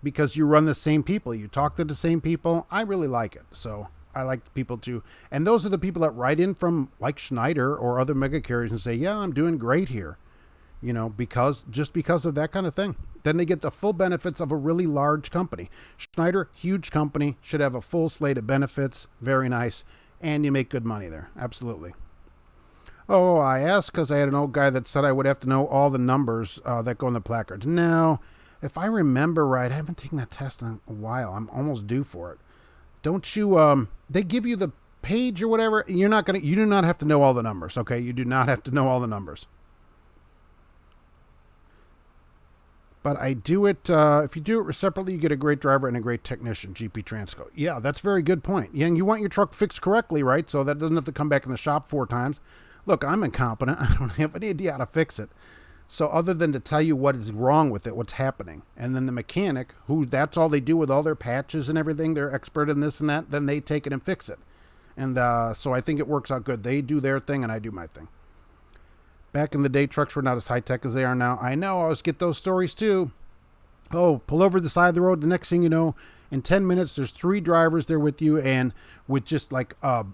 because you run the same people. You talk to the same people. I really like it. So I like people too. And those are the people that write in from like Schneider or other Megacares and say, yeah, I'm doing great here. Because of that kind of thing. Then they get the full benefits of a really large company. Schneider, huge company, should have a full slate of benefits. Very nice. And you make good money there. Absolutely. Oh, I asked because I had an old guy that said I would have to know all the numbers that go in the placards. No, if I remember right, I haven't taken that test in a while. I'm almost due for it. Don't you, they give you the page or whatever. You do not have to know all the numbers. Okay. You do not have to know all the numbers. But I do it, if you do it separately, you get a great driver and a great technician, GP Transco. Yeah, that's a very good point. Yeah, and you want your truck fixed correctly, right? So that doesn't have to come back in the shop 4 times. Look, I'm incompetent. I don't have any idea how to fix it. So other than to tell you what is wrong with it, what's happening. And then the mechanic, who that's all they do with all their patches and everything, they're expert in this and that, then they take it and fix it. And so I think it works out good. They do their thing and I do my thing. Back in the day, trucks were not as high-tech as they are now. I know, I always get those stories too. Oh, pull over the side of the road. The next thing you know, in 10 minutes, there's 3 drivers there with you. And with just like a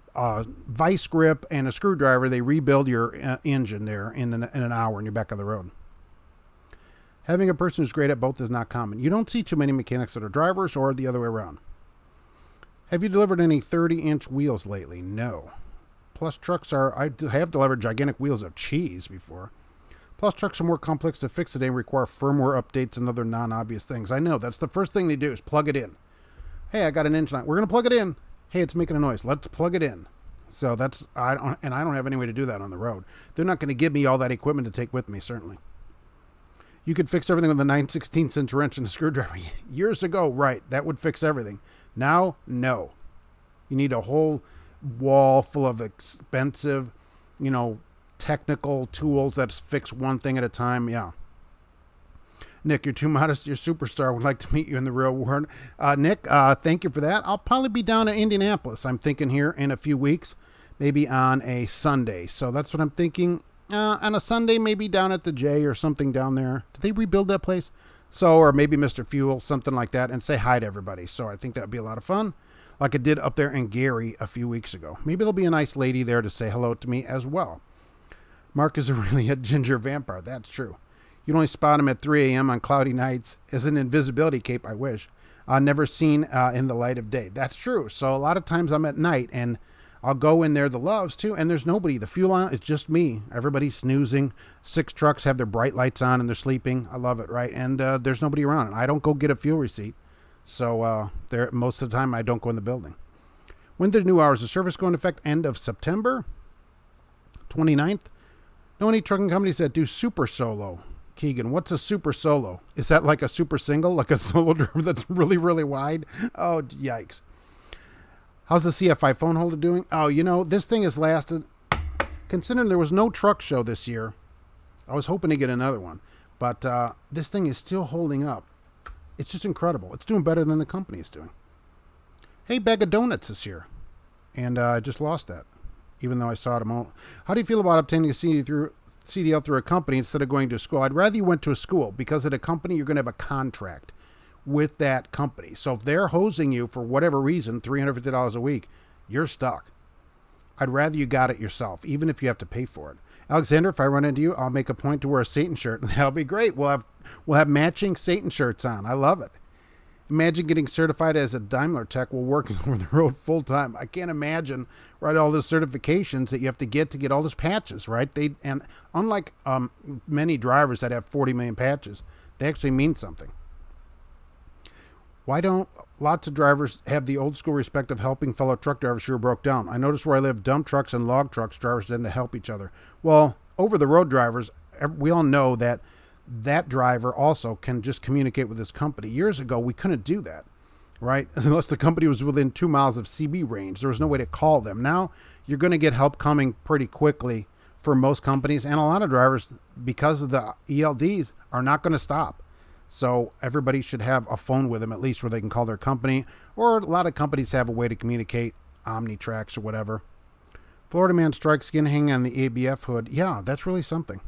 vice grip and a screwdriver, they rebuild your engine there in an hour and you're back on the road. Having a person who's great at both is not common. You don't see too many mechanics that are drivers or the other way around. Have you delivered any 30-inch wheels lately? No. Plus trucks I have delivered gigantic wheels of cheese before. Plus trucks are more complex to fix today and require firmware updates and other non-obvious things. I know, that's the first thing they do is plug it in. Hey, I got an engine light. We're going to plug it in. Hey, it's making a noise. Let's plug it in. So I don't have any way to do that on the road. They're not going to give me all that equipment to take with me, certainly. You could fix everything with a 9/16" wrench and a screwdriver. Years ago, right, that would fix everything. Now, no. You need a whole wall full of expensive, technical tools that fix one thing at a time. Yeah. Nick, you're too modest. You're a superstar. Would like to meet you in the real world. Nick, thank you for that. I'll probably be down in Indianapolis. I'm thinking here in a few weeks, maybe on a Sunday. So that's what I'm thinking. On a Sunday, maybe down at the J or something down there. Did they rebuild that place? So, or maybe Mr. Fuel, something like that, and say hi to everybody. So I think that would be a lot of fun. Like I did up there in Gary a few weeks ago. Maybe there'll be a nice lady there to say hello to me as well. Mark is really a ginger vampire. That's true. You'd only spot him at 3 a.m. on cloudy nights as an invisibility cape, I wish. Never seen in the light of day. That's true. So a lot of times I'm at night and I'll go in there, the Loves too, and there's nobody. The fuel on, it's just me. Everybody's snoozing. 6 trucks have their bright lights on and they're sleeping. I love it, right? And there's nobody around. And I don't go get a fuel receipt. So most of the time I don't go in the building. When did new hours of service go into effect? End of September 29th. Know any trucking companies that do super solo? Keegan, what's a super solo? Is that like a super single, like a solo driver that's really, really wide? Oh, yikes. How's the CFI phone holder doing? Oh, this thing has lasted. Considering there was no truck show this year, I was hoping to get another one. But this thing is still holding up. It's just incredible. It's doing better than the company is doing. Hey, Bag of Donuts is here. And I just lost that, even though I saw it a moment. How do you feel about obtaining a CDL through a company instead of going to a school? I'd rather you went to a school because at a company, you're going to have a contract with that company. So if they're hosing you for whatever reason, $350 a week, you're stuck. I'd rather you got it yourself, even if you have to pay for it. Alexander, if I run into you, I'll make a point to wear a Satan shirt. That'll be great. We'll have matching Satan shirts on. I love it. Imagine getting certified as a Daimler tech while working over the road full time. I can't imagine, right, all the certifications that you have to get all those patches, right? And unlike many drivers that have 40 million patches, they actually mean something. Why don't lots of drivers have the old school respect of helping fellow truck drivers who are broke down? I noticed where I live, dump trucks and log trucks drivers tend to help each other. Well, over the road drivers, we all know that driver also can just communicate with his company. Years ago, we couldn't do that, right? Unless the company was within 2 miles of CB range, there was no way to call them. Now, you're going to get help coming pretty quickly for most companies, and a lot of drivers, because of the ELDs, are not going to stop. So everybody should have a phone with them at least where they can call their company, or a lot of companies have a way to communicate, Omnitrax or whatever. Florida man strikes again hanging on the ABF hood. Yeah, that's really something.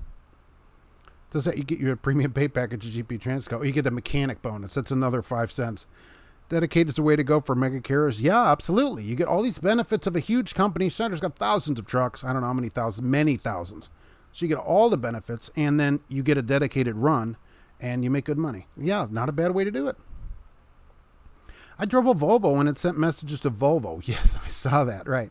Does that you get your premium pay package at GP Transco? You get the mechanic bonus. That's another 5 cents. Dedicated is the way to go for Megacares. Yeah, absolutely. You get all these benefits of a huge company. Schneider's got thousands of trucks. I don't know how many thousands, many thousands. So you get all the benefits, and then you get a dedicated run, and you make good money. Yeah, not a bad way to do it. I drove a Volvo, and it sent messages to Volvo. Yes, I saw that, right.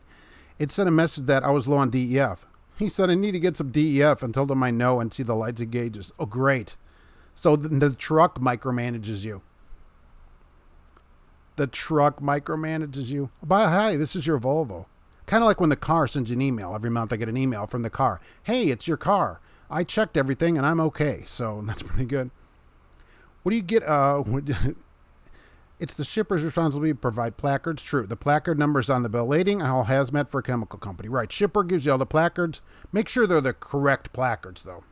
It sent a message that I was low on DEF. He said, I need to get some DEF, and told him I know and see the lights and gauges. Oh, great. So the truck micromanages you. The truck micromanages you. Hi, this is your Volvo. Kind of like when the car sends you an email. Every month I get an email from the car. Hey, it's your car. I checked everything, and I'm okay. So that's pretty good. What do you get? It's the shipper's responsibility to provide placards. True. The placard number's on the bill lading. All hazmat for a chemical company. Right. Shipper gives you all the placards. Make sure they're the correct placards, though.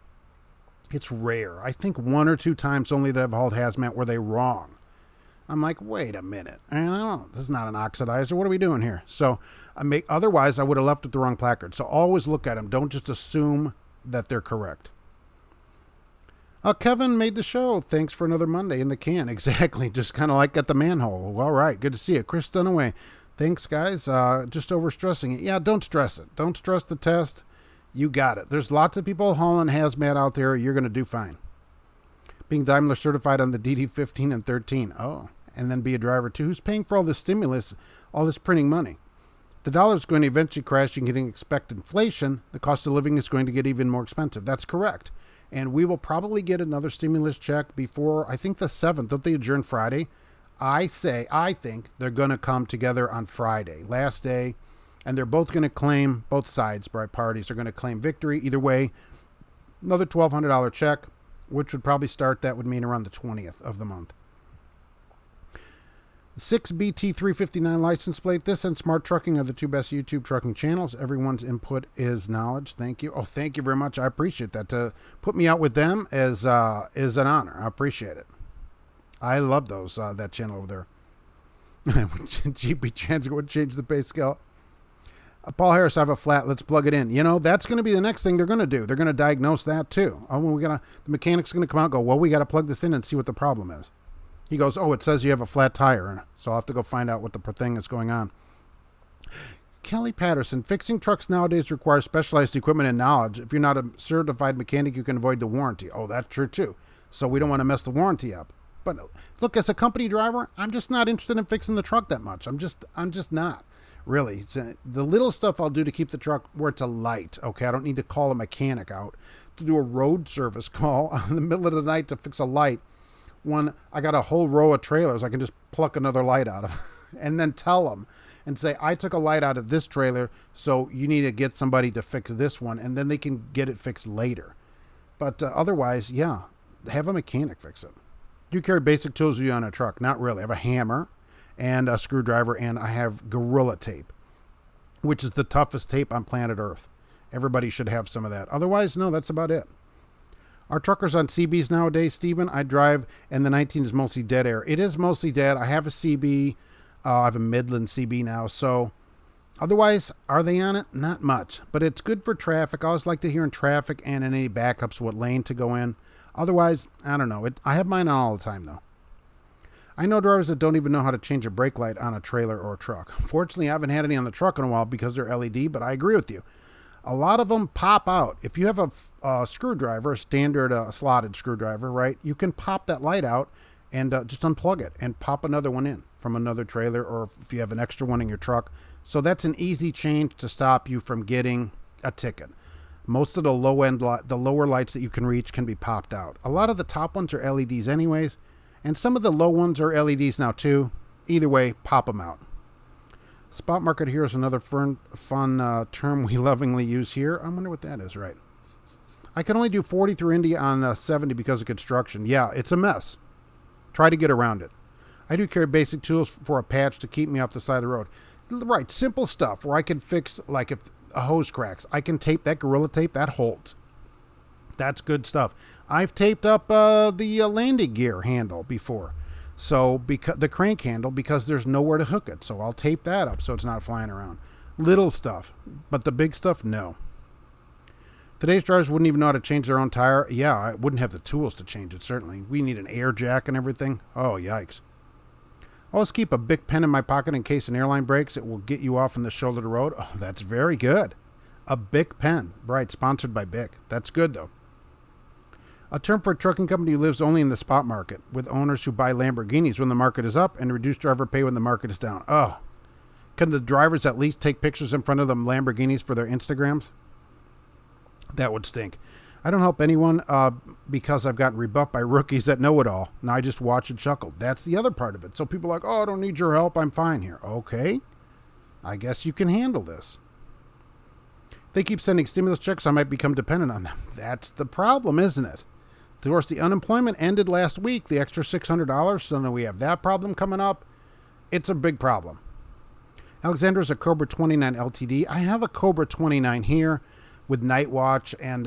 It's rare. I think 1 or 2 times only that I've hauled hazmat were they wrong. I'm like, wait a minute. This is not an oxidizer. What are we doing here? So otherwise, I would have left with the wrong placard. So always look at them. Don't just assume that they're correct. Kevin made the show. Thanks for another Monday in the can. Exactly. Just kind of like at the manhole. All right. Good to see you. Chris Dunaway. Thanks, guys. Just overstressing it. Yeah, don't stress it. Don't stress the test. You got it. There's lots of people hauling hazmat out there. You're going to do fine. Being Daimler certified on the DD15 and 13. Oh, and then be a driver too. Who's paying for all this stimulus, all this printing money? The dollar is going to eventually crash. You can expect inflation. The cost of living is going to get even more expensive. That's correct. And we will probably get another stimulus check before, I think, the 7th. Don't they adjourn Friday? I think they're going to come together on Friday, last day, and they're both going to claim, both sides, right, parties are going to claim victory. Either way, another $1,200 check, which would probably start, that would mean around the 20th of the month. 6BT359 license plate. This and Smart Trucking are the 2 best YouTube trucking channels. Everyone's input is knowledge. Thank you. Oh, thank you very much. I appreciate that. To put me out with them is an honor. I appreciate it. I love those that channel over there. GP Transit would change the pay scale. Paul Harris, I have a flat. Let's plug it in. You know, that's going to be the next thing they're going to do. They're going to diagnose that too. Oh, the mechanic's going to come out and go, well, we got to plug this in and see what the problem is. He goes, oh, it says you have a flat tire. So I'll have to go find out what the thing is going on. Kelly Patterson, fixing trucks nowadays requires specialized equipment and knowledge. If you're not a certified mechanic, you can avoid the warranty. Oh, that's true too. So we don't want to mess the warranty up. But look, as a company driver, I'm just not interested in fixing the truck that much. I'm just not. Really. The little stuff I'll do to keep the truck where it's a light. Okay, I don't need to call a mechanic out to do a road service call in the middle of the night to fix a light. When I got a whole row of trailers, I can just pluck another light out of and then tell them and say, I took a light out of this trailer, so you need to get somebody to fix this one, and then they can get it fixed later. But otherwise, yeah, have a mechanic fix it. Do you carry basic tools with you on a truck? Not really. I have a hammer and a screwdriver, and I have Gorilla Tape, which is the toughest tape on planet Earth. Everybody should have some of that. Otherwise, no, that's about it. Are truckers on CBs nowadays, Stephen? I drive, and the 19 is mostly dead air. It is mostly dead. I have a CB. I have a Midland CB now. So otherwise, are they on it? Not much. But it's good for traffic. I always like to hear in traffic and in any backups what lane to go in. Otherwise, I don't know. I have mine on all the time, though. I know drivers that don't even know how to change a brake light on a trailer or a truck. Fortunately, I haven't had any on the truck in a while because they're LED, but I agree with you. A lot of them pop out. If you have a screwdriver, a standard slotted screwdriver, right, you can pop that light out and just unplug it and pop another one in from another trailer, or if you have an extra one in your truck. So that's an easy change to stop you from getting a ticket. Most of the the lower lights that you can reach can be popped out. A lot of the top ones are LEDs anyways, and some of the low ones are LEDs now too. Either way, pop them out. Spot market here is another fun term we lovingly use here. I wonder what that is, right? I can only do 40 through Indy on 70 because of construction. Yeah, it's a mess. Try to get around it. I do carry basic tools for a patch to keep me off the side of the road. Right, simple stuff where I can fix, like if a hose cracks, I can tape that Gorilla Tape, that holds. That's good stuff. I've taped up the landing gear handle before. So because the crank handle, because there's nowhere to hook it. So I'll tape that up so it's not flying around. Little stuff. But the big stuff, no. Today's drivers wouldn't even know how to change their own tire. Yeah, I wouldn't have the tools to change it, certainly. We need an air jack and everything. Oh, yikes. Always keep a Bic pen in my pocket in case an airline breaks. It will get you off on the shoulder of the road. Oh, that's very good. A Bic pen. Right, sponsored by Bic. That's good, though. A term for a trucking company who lives only in the spot market, with owners who buy Lamborghinis when the market is up and reduce driver pay when the market is down. Oh, can the drivers at least take pictures in front of them Lamborghinis for their Instagrams? That would stink. I don't help anyone because I've gotten rebuffed by rookies that know it all. Now I just watch and chuckle. That's the other part of it. So people are like, oh, I don't need your help. I'm fine here. Okay. I guess you can handle this. If they keep sending stimulus checks, I might become dependent on them. That's the problem, isn't it? Of course, the unemployment ended last week, the extra $600. So now we have that problem coming up. It's a big problem. Alexander's a Cobra 29 LTD. I have a Cobra 29 here with night watch and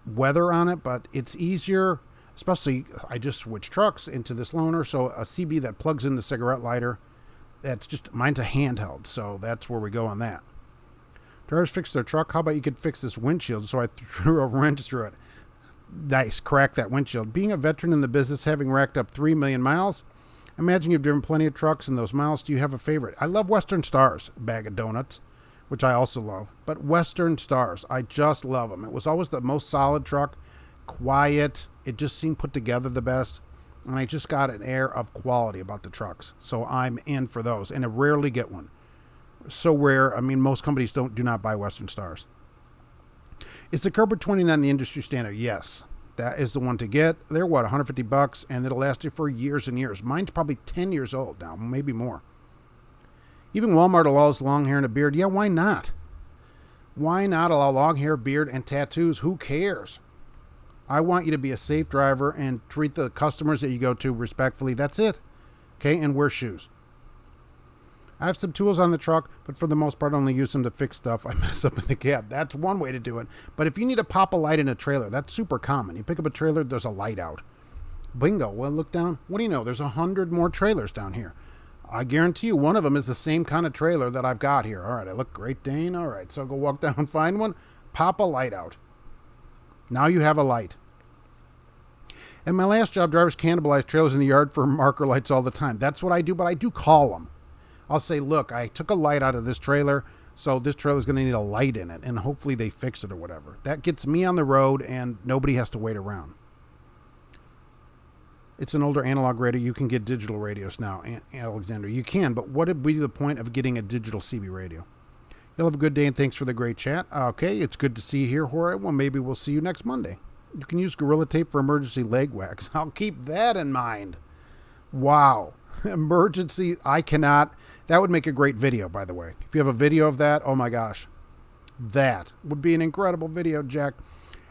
weather on it, but it's easier, especially I just switched trucks into this loaner, so a CB that plugs in the cigarette lighter. That's just, mine's a handheld, so that's where we go on that. Drivers fix their truck. How about you could fix this windshield? So I threw a wrench through it. Nice, crack that windshield. Being a veteran in the business, having racked up 3 million miles, imagine you've driven plenty of trucks in those miles. Do you have a favorite? I love Western Stars, bag of donuts, which I also love. But Western Stars, I just love them. It was always the most solid truck, quiet. It just seemed put together the best. And I just got an air of quality about the trucks. So I'm in for those. And I rarely get one. So rare. I mean, most companies do not buy Western Stars. Is the Cobra 29 the industry standard? Yes. That is the one to get. They're what, $150, and it'll last you for years and years. Mine's probably 10 years old now, maybe more. Even Walmart allows long hair and a beard. Yeah, why not? Why not allow long hair, beard, and tattoos? Who cares? I want you to be a safe driver and treat the customers that you go to respectfully. That's it. Okay, and wear shoes. I have some tools on the truck, but for the most part, I only use them to fix stuff I mess up in the cab. That's one way to do it. But if you need to pop a light in a trailer, that's super common. You pick up a trailer, there's a light out. Bingo. Well, look down. What do you know? There's 100 more trailers down here. I guarantee you one of them is the same kind of trailer that I've got here. All right, I look Great Dane. All right, so go walk down and find one. Pop a light out. Now you have a light. At my last job, drivers cannibalize trailers in the yard for marker lights all the time. That's what I do, but I do call them. I'll say, look, I took a light out of this trailer, so this trailer is going to need a light in it, and hopefully they fix it or whatever. That gets me on the road, and nobody has to wait around. It's an older analog radio. You can get digital radios now, Alexander. You can, but what would be the point of getting a digital CB radio? You'll have a good day, and thanks for the great chat. Okay, it's good to see you here, Jorge. Well, maybe we'll see you next Monday. You can use Gorilla Tape for emergency leg wax. I'll keep that in mind. Wow. Emergency, I cannot. That would make a great video, by the way. If you have a video of that, oh my gosh. That would be an incredible video, Jack.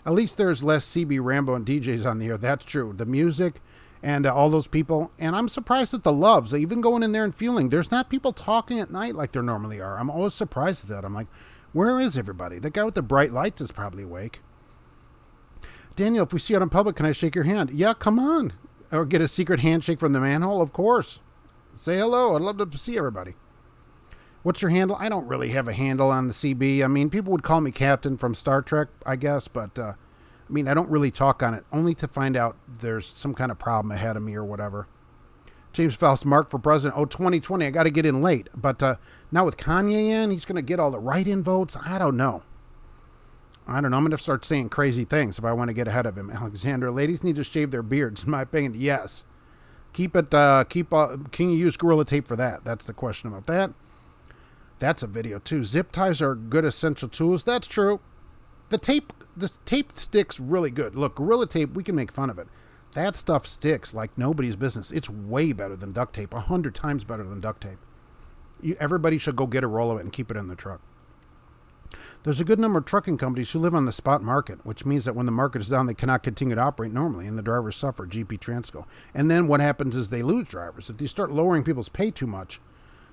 At least there's less CB Rambo and DJs on the air. That's true. The music and all those people. And I'm surprised at the loves. Even going in there and feeling, there's not people talking at night like there normally are. I'm always surprised at that. I'm like, where is everybody? The guy with the bright lights is probably awake. Daniel, if we see you out in public, can I shake your hand? Yeah, come on. Or get a secret handshake from the manhole? Of course. Say hello. I'd love to see everybody. What's your handle? I don't really have a handle on the CB. I mean, people would call me Captain from Star Trek, I guess. But, I don't really talk on it. Only to find out there's some kind of problem ahead of me or whatever. James Faust, Mark for president. Oh, 2020. I got to get in late. But now with Kanye in, he's going to get all the write-in votes. I don't know. I'm going to start saying crazy things if I want to get ahead of him. Alexander, ladies need to shave their beards, in my opinion. Yes. Can you use Gorilla Tape for that? That's the question about that. That's a video too. Zip ties are good essential tools. That's true. The tape sticks really good. Look, Gorilla Tape, we can make fun of it. That stuff sticks like nobody's business. It's way better than duct tape. 100 times better than duct tape. Everybody should go get a roll of it and keep it in the truck. There's a good number of trucking companies who live on the spot market, which means that when the market is down, they cannot continue to operate normally, and the drivers suffer. GP Transco. And then what happens is they lose drivers. If you start lowering people's pay too much,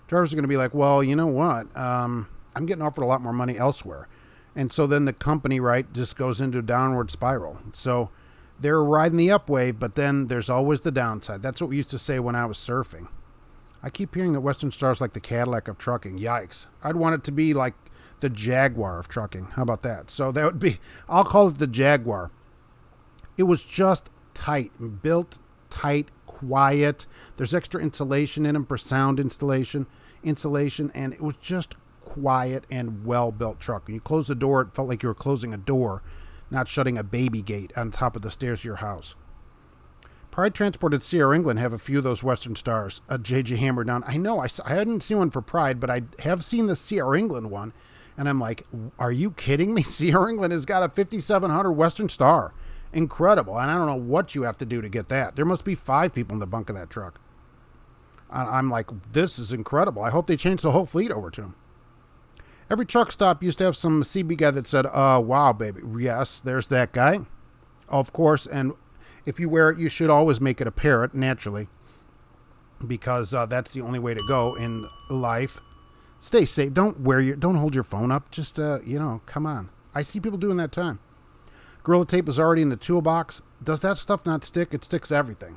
drivers are going to be like, well, you know what? I'm getting offered a lot more money elsewhere. And so then the company, right, just goes into a downward spiral. So they're riding the up wave, but then there's always the downside. That's what we used to say when I was surfing. I keep hearing that Western Star is like the Cadillac of trucking. Yikes. I'd want it to be like the Jaguar of trucking. How about that? So that would be, I'll call it the Jaguar. It was just tight, built tight, quiet. There's extra insulation in them for sound insulation, and it was just quiet and well-built truck. When you close the door, it felt like you were closing a door, not shutting a baby gate on top of the stairs of your house. Pride Transport at CR England have a few of those Western Stars. JJ Hammer down. I know, I hadn't seen one for Pride, but I have seen the CR England one, and I'm like, are you kidding me? CR England has got a 5700 Western Star. Incredible. And I don't know what you have to do to get that. There must be 5 people in the bunk of that truck. I'm like, this is incredible. I hope they change the whole fleet over to them. Every truck stop used to have some CB guy that said, wow, baby. Yes, there's that guy. Of course, and if you wear it, you should always make it a parrot, naturally, because that's the only way to go in life. Stay safe. Don't hold your phone up. Just, come on. I see people doing that time. Gorilla Tape is already in the toolbox. Does that stuff not stick? It sticks everything.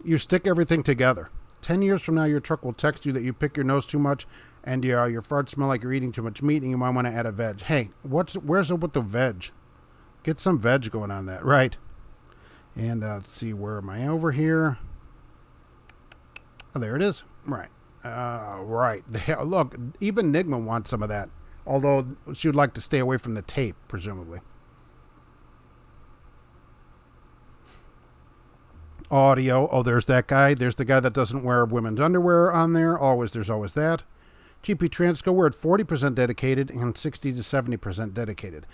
You stick everything together. 10 years from now, your truck will text you that you pick your nose too much and your farts smell like you're eating too much meat and you might want to add a veg. Hey, where's up with the veg? Get some veg going on that. Right. And let's see, where am I over here? Oh, there it is. Right. Right. Look, even Nigma wants some of that, although she would like to stay away from the tape, presumably. Audio. Oh, there's that guy. There's the guy that doesn't wear women's underwear on there. There's always that. GP Transco, we're at 40% dedicated and 60 to 70% dedicated.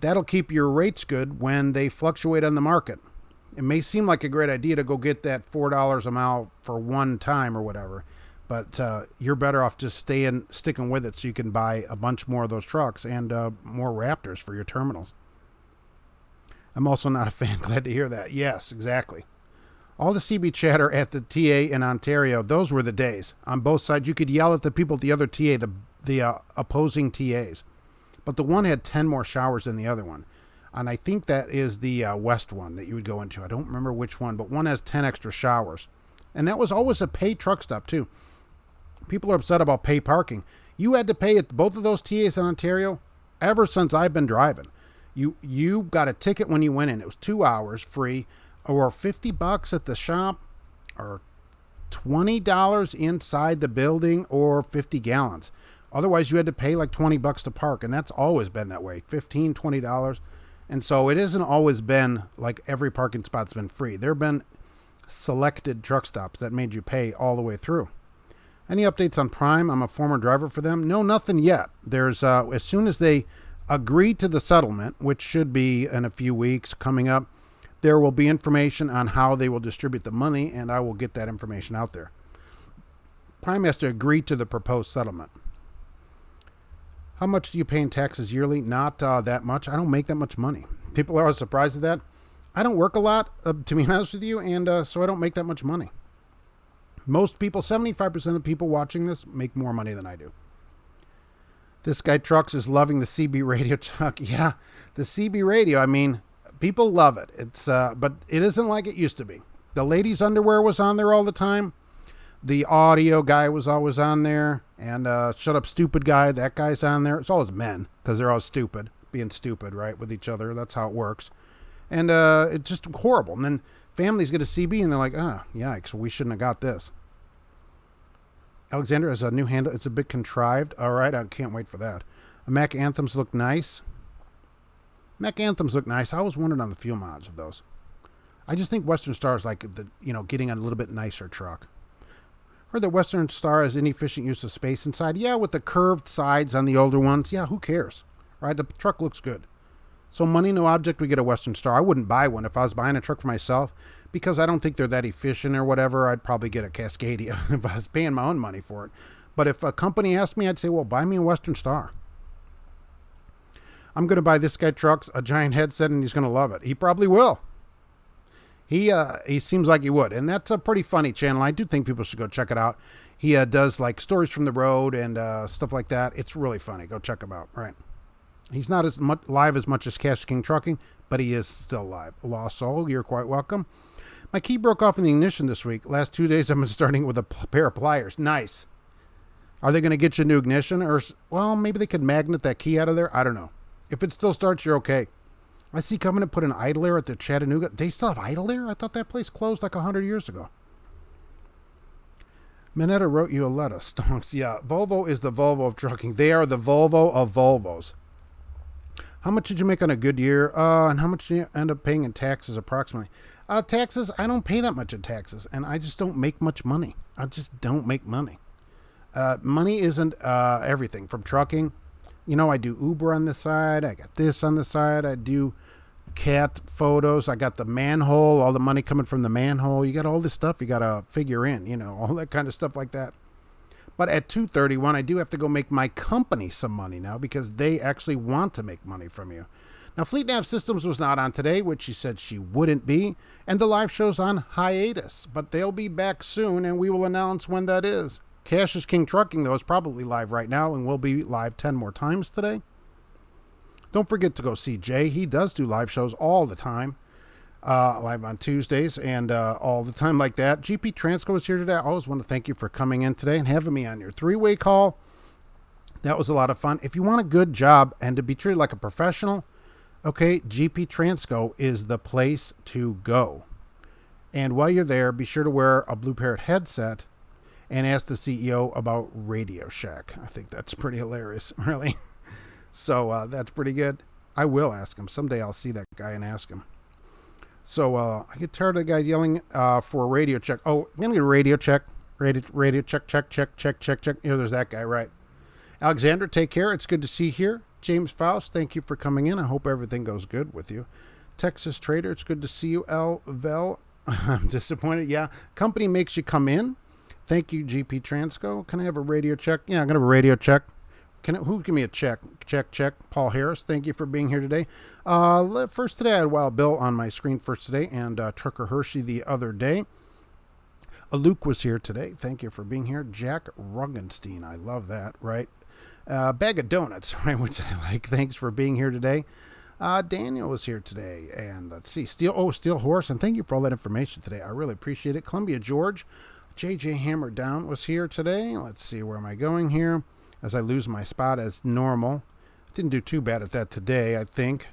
That'll keep your rates good when they fluctuate on the market. It may seem like a great idea to go get that $4 a mile for one time or whatever, but you're better off just sticking with it so you can buy a bunch more of those trucks and more Raptors for your terminals. I'm also not a fan. Glad to hear that. Yes, exactly. All the CB chatter at the TA in Ontario, those were the days. On both sides, you could yell at the people at the other TA, the opposing TAs. But the one had 10 more showers than the other one. And I think that is the west one that you would go into. I don't remember which one, but one has 10 extra showers. And that was always a pay truck stop, too. People are upset about pay parking. You had to pay at both of those TAs in Ontario ever since I've been driving. You got a ticket when you went in. It was 2 hours free, or $50 at the shop, or $20 inside the building, or 50 gallons. Otherwise, you had to pay like $20 to park, and that's always been that way, $15, $20. And so it hasn't always been like every parking spot's been free. There have been selected truck stops that made you pay all the way through. Any updates on Prime? I'm a former driver for them. No, nothing yet. There's as soon as they agree to the settlement, which should be in a few weeks coming up, there will be information on how they will distribute the money, and I will get that information out there. Prime has to agree to the proposed settlement. How much do you pay in taxes yearly? Not that much. I don't make that much money. People are always surprised at that. I don't work a lot, to be honest with you, and so I don't make that much money. Most people, 75% of the people watching this, make more money than I do. This guy Trucks is loving the CB radio, Chuck. Yeah, the CB radio, I mean, people love it. It's but it isn't like it used to be. The ladies' underwear was on there all the time. The audio guy was always on there. And Shut Up Stupid Guy, that guy's on there. It's always men, because they're all stupid. Being stupid, right, with each other. That's how it works. And it's just horrible. And then families get a CB, and they're like, yikes, we shouldn't have got this. Alexander has a new handle. It's a bit contrived. All right, I can't wait for that. Mac Anthems look nice. Mac Anthems look nice. I always wondered on the fuel mods of those. I just think Western Star is like getting a little bit nicer truck. Heard that Western Star has inefficient use of space inside. Yeah, with the curved sides on the older ones. Yeah, who cares? Right? The truck looks good. So money, no object, we get a Western Star. I wouldn't buy one if I was buying a truck for myself because I don't think they're that efficient or whatever. I'd probably get a Cascadia if I was paying my own money for it. But if a company asked me, I'd say, well, buy me a Western Star. I'm going to buy this guy Trucks a giant headset, and he's going to love it. He probably will. He seems like he would, and that's a pretty funny channel. I do think people should go check it out. He does like stories from the road and stuff like that. It's really funny. Go check him out. Right. He's not as much live as much as Cash King Trucking, but he is still live. Lost Soul, you're quite welcome. My key broke off in the ignition this week. Last 2 days I've been starting with a pair of pliers. Nice. Are they going to get you a new ignition? Or, well, maybe they could magnet that key out of there. I don't know. If it still starts, you're okay. I see coming to put an idle air at the Chattanooga. They still have idle air? I thought that place closed like 100 years ago. Minetta wrote you a letter. Stonks. Yeah, Volvo is the Volvo of trucking. They are the Volvo of Volvos. How much did you make on a good year? And how much did you end up paying in taxes approximately? Taxes, I don't pay that much in taxes. And I just don't make much money. I just don't make money. Money isn't everything from trucking. You know, I do Uber on the side. I got this on the side. I do cat photos. I got the manhole, all the money coming from the manhole. You got all this stuff you got to figure in, you know, all that kind of stuff like that. But at 2:31, I do have to go make my company some money now because they actually want to make money from you. Now, Fleet Nav Systems was not on today, which she said she wouldn't be. And the live show's on hiatus. But they'll be back soon, and we will announce when that is. Cash is King Trucking, though, is probably live right now and will be live 10 more times today. Don't forget to go see Jay. He does do live shows all the time, live on Tuesdays and all the time like that. GP Transco is here today. I always want to thank you for coming in today and having me on your three-way call. That was a lot of fun. If you want a good job and to be treated like a professional, okay, GP Transco is the place to go. And while you're there, be sure to wear a Blue Parrot headset and ask the CEO about Radio Shack. I think that's pretty hilarious, really. So that's pretty good. I will ask him. Someday I'll see that guy and ask him. So I get tired of the guy yelling for a radio check. Oh, I'm going to get a radio check. Radio check. Here, there's that guy, right. Alexander, take care. It's good to see you here. James Faust, thank you for coming in. I hope everything goes good with you. Texas Trader, it's good to see you. L. Vel, I'm disappointed. Yeah, company makes you come in. Thank you, GP Transco. Can I have a radio check? Yeah, I'm going to have a radio check. Who give me a check? Check. Paul Harris, thank you for being here today. First today, I had Wild Bill on my screen first today, and Trucker Hershey the other day. Luke was here today. Thank you for being here. Jack Ruggenstein, I love that, right? Bag of Donuts, right, which I like. Thanks for being here today. Daniel was here today, and let's see, Steel Horse, and thank you for all that information today. I really appreciate it. Columbia George, JJ Hammer Down was here today. Let's see, where am I going here? As I lose my spot as normal. Didn't do too bad at that today, I think.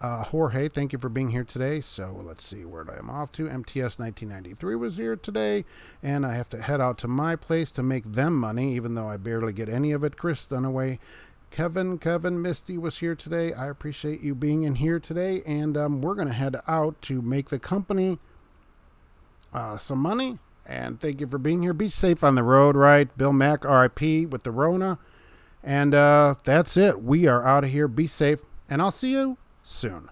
Jorge, thank you for being here today. So let's see where I am off to. MTS 1993 was here today, and I have to head out to my place to make them money, even though I barely get any of it. Chris Dunaway, Kevin Misty was here today. I appreciate you being in here today, and we're going to head out to make the company some money. And thank you for being here. Be safe on the road, right? Bill Mack, RIP with the Rona. And that's it. We are out of here. Be safe, and I'll see you soon.